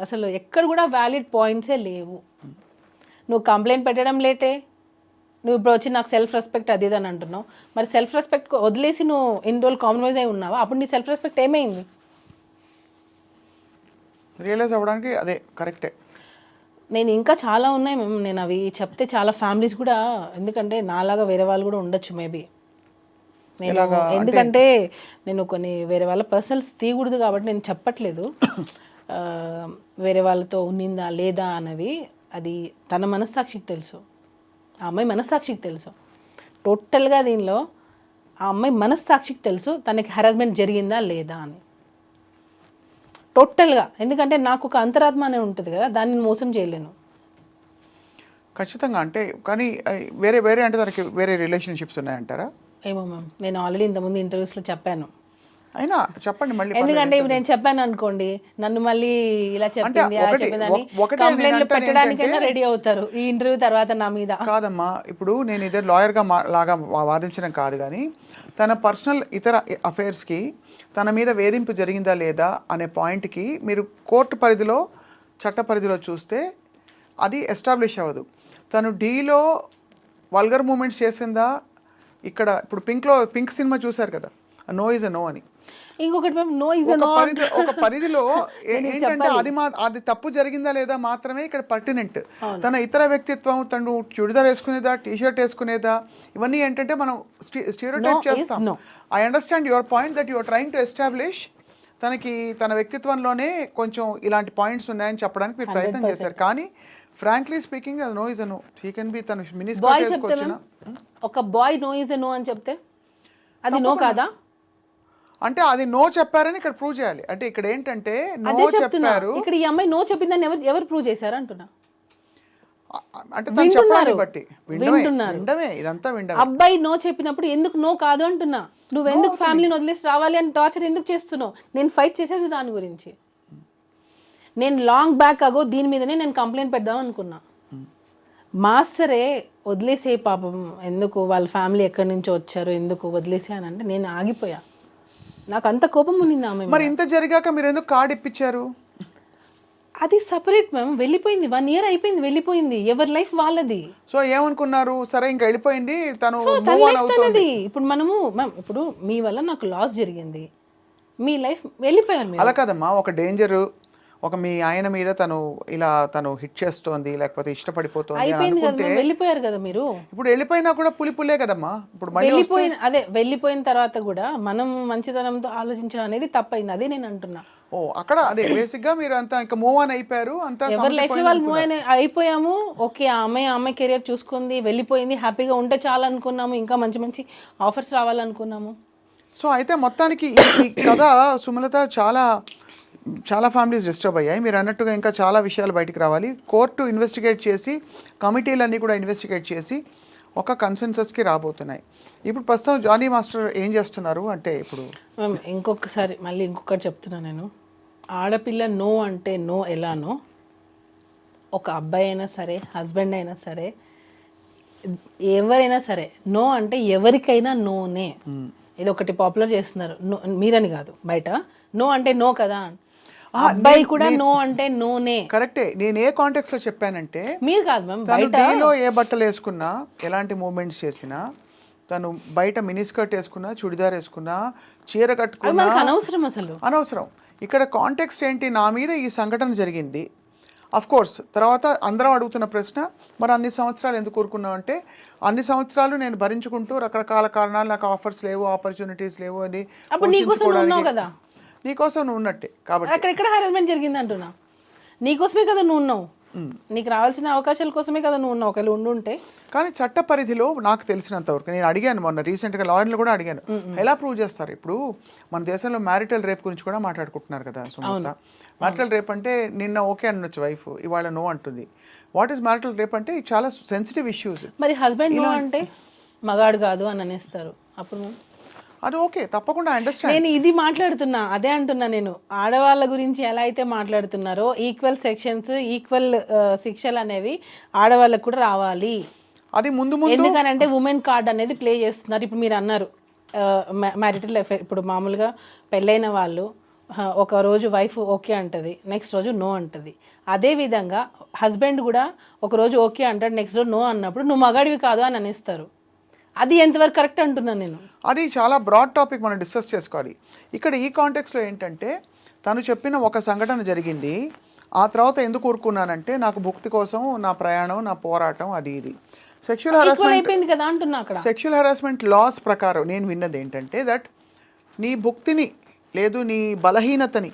అసలు ఎక్కడ కూడా వ్యాలిడ్ పాయింట్సే లేవు. నువ్వు కంప్లైంట్ పెట్టడం లేటే, నువ్వు ఇప్పుడు వచ్చి నాకు సెల్ఫ్ రెస్పెక్ట్ అది ఇది అని అంటున్నావు. మరి సెల్ఫ్ రెస్పెక్ట్ వదిలేసి నువ్వు ఇన్ని రోజులు కాంప్రమైజ్ అయి ఉన్నావా? అప్పుడు నీ సెల్ఫ్ రెస్పెక్ట్ ఏమైంది? రియలైజ్ అవ్వడానికి అదే కరెక్టే. నేను ఇంకా చాలా ఉన్నాయి మేము, నేను అవి చెప్తే చాలా ఫ్యామిలీస్ కూడా, ఎందుకంటే నాలాగా వేరే వాళ్ళు కూడా ఉండొచ్చు మేబీ. నేను ఎందుకంటే నేను కొన్ని వేరే వాళ్ళ పర్సనల్స్ తీయకూడదు కాబట్టి నేను చెప్పట్లేదు. వేరే వాళ్ళతో ఉన్నిందా లేదా అన్నవి అది తన మనస్సాక్షికి తెలుసు, ఆ అమ్మాయి మనస్సాక్షికి తెలుసు. టోటల్గా దీనిలో ఆ అమ్మాయి మనస్సాక్షికి తెలుసు తనకి హెరాస్మెంట్ జరిగిందా లేదా అని టోటల్గా. ఎందుకంటే నాకు ఒక అంతరాత్మ అనే ఉంటుంది కదా, దాన్ని మోసం చేయలేను ఖచ్చితంగా. అంటే కానీ వేరే అంటే తనకి వేరే రిలేషన్షిప్స్ ఉన్నాయంటారా? ఏమో మ్యామ్, నేను ఆల్రెడీ ఇంతకుముందు ఇంటర్వ్యూస్లో చెప్పాను. అయినా చెప్పండి మళ్ళీ. ఎందుకంటే ఇప్పుడు నేను చెప్పాను అనుకోండి, నన్ను మళ్ళీ ఇలా చెప్పింది కంప్లైంట్లు పెట్టడానికైనా రెడీ అవుతారు ఈ ఇంటర్వ్యూ తర్వాత నా మీద. కాదమ్మా, ఇప్పుడు నేను ఇదే లాయర్గా లాగా వాదించడం కాదు, కానీ తన పర్సనల్ ఇతర అఫైర్స్కి తన మీద వేధింపు జరిగిందా లేదా అనే పాయింట్కి మీరు కోర్టు పరిధిలో, చట్ట పరిధిలో చూస్తే అది ఎస్టాబ్లిష్ అవ్వదు. తను డీలో వల్గర్ మూమెంట్స్ చేసిందా, ఇక్కడ ఇప్పుడు పింక్ సినిమా చూసారు కదా, నో ఇస్ అ నో అని. ఇంకొకటి నో ఇస్ అ నో ఒక పరిధిలో ఏంటంటే అది తప్పు జరిగిందా లేదా మాత్రమే ఇక్కడ పర్టినెంట్. తన ఇతర వ్యక్తిత్వం, తను చుడిదార్ వేసుకునేదా, టీషర్ట్ వేసుకునేదా, ఇవన్నీ ఏంటంటే మనం స్టీరియోటైప్ చేస్తాం. I understand your point that your trying to establish తనకి తన వ్యక్తిత్వంలోనే కొంచెం ఇలాంటి పాయింట్స్ ఉన్నాయని చెప్పడానికి మీరు ప్రయత్నం చేశారు. కానీ ఫ్రాంక్లీ స్పీకింగ్ అది no is a no. He can be తన మినిస్టర్ వేసుకొచ్చిన ఒక boy no is a no అని చెప్తే అది నో కాదా? అంటే అది నో చెప్పారని ఇక్కడ ప్రూవ్ చేయాలి. అంటే ఇక్కడ ఏంటంటే నో చెప్పారు, ఇక్కడ ఈ అమ్మాయి నో చెప్పిందని ఎవరు ప్రూవ్ చేశారు అంటున్నా. అంటే తను చెప్పాలని బట్టి విండమే, ఇదంతా విండమే. అబ్బాయి నో చెప్పినప్పుడు ఎందుకు నో కాదు అంటున్నా. నువ్వు ఎందుకు ఫ్యామిలీని వదిలేసి రావాలి అని టార్చర్ ఎందుకు చేస్తున్నావు? నేను ఫైట్ చేసేది దాని గురించి. నేను లాంగ్ బ్యాక్ అగో దీని మీదనే నేను కంప్లైంట్ పెడదాం అనుకున్నా. మాస్టరే వదిలేసే పాపం, ఎందుకు వాళ్ళ ఫ్యామిలీ ఎక్కడి నుంచో వచ్చారు, ఎందుకు వదిలేసే అని అంటే నేను ఆగిపోయా. నాకు అంత కోపం ఉన్నింది ఆమె. మరి ఇంత జరిగాక మీరు ఎందుకు కార్డ్ ఇప్పించారు? అది సపరేట్ మ్యామ్, వెళ్ళిపోయింది. 1 year అయిపోయింది, వెళ్ళిపోయింది. ఎవరి లైఫ్ వాళ్ళది. సో ఏమనుకున్నారు, సరే ఇంకా వెళ్ళిపోయింది తను. ఇప్పుడు మనము మ్యామ్, ఇప్పుడు మీ వల్ల నాకు లాస్ జరిగింది, మీ లైఫ్ వెళ్ళిపోయాను. అలా కాదమ్మా, ఒక డేంజర్, ఒక మీ ఆయన మీద తను హిట్ చేస్తోంది, లేకపోతే ఇష్టపడిపోతుంది అనుకుంటే వెళ్ళిపోయారు కదా మీరు. ఇప్పుడు వెళ్ళిపోయినా కూడా పులిపులే కదమ్మా. ఇప్పుడు వెళ్ళిపోయిన తర్వాత కూడా మనం మంచితనంతో ఆలోచించడం అనేది తప్పైంది. అదే నేను అంటున్నా. అక్కడ అదే బేసిక్ గా మీరు అంతా ఇంకా మూవ్ ఆన్ అయిపోయారు, అంతా ఎవరి లైఫ్ లో వాళ్ళు మూవ్ ఆన్ అయిపోయాము. ఓకే, ఆ అమ్మాయి కెరియర్ చూసుకుంది, వెళ్ళిపోయింది, హ్యాపీగా ఉంటే చాలు అనుకున్నాము, ఇంకా మంచి మంచి ఆఫర్స్ రావాలనుకున్నాము. సో అయితే మొత్తానికి ఈ కథ సుమలత చాలా ఫ్యామిలీస్ డిస్టర్బ్ అయ్యాయి. మీరు అన్నట్టుగా ఇంకా చాలా విషయాలు బయటికి రావాలి. కోర్టు ఇన్వెస్టిగేట్ చేసి, కమిటీలన్నీ కూడా ఇన్వెస్టిగేట్ చేసి ఒక కన్సెన్సస్కి రాబోతున్నాయి. ఇప్పుడు ప్రస్తుతం జానీ మాస్టర్ ఏం చేస్తున్నారు అంటే, ఇప్పుడు ఇంకొకటి చెప్తున్నా నేను. ఆడపిల్ల నో అంటే నో ఎలానో, ఒక అబ్బాయి అయినా సరే, హస్బెండ్ అయినా సరే, ఎవరైనా సరే నో అంటే ఎవరికైనా నోనే. ఇది ఒకటి పాపులర్ చేస్తున్నారు, మీరని కాదు, బయట నో అంటే నో కదా, అబ్బాయి కూడా నో అంటే నోనే. కరెక్టే. నేను ఏ కాంటెక్స్ట్ లో చెప్పానంటే, మీరు కాదు మ్యామ్, డీలో ఏ బట్టలు వేసుకున్నా, ఎలాంటి మూవ్మెంట్స్ చేసినా, తను బయట మినీ స్కర్ట్ వేసుకున్నా, చుడిదార్ వేసుకున్నా, చీర కట్టుకున్నా అనవసరం, అసలు అనవసరం. ఇక్కడ కాంటెక్స్ట్ ఏంటి, నా మీద ఈ సంఘటన జరిగింది, అఫ్ కోర్స్ తర్వాత అందరం అడుగుతున్న ప్రశ్న, మరి అన్ని సంవత్సరాలు ఎందుకు కోరుకున్నావు అంటే, అన్ని సంవత్సరాలు నేను భరించుకుంటూ రకరకాల కారణాలు, నాకు ఆఫర్స్ లేవు, ఆపర్చునిటీస్ లేవు అని అప్పుడు నీకోసం నువ్వు ఉన్నావు కదా, నీకోసం నువ్వు ఉన్నట్టే. కాబట్టి అక్కడెక్కడ హారాస్మెంట్ జరిగింది అంటున్నా, నీకోసమే కదా నువ్వు ఉన్నావు, నీకు రావాల్సిన అవకాశాల కోసమే కదా నువ్వు ఉన్నావు. ఒకవేళ ఉండుంటే. కానీ చట్ట పరిధిలో నాకు తెలిసినంత వరకు నేను అడిగాను, మొన్న రీసెంట్గా లాయర్లు కూడా అడిగాను, ఎలా ప్రూవ్ చేస్తారు? ఇప్పుడు మన దేశంలో మ్యారిటల్ రేప్ గురించి కూడా మాట్లాడుకుంటున్నారు కదా సుమత. మ్యారిటల్ రేప్ అంటే నిన్న ఓకే అనొచ్చు వైఫ్, ఇవాళ నో అంటుంది. వాట్ ఈస్ మ్యారిటల్ రేప్ అంటే ఇది చాలా సెన్సిటివ్ ఇష్యూస్. మరి హస్బెండ్ నో అంటే మగాడు కాదు అని అనేస్తారు, అప్పుడు అది ఓకే, తప్పకుండా అండర్స్టాండ్. నేను ఇది మాట్లాడుతున్నా, అదే అంటున్నా నేను, ఆడవాళ్ళ గురించి ఎలా అయితే మాట్లాడుతున్నారో ఈక్వల్ సెక్షన్స్, ఈక్వల్ శిక్షలు అనేవి ఆడవాళ్ళకు కూడా రావాలి. అది ముందు ముందు ఎందుకనంటే ఉమెన్ కార్డ్ అనేది ప్లే చేస్తున్నారు. ఇప్పుడు మీరు అన్నారు మ్యారిటల్ అఫైర్, ఇప్పుడు మామూలుగా పెళ్ళైన వాళ్ళు ఒక రోజు వైఫ్ ఓకే అంటది, నెక్స్ట్ రోజు నో అంటది. అదే విధంగా హస్బెండ్ కూడా ఒక రోజు ఓకే అంటాడు, నెక్స్ట్ రోజు నో అన్నప్పుడు నువ్వు మగాడివి కాదు అని అనేస్తారు. అది ఎంతవరకు కరెక్ట్ అంటున్నాను నేను. అది చాలా బ్రాడ్ టాపిక్, మనం డిస్కస్ చేసుకోవాలి. ఇక్కడ ఈ కాంటెక్స్లో ఏంటంటే, తను చెప్పిన ఒక సంఘటన జరిగింది, ఆ తర్వాత ఎందుకు ఊరుకున్నానంటే నాకు భుక్తి కోసం నా ప్రయాణం, నా పోరాటం, అది ఇది. సెక్షువల్ అయిపోయింది కదా అంటున్నా. అక్కడ సెక్షువల్ హెరాస్మెంట్ లాస్ ప్రకారం నేను విన్నది ఏంటంటే, దట్ నీ భుక్తిని లేదు నీ బలహీనతని,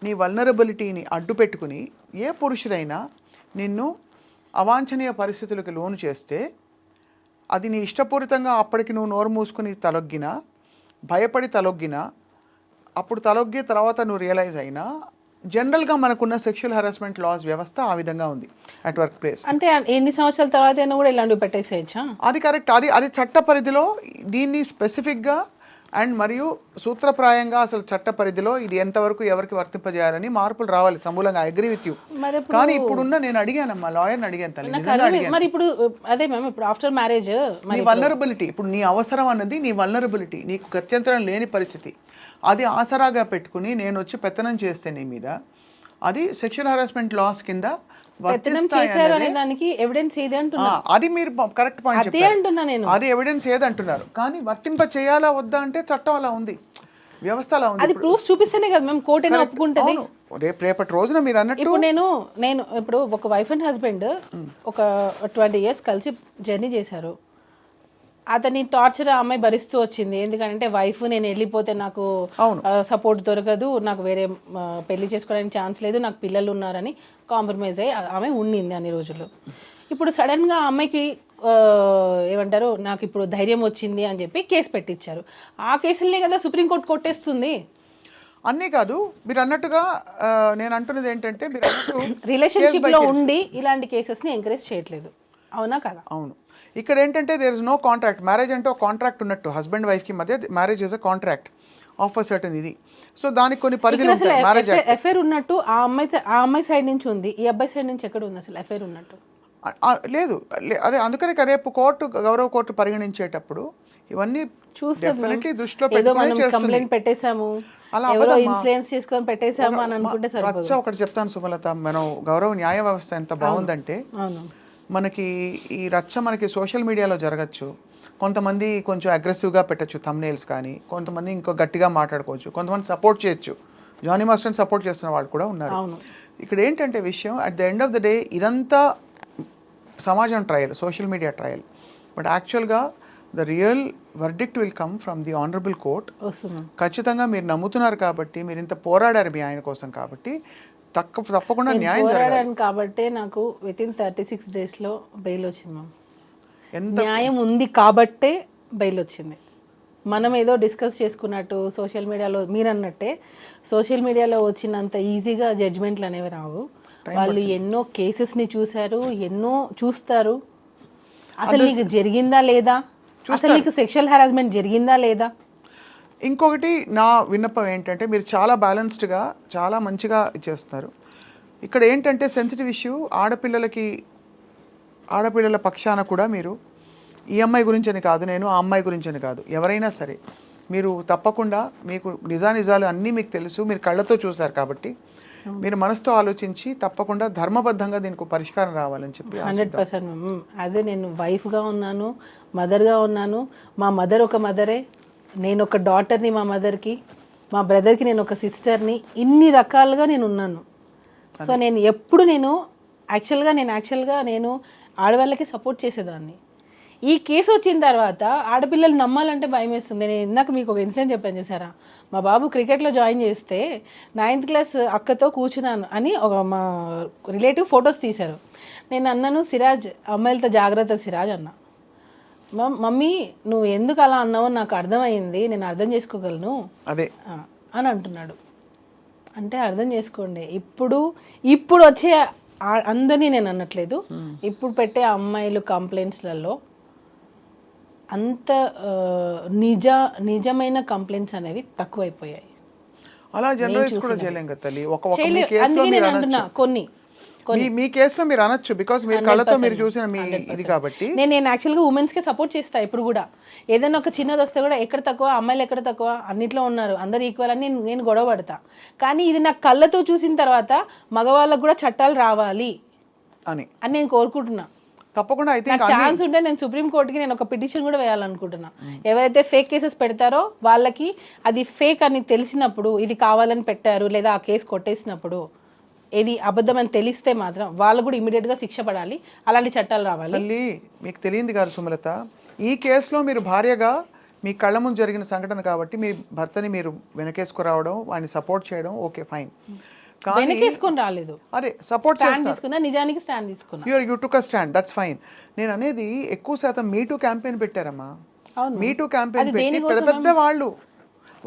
నీ వల్నరబిలిటీని అడ్డు పెట్టుకుని ఏ పురుషుడైనా నిన్ను అవాంఛనీయ పరిస్థితులకు లోను చేస్తే, అది నీ ఇష్టపూరితంగా అప్పటికి నువ్వు నోరు మూసుకుని తలొగ్గినా, భయపడి తలొగ్గినా, అప్పుడు తలొగ్గి తర్వాత నువ్వు రియలైజ్ అయినా, జనరల్గా మనకున్న సెక్షువల్ హెరాస్మెంట్ లాస్ వ్యవస్థ ఆ విధంగా ఉంది అట్ వర్క్ ప్లేస్. అంటే ఎన్ని సంవత్సరాల తర్వాత అయినా కూడా ఇలాంటివి పెట్టేసేయచ్చా? అది కరెక్ట్, అది చట్ట పరిధిలో దీన్ని స్పెసిఫిక్గా అండ్ మరియు సూత్రప్రాయంగా అసలు చట్ట పరిధిలో ఇది ఎంతవరకు ఎవరికి వర్తింపజేయాలని మార్పులు రావాలి సమూలంగా. I agree with you. కానీ ఇప్పుడున్న నేను అడిగానమ్మా, లాయర్ని అడిగాను తల్లి. మరి ఇప్పుడు అదే మ్యామ్, ఇప్పుడు ఆఫ్టర్ మ్యారేజ్ నీ వల్నరబిలిటీ, ఇప్పుడు నీ అవసరం అన్నది నీ వల్నరబిలిటీ, నీకు గత్యంతరం లేని పరిస్థితి, అది ఆసరాగా పెట్టుకుని నేను వచ్చి పెత్తనం చేస్తే నీ మీద, అది సెక్షువల్ హెరాస్మెంట్ లాస్ కింద దానికి ఎవిడెన్స్ ఏది అంటున్నా. అది మీరు కరెక్ట్ పాయింట్ చెప్పారు, అది ఎవిడెన్స్ ఏదంటున్నారు. కానీ వర్తింప చేయాలా వద్దా అంటే చట్టం అలా ఉంది, వ్యవస్థ అలా ఉంది. అది ప్రూఫ్ చూపిస్తేనే కదా మేము కోర్టు ఒప్పుకుంటది. రేపటి రోజున మీరు అన్నట్టు ఇప్పుడు నేను ఇప్పుడు ఒక వైఫ్ అండ్ హస్బెండ్ ఒక 20 years కలిసి జర్నీ చేశారు. అతని టార్చర్ ఆ అమ్మాయి భరిస్తూ వచ్చింది. ఎందుకంటే వైఫ్ నేను వెళ్ళిపోతే నాకు సపోర్ట్ దొరకదు, నాకు వేరే పెళ్లి చేసుకోవడానికి ఛాన్స్ లేదు, నాకు పిల్లలు ఉన్నారని కాంప్రమైజ్ అయ్యి ఆమె ఉండింది అన్ని రోజులు. ఇప్పుడు సడన్గా ఆ అమ్మాయికి ఏమంటారు, నాకు ఇప్పుడు ధైర్యం వచ్చింది అని చెప్పి కేసు పెట్టించారు. ఆ కేసులనే కదా సుప్రీంకోర్టు కొట్టేస్తుంది. అన్నీ కాదు, మీరు అన్నట్టుగా నేను అంటున్నది ఏంటంటే, మీరు అన్నట్టు రిలేషన్షిప్ లో ఉండి ఇలాంటి కేసెస్ ని ఎంకరేజ్ చేయట్లేదు, అవునా కదా? అవును. ఇక్కడ ఏంటంటే there is no contract. Marriage అంటే ఒక కాంట్రాక్ట్ ఉన్నట్టు, హస్బెండ్ వైఫ్కి మధ్య marriage is a contract of a certain ఇది. సో దానికి కొన్ని పరిధులు ఉంటాయి. మ్యారేజ్ ఎఫైర్ ఉన్నట్టు ఆ అమ్మాయి సైడ్ నుంచి ఉంది, ఈ అబ్బాయి సైడ్ నుంచి ఎక్కడ ఉంది అసలు ఎఫైర్ ఉన్నట్టు? లేదు, అదే అందుకనే రేపు గౌరవ కోర్టు పరిగణించేటప్పుడు ఇవన్నీ డెఫినెట్లీ దృష్టిలో కంప్లైంట్ పెట్టేశాము, ఇన్ఫ్లుయెన్స్ చేసుకొని పెట్టేశాము అని అనుకుంటే రచ్చ. ఒకటి చెప్తాను సుమలత, మనం గౌరవ న్యాయ వ్యవస్థ ఎంత బాగుందంటే, మనకి ఈ రచ్చ మనకి సోషల్ మీడియాలో జరగచ్చు, కొంతమంది కొంచెం అగ్రెసివ్గా పెట్టచ్చు థంబ్నెయిల్స్, కానీ కొంతమంది ఇంకో గట్టిగా మాట్లాడుకోవచ్చు, కొంతమంది సపోర్ట్ చేయొచ్చు. జానీ మాస్టర్ని సపోర్ట్ చేస్తున్న వాళ్ళు కూడా ఉన్నారు. ఇక్కడ ఏంటంటే విషయం, at the end of the day ఇదంతా సమాజం trial, social media trial. But యాక్చువల్గా the real verdict will come from the honourable court. ఖచ్చితంగా మీరు నమ్ముతున్నారు కాబట్టి, మీరు ఇంత పోరాడారు మీ ఆయన కోసం కాబట్టి తప్పకుండా న్యాయం జరగాలి. కాబట్టి నాకు వితిన్ 36 days లో బెయిల్ వచ్చింది మ్యామ్. న్యాయం ఉంది కాబట్టే బెయిల్ వచ్చింది. మనం ఏదో డిస్కస్ చేసుకున్నట్టు సోషల్ మీడియాలో మీరు అన్నట్టే సోషల్ మీడియాలో వచ్చినంత ఈజీగా జడ్జ్మెంట్లు అనేవి రావు. వాళ్ళు ఎన్నో కేసెస్ని చూశారు, ఎన్నో చూస్తారు. అసలు నీకు జరిగిందా లేదా, అసలు నీకు సెక్షువల్ హెరాస్మెంట్ జరిగిందా లేదా. ఇంకొకటి నా విన్నపం ఏంటంటే, మీరు చాలా బ్యాలెన్స్డ్గా చాలా మంచిగా చేస్తున్నారు. ఇక్కడ ఏంటంటే సెన్సిటివ్ ఇష్యూ, ఆడపిల్లల పక్షాన కూడా మీరు ఈ అమ్మాయి గురించి అని కాదు, నేను ఆ అమ్మాయి గురించి అని కాదు, ఎవరైనా సరే మీరు తప్పకుండా మీకు నిజాలు అన్నీ మీకు తెలుసు, మీరు కళ్ళతో చూశారు కాబట్టి మీరు మనసుతో ఆలోచించి తప్పకుండా ధర్మబద్ధంగా దీనికి పరిష్కారం రావాలని చెప్పి 100%. యాజ్ ఏ నేను వైఫ్గా ఉన్నాను, మదర్గా ఉన్నాను. మా మదర్ ఒక మదరే, నేను ఒక డాటర్ని మా మదర్కి, మా బ్రదర్కి నేను ఒక సిస్టర్ని, ఇన్ని రకాలుగా నేను ఉన్నాను. సో నేను ఎప్పుడు యాక్చువల్గా నేను ఆడవాళ్ళకి సపోర్ట్ చేసేదాన్ని. ఈ కేసు వచ్చిన తర్వాత ఆడపిల్లలు నమ్మాలంటే భయం వేస్తుంది. నేను ఇందాక మీకు ఒక ఇన్సిడెంట్ చెప్పాను చూసారా, మా బాబు క్రికెట్లో జాయిన్ చేస్తే 9th క్లాస్ అక్కతో కూర్చున్నాను అని ఒక మా రిలేటివ్ ఫొటోస్ తీశారు. నేను అన్నాను, సిరాజ్ అమ్మాయిలతో జాగ్రత్త సిరాజ్ అన్నా. మమ్మీ నువ్వు ఎందుకు అలా అన్నావో నాకు అర్థమైంది, నేను అర్థం చేసుకోగలను అదే అని అంటున్నాడు. అంటే అర్థం చేసుకోండి, ఇప్పుడు వచ్చే అందరినీ నేను అనట్లేదు, ఇప్పుడు పెట్టే అమ్మాయిలు కంప్లైంట్స్లలో అంత నిజమైన కంప్లైంట్స్ అనేవి తక్కువైపోయాయి. అలా జనరలైజ్ కూడా చేయలేం కదా తల్లి. అందుకే నేను అంటున్నా కొన్ని మీ కేసులో మీరు అనొచ్చు, బికాస్ మీరు కళ్ళతో మీరు చూసిన మీ ఇది కాబట్టి. నేను యాక్చువల్గా ఉమెన్స్ కి సపోర్ట్ చేస్తా. ఇప్పుడు కూడా ఏదైనా ఒక చిన్నది వస్తే కూడా ఎక్కడ తక్కువ, అమ్మాయిలు ఎక్కడ తక్కువ, అన్నిట్లో ఉన్నారు, అందరు ఈక్వల్ అని నేను గొడవ పడతా. కానీ ఇది నా కళ్ళతో చూసిన తర్వాత మగవాళ్ళకు కూడా చట్టాలు రావాలి అని నేను కోరుకుంటున్నా. తప్పకుండా అయితే ఛాన్స్ ఉంటే నేను సుప్రీం కోర్టుకి నేను ఒక పిటిషన్ కూడా వేయాలనుకుంటున్నా. ఎవరైతే ఫేక్ కేసెస్ పెడతారో వాళ్ళకి అది ఫేక్ అని తెలిసినప్పుడు, ఇది కావాలని పెట్టారు లేదా ఆ కేసు కొట్టేసినప్పుడు ఏది అబద్ధం అని తెలిస్తే మాత్రం వాళ్ళు కూడా ఇమీడియట్ గా శిక్ష పడాలి. అలాంటి చట్టాలు రావాలి. తల్లి మీకు తెలియంది కాదు సుమలత, ఈ కేసులో మీరు భార్యగా మీ కళ్ళ ముందు జరిగిన సంఘటన కాబట్టి మీ భర్తని మీరు వెనకేసుకురావడం, వాడిని సపోర్ట్ చేయడం ఓకే ఫైన్. వెనకేసుకొని రాలేదు, అరే సపోర్ట్ తీసుకున్నా, నిజానికి స్టాండ్ తీసుకున్నా. You took a stand, that's fine. నేను అనేది ఎక్కువ శాతం మీ టూ క్యాంపెయిన్ పెట్టారమ్మా. మీ టూ క్యాంపెయిన్ పెట్టి పెద్ద పెద్ద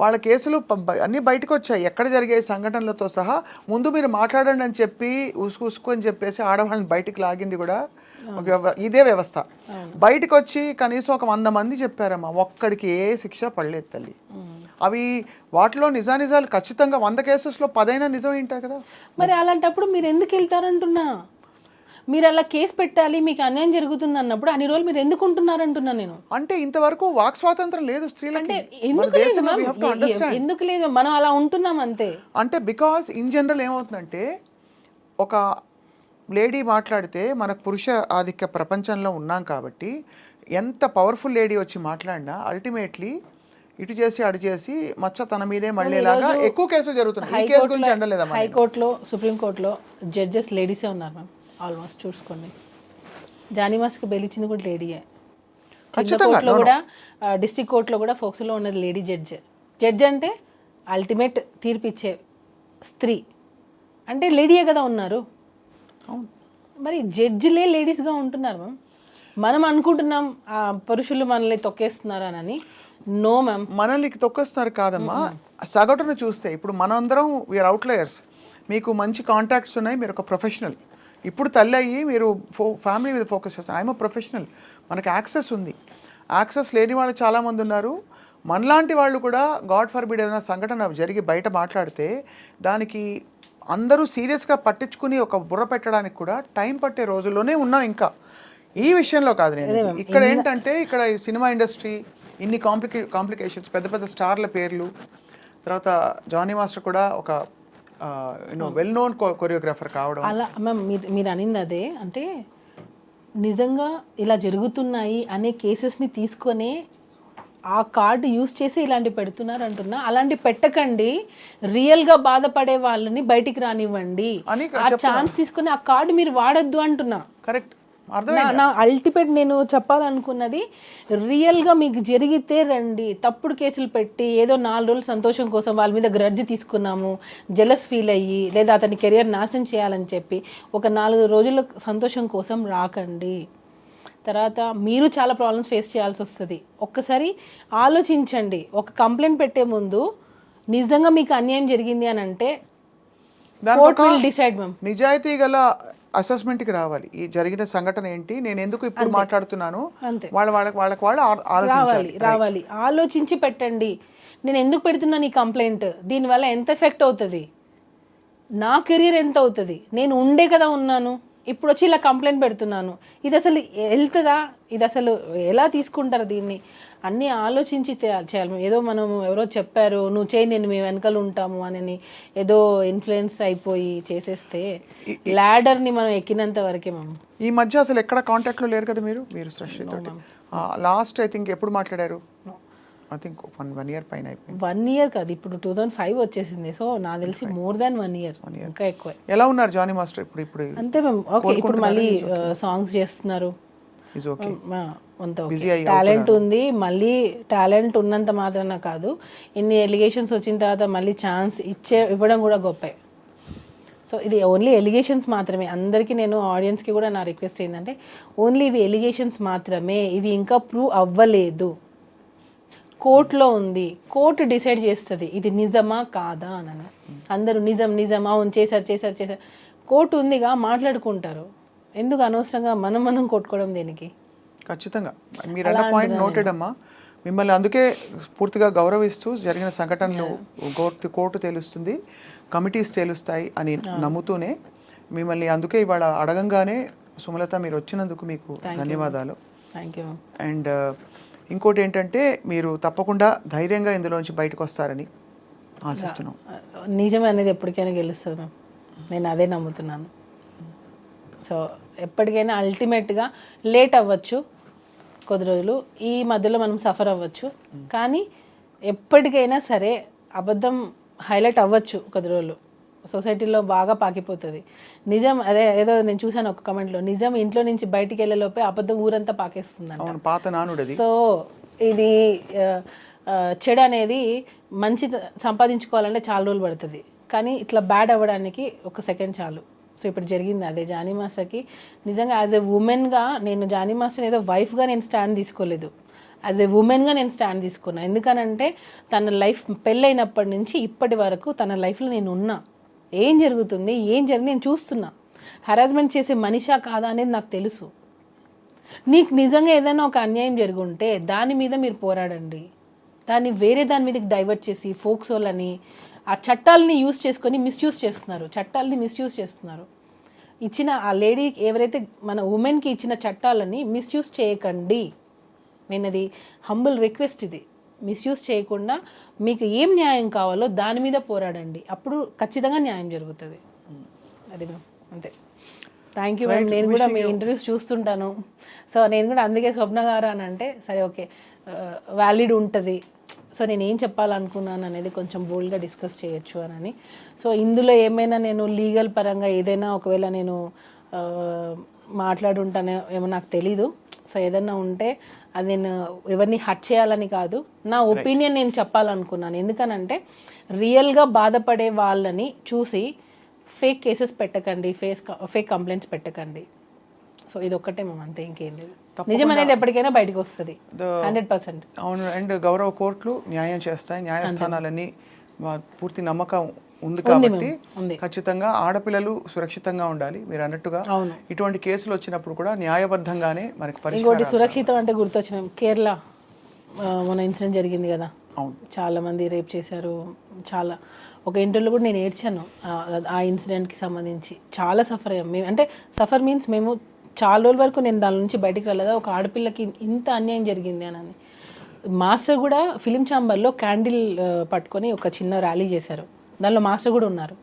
వాళ్ళ కేసులు అన్నీ బయటకు వచ్చాయి, ఎక్కడ జరిగే సంఘటనలతో సహా. ముందు మీరు మాట్లాడండి అని చెప్పి ఉసుకు అని చెప్పేసి ఆడవాళ్ళని బయటికి లాగింది కూడా ఇదే వ్యవస్థ. బయటకు వచ్చి కనీసం ఒక 100 మంది చెప్పారమ్మా, ఒక్కడికి ఏ శిక్ష పడలేదు తల్లి. అవి వాటిలో నిజాలు ఖచ్చితంగా 100 కేసెస్లో 10 నిజం ఏంటారు కదా. మరి అలాంటప్పుడు మీరు ఎందుకు వెళ్తారంటున్నా? మీరు అలా కేసు పెట్టాలి, మీకు అన్యాయం జరుగుతుంది అన్నప్పుడు అన్ని రోజులు మీరు ఎందుకు ఉంటున్నారంటున్నా నేను. అంటే ఇంతవరకు వాక్ స్వాతంత్రం లేదు స్త్రీలకి. ఎందుకు లేదు, మనం అలా ఉంటున్నాం అంతే. అంటే బికాస్ ఇన్ జనరల్ ఏమవుతుందంటే, ఒక లేడీ మాట్లాడితే మనకు పురుష ఆధిక్య ప్రపంచంలో ఉన్నాం కాబట్టి ఎంత పవర్ఫుల్ లేడీ వచ్చి మాట్లాడినా అల్టిమేట్లీ ఇటు చేసి అటు చేసి మచ్చ తన మీదే మళ్ళీలాగా ఎక్కువ కేసులు జరుగుతున్నాయి. ఈ కేసు గురించి అండలేదమ్మా. హైకోర్టులో, సుప్రీంకోర్టులో జడ్జెస్ లేడీసే ఉన్నారు మ్యామ్. ఆల్మోస్ట్ చూసుకోండి, జానీ మాస్కి బెయిల్ ఇచ్చింది కూడా లేడీయే. కోర్టులో కూడా, డిస్ట్రిక్ట్ కోర్టులో కూడా ఫోక్స్లో ఉన్నది లేడీ జడ్జ్ అంటే అల్టిమేట్ తీర్పిచ్చే స్త్రీ అంటే లేడీయే కదా ఉన్నారు. మరి జడ్జిలే లేడీస్గా ఉంటున్నారు మ్యామ్. మనం అనుకుంటున్నాం పురుషులు మనల్ని తొక్కేస్తున్నారు అని. నో మ్యామ్, మనల్ని తొక్కేస్తున్నారు కాదమ్మా. సగటును చూస్తే ఇప్పుడు మనందరం వీఆర్ అవుట్లయర్స్. మీకు మంచి కాంటాక్ట్స్ ఉన్నాయి, మీరు ఒక ప్రొఫెషనల్. ఇప్పుడు తల్లి అయ్యి మీరు ఫ్యామిలీ మీద ఫోకస్ చేస్తారు. ఐఎమ్ ప్రొఫెషనల్, మనకు యాక్సెస్ ఉంది. యాక్సెస్ లేని వాళ్ళు చాలామంది ఉన్నారు. మనలాంటి వాళ్ళు కూడా గాడ్ ఫర్బిడ్ ఏదైనా సంఘటన జరిగి బయట మాట్లాడితే దానికి అందరూ సీరియస్గా పట్టించుకుని ఒక బుర్ర పెట్టడానికి కూడా టైం పట్టే రోజుల్లోనే ఉన్నాం. ఇంకా ఈ విషయంలో కాదు నేను. ఇక్కడ ఏంటంటే, ఇక్కడ సినిమా ఇండస్ట్రీ ఇన్ని కాంప్లికేషన్స్, పెద్ద పెద్ద స్టార్ల పేర్లు, తర్వాత జానీ మాస్టర్ కూడా ఒక వెల్ నోన్ కొరియోగ్రాఫర్ కావడం. అలా మ్యామ్ మీరు అనింది అదే. అంటే నిజంగా ఇలా జరుగుతున్నాయి అనే కేసెస్ని తీసుకొని ఆ కార్డు యూజ్ చేసి ఇలాంటి పెడుతున్నారు అంటున్నా. అలాంటి పెట్టకండి, రియల్గా బాధపడే వాళ్ళని బయటికి రానివ్వండి. ఆ ఛాన్స్ తీసుకుని ఆ కార్డు మీరు వాడద్దు అంటున్నా. కరెక్ట్. నా అల్టిమేట్ నేను చెప్పాలనుకున్నది, రియల్గా మీకు జరిగితే రండి. తప్పుడు కేసులు పెట్టి ఏదో 4 రోజులు సంతోషం కోసం వాళ్ళ మీద గ్రడ్జ్ తీసుకున్నాము, జెలస్ ఫీల్ అయ్యి లేదా అతని కెరియర్ నాశనం చేయాలని చెప్పి ఒక 4 రోజుల సంతోషం కోసం రాకండి. తర్వాత మీరు చాలా ప్రాబ్లమ్స్ ఫేస్ చేయాల్సి వస్తుంది. ఒక్కసారి ఆలోచించండి. ఒక కంప్లైంట్ పెట్టే ముందు నిజంగా మీకు అన్యాయం జరిగింది అని అంటే కోర్ట్ విల్ డిసైడ్ మ్యామ్. నిజాయితీ గల అసెస్మెంట్కి రావాలి. ఈ జరిగిన సంఘటన ఏంటి, నేను ఎందుకు ఇప్పుడు మాట్లాడుతున్నాను, వాళ్ళకి రావాలి. ఆలోచించి పెట్టండి. నేను ఎందుకు పెడుతున్నాను ఈ కంప్లైంట్, దీనివల్ల ఎంత ఎఫెక్ట్ అవుతుంది, నా కెరీర్ ఎంత అవుతుంది, నేను ఉండే కదా ఉన్నాను, ఇప్పుడు వచ్చి ఇలా కంప్లైంట్ పెడుతున్నాను, ఇది అసలు వెళ్తుందా, ఇది అసలు ఎలా తీసుకుంటారు దీన్ని, అన్నీ ఆలోచించి చేయాలి. ఏదో మనం ఎవరో చెప్పారు నువ్వు చేయి నేను మీ వెనకాల ఉంటాము అని ఏదో ఇన్ఫ్లుయెన్స్ అయిపోయి చేసేస్తే ల్యాడర్ని మనం ఎక్కినంత వరకే మనం. ఈ మధ్య అసలు ఎక్కడ కాంటాక్ట్లో లేరు కదా మీరు సృష్టితో. లాస్ట్ ఐ థింక్ ఎప్పుడు మాట్లాడారు? ఐ థింక్ 1 year పైన అయిపోయింది. 1 year కాదు, ఇప్పుడు 2005 వచ్చేసింది. సో నాకు తెలిసి మోర్ దాన్ 1 year, ఇంకా ఎక్కువ. ఎలా ఉన్నారు జానీ మాస్టర్ ఇప్పుడు? అంతే మేము ఓకే. ఇప్పుడు మళ్ళీ సాంగ్స్ చేస్తున్నారు. Is okay. టాలెంట్ ఉంది. మళ్ళీ టాలెంట్ ఉన్నంత మాత్రాన కాదు, ఇన్ని ఎలిగేషన్స్ వచ్చిన తర్వాత మళ్ళీ ఛాన్స్ ఇవ్వడం కూడా గొప్పే. సో ఇది ఓన్లీ ఎలిగేషన్స్ మాత్రమే. అందరికీ నేను ఆడియన్స్కి కూడా నా రిక్వెస్ట్ ఏంటంటే, ఓన్లీ ఇవి ఎలిగేషన్స్ మాత్రమే, ఇవి ఇంకా ప్రూవ్ అవ్వలేదు. కోర్టులో ఉంది, కోర్టు డిసైడ్ చేస్తుంది ఇది నిజమా కాదా అని. అందరూ నిజమా చేశారు. కోర్టు ఉందిగా, మాట్లాడుకుంటారు. ఎందుకు అనవసరంగా మనం కొట్టుకోవడం దేనికి? ఖచ్చితంగా మీరు అన్న పాయింట్ నోటెడ్ అమ్మా. మిమ్మల్ని అందుకే పూర్తిగా గౌరవిస్తూ జరిగిన సంఘటనలు కోర్టు తెలుస్తుంది, కమిటీస్ తెలుస్తాయి అని నమ్ముతూనే మిమ్మల్ని అందుకే ఇవాళ అడగంగానే సుమలత మీరు వచ్చినందుకు మీకు ధన్యవాదాలు. Thank you. అండ్ ఇంకోటి ఏంటంటే మీరు తప్పకుండా ధైర్యంగా ఇందులోంచి బయటకు వస్తారని ఆశిస్తున్నాం. నిజం అనేది ఎప్పటికైనా గెలుస్తుంది, నేను అదే నమ్ముతున్నాను. సో ఎప్పటికైనా అల్టిమేట్గా లేట్ అవ్వచ్చు కొద్ది రోజులు, ఈ మధ్యలో మనం సఫర్ అవ్వచ్చు, కానీ ఎప్పటికైనా సరే అబద్ధం హైలైట్ అవ్వచ్చు కొద్ది రోజులు, సొసైటీలో బాగా పాకిపోతుంది. నిజం అదే ఏదో నేను చూసాను ఒక కమెంట్లో, నిజం ఇంట్లో నుంచి బయటికి వెళ్ళే లోపే అబద్ధం ఊరంతా పాకేస్తుందంట. పాత నానుడు. సో ఇది చెడు అనేది మంచి సంపాదించుకోవాలంటే చాలా రోజులు పడుతుంది, కానీ ఇట్లా బ్యాడ్ అవ్వడానికి ఒక సెకండ్ చాలు. సో ఇప్పుడు జరిగింది అదే జానీ మాస్టర్కి. నిజంగా యాజ్ ఎ ఉమెన్గా నేను జానీ మాస్టర్ ఏదో వైఫ్గా నేను స్టాండ్ తీసుకోలేదు, యాజ్ ఎ ఉమెన్గా నేను స్టాండ్ తీసుకున్నా. ఎందుకనంటే తన లైఫ్ పెళ్ళైనప్పటి నుంచి ఇప్పటి వరకు తన లైఫ్లో నేను ఉన్నా, ఏం జరుగుతుంది నేను చూస్తున్నా. హరాస్మెంట్ చేసే మనిషా కాదా అనేది నాకు తెలుసు. నీకు నిజంగా ఏదైనా ఒక అన్యాయం జరుగుంటే దాని మీద మీరు పోరాడండి, దాన్ని వేరే దాని మీదకి డైవర్ట్ చేసి ఫోక్సోలని ఆ చట్టాలని యూజ్ చేసుకొని మిస్యూజ్ చేస్తున్నారు. చట్టాలని మిస్యూజ్ చేస్తున్నారు. ఇచ్చిన ఆ లేడీ ఎవరైతే మన ఉమెన్కి ఇచ్చిన చట్టాలని మిస్యూజ్ చేయకండి. నేను అది హంబుల్ రిక్వెస్ట్. ఇది మిస్యూజ్ చేయకుండా మీకు ఏం న్యాయం కావాలో దాని మీద పోరాడండి, అప్పుడు ఖచ్చితంగా న్యాయం జరుగుతుంది. అది అంతే. Thank you ma'am. నేను కూడా మీ ఇంటర్వ్యూస్ చూస్తుంటాను. సో నేను కూడా అందుకే స్వప్న గారు అని అంటే సరే ఓకే వ్యాలిడ్ ఉంటుంది. సో నేను ఏం చెప్పాలనుకున్నాను అనేది కొంచెం బోల్డ్గా డిస్కస్ చేయొచ్చు అని. సో ఇందులో ఏమైనా నేను లీగల్ పరంగా ఏదైనా ఒకవేళ నేను మాట్లాడుంటానో ఏమో నాకు తెలీదు. సో ఏదైనా ఉంటే అది నేను ఎవరిని హర్ట్ చేయాలని కాదు, నా ఒపీనియన్ నేను చెప్పాలనుకున్నాను. ఎందుకనంటే రియల్గా బాధపడే వాళ్ళని చూసి ఫేక్ కేసెస్ పెట్టకండి, ఫేక్ కంప్లైంట్స్ పెట్టకండి. సో ఇది ఒక్కటే మేము అంతే, ఇంకేం లేదు. నిజం అనేది ఎప్పటికైనా బయటకు వస్తుంది 100%. అవును. అండ్ గౌరవ కోర్టులు న్యాయం చేస్తాయి, న్యాయస్థానాలని పూర్తి నమ్మకం ఉంది కాబట్టి ఖచ్చితంగా ఆడపిల్లలు సురక్షితంగా ఉండాలి. మీరు అన్నట్టుగా ఇటువంటి కేసులు వచ్చినప్పుడు కూడా న్యాయబద్ధంగానే మనకి ఇంకోటి సురక్షితం అంటే గుర్తొచ్చిన కేరళ మన ఇన్సిడెంట్ జరిగింది కదా, చాలా మంది రేప్ చేశారు. చాలా ఒక ఇంటర్వ్యూలో కూడా నేను ఏడ్చాను ఆ ఇన్సిడెంట్కి సంబంధించి. చాలా సఫర్ అయ్యాం మేము. అంటే సఫర్ మీన్స్ మేము చాలా రోజుల వరకు నేను దాని నుంచి బయటకు రాలేదా, ఒక ఆడపిల్లకి ఇంత అన్యాయం జరిగింది అని. మాస్టర్ కూడా ఫిలిం ఛాంబర్లో క్యాండిల్ పట్టుకొని ఒక చిన్న ర్యాలీ చేశారు, దానిలో మాస్టర్ కూడా ఉన్నారు.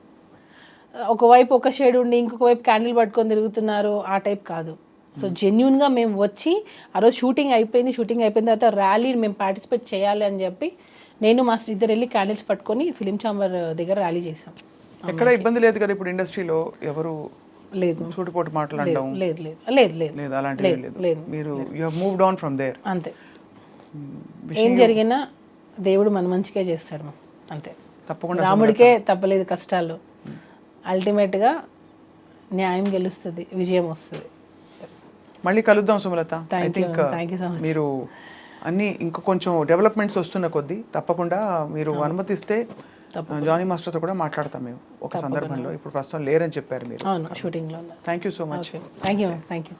ఒకవైపు ఒక షేడ్ ఉండి ఇంకొక వైపు క్యాండిల్ పట్టుకొని తిరుగుతున్నారు, ఆ టైప్ కాదు. సో జెన్యున్గా మేము వచ్చి ఆ రోజు షూటింగ్ అయిపోయిన తర్వాత ర్యాలీ మేము పార్టిసిపేట్ చేయాలి అని చెప్పి నేను మాస్టర్ ఇద్దరు వెళ్ళి క్యాండిల్స్ పట్టుకొని ఫిలిం ఛాంబర్ దగ్గర ర్యాలీ చేశాం. ఎక్కడ ఇబ్బంది లేదు కదా ఇప్పుడు ఇండస్ట్రీలో? ఎవరు లేదు సూటిపోటు మాట్లాడడం లేదు అలాంటివి లేదు. మీరు you have moved on from there. అంతే. ఏం జరిగినా దేవుడు మన మంచిగా చేస్తాడు అంతే. తప్పకుండా రాముడికే తప్పలేదు కష్టాలు. అల్టిమేట్గా న్యాయం గెలుస్తుంది, విజయం వస్తుంది. మళ్ళీ కలుద్దాం సుమలత. ఐ థింక్ so మీరు అన్ని ఇంకా కొంచెం డెవలప్మెంట్స్ వస్తున్న కొద్దీ తప్పకుండా మీరు అనుమతిస్తే జానీ మాస్టర్తో కూడా మాట్లాడతాం మేము ఒక సందర్భంలో. ఇప్పుడు ప్రస్తుతం లేరని చెప్పారు మీరు. అవును, షూటింగ్లో. Thank you so much. Thank you.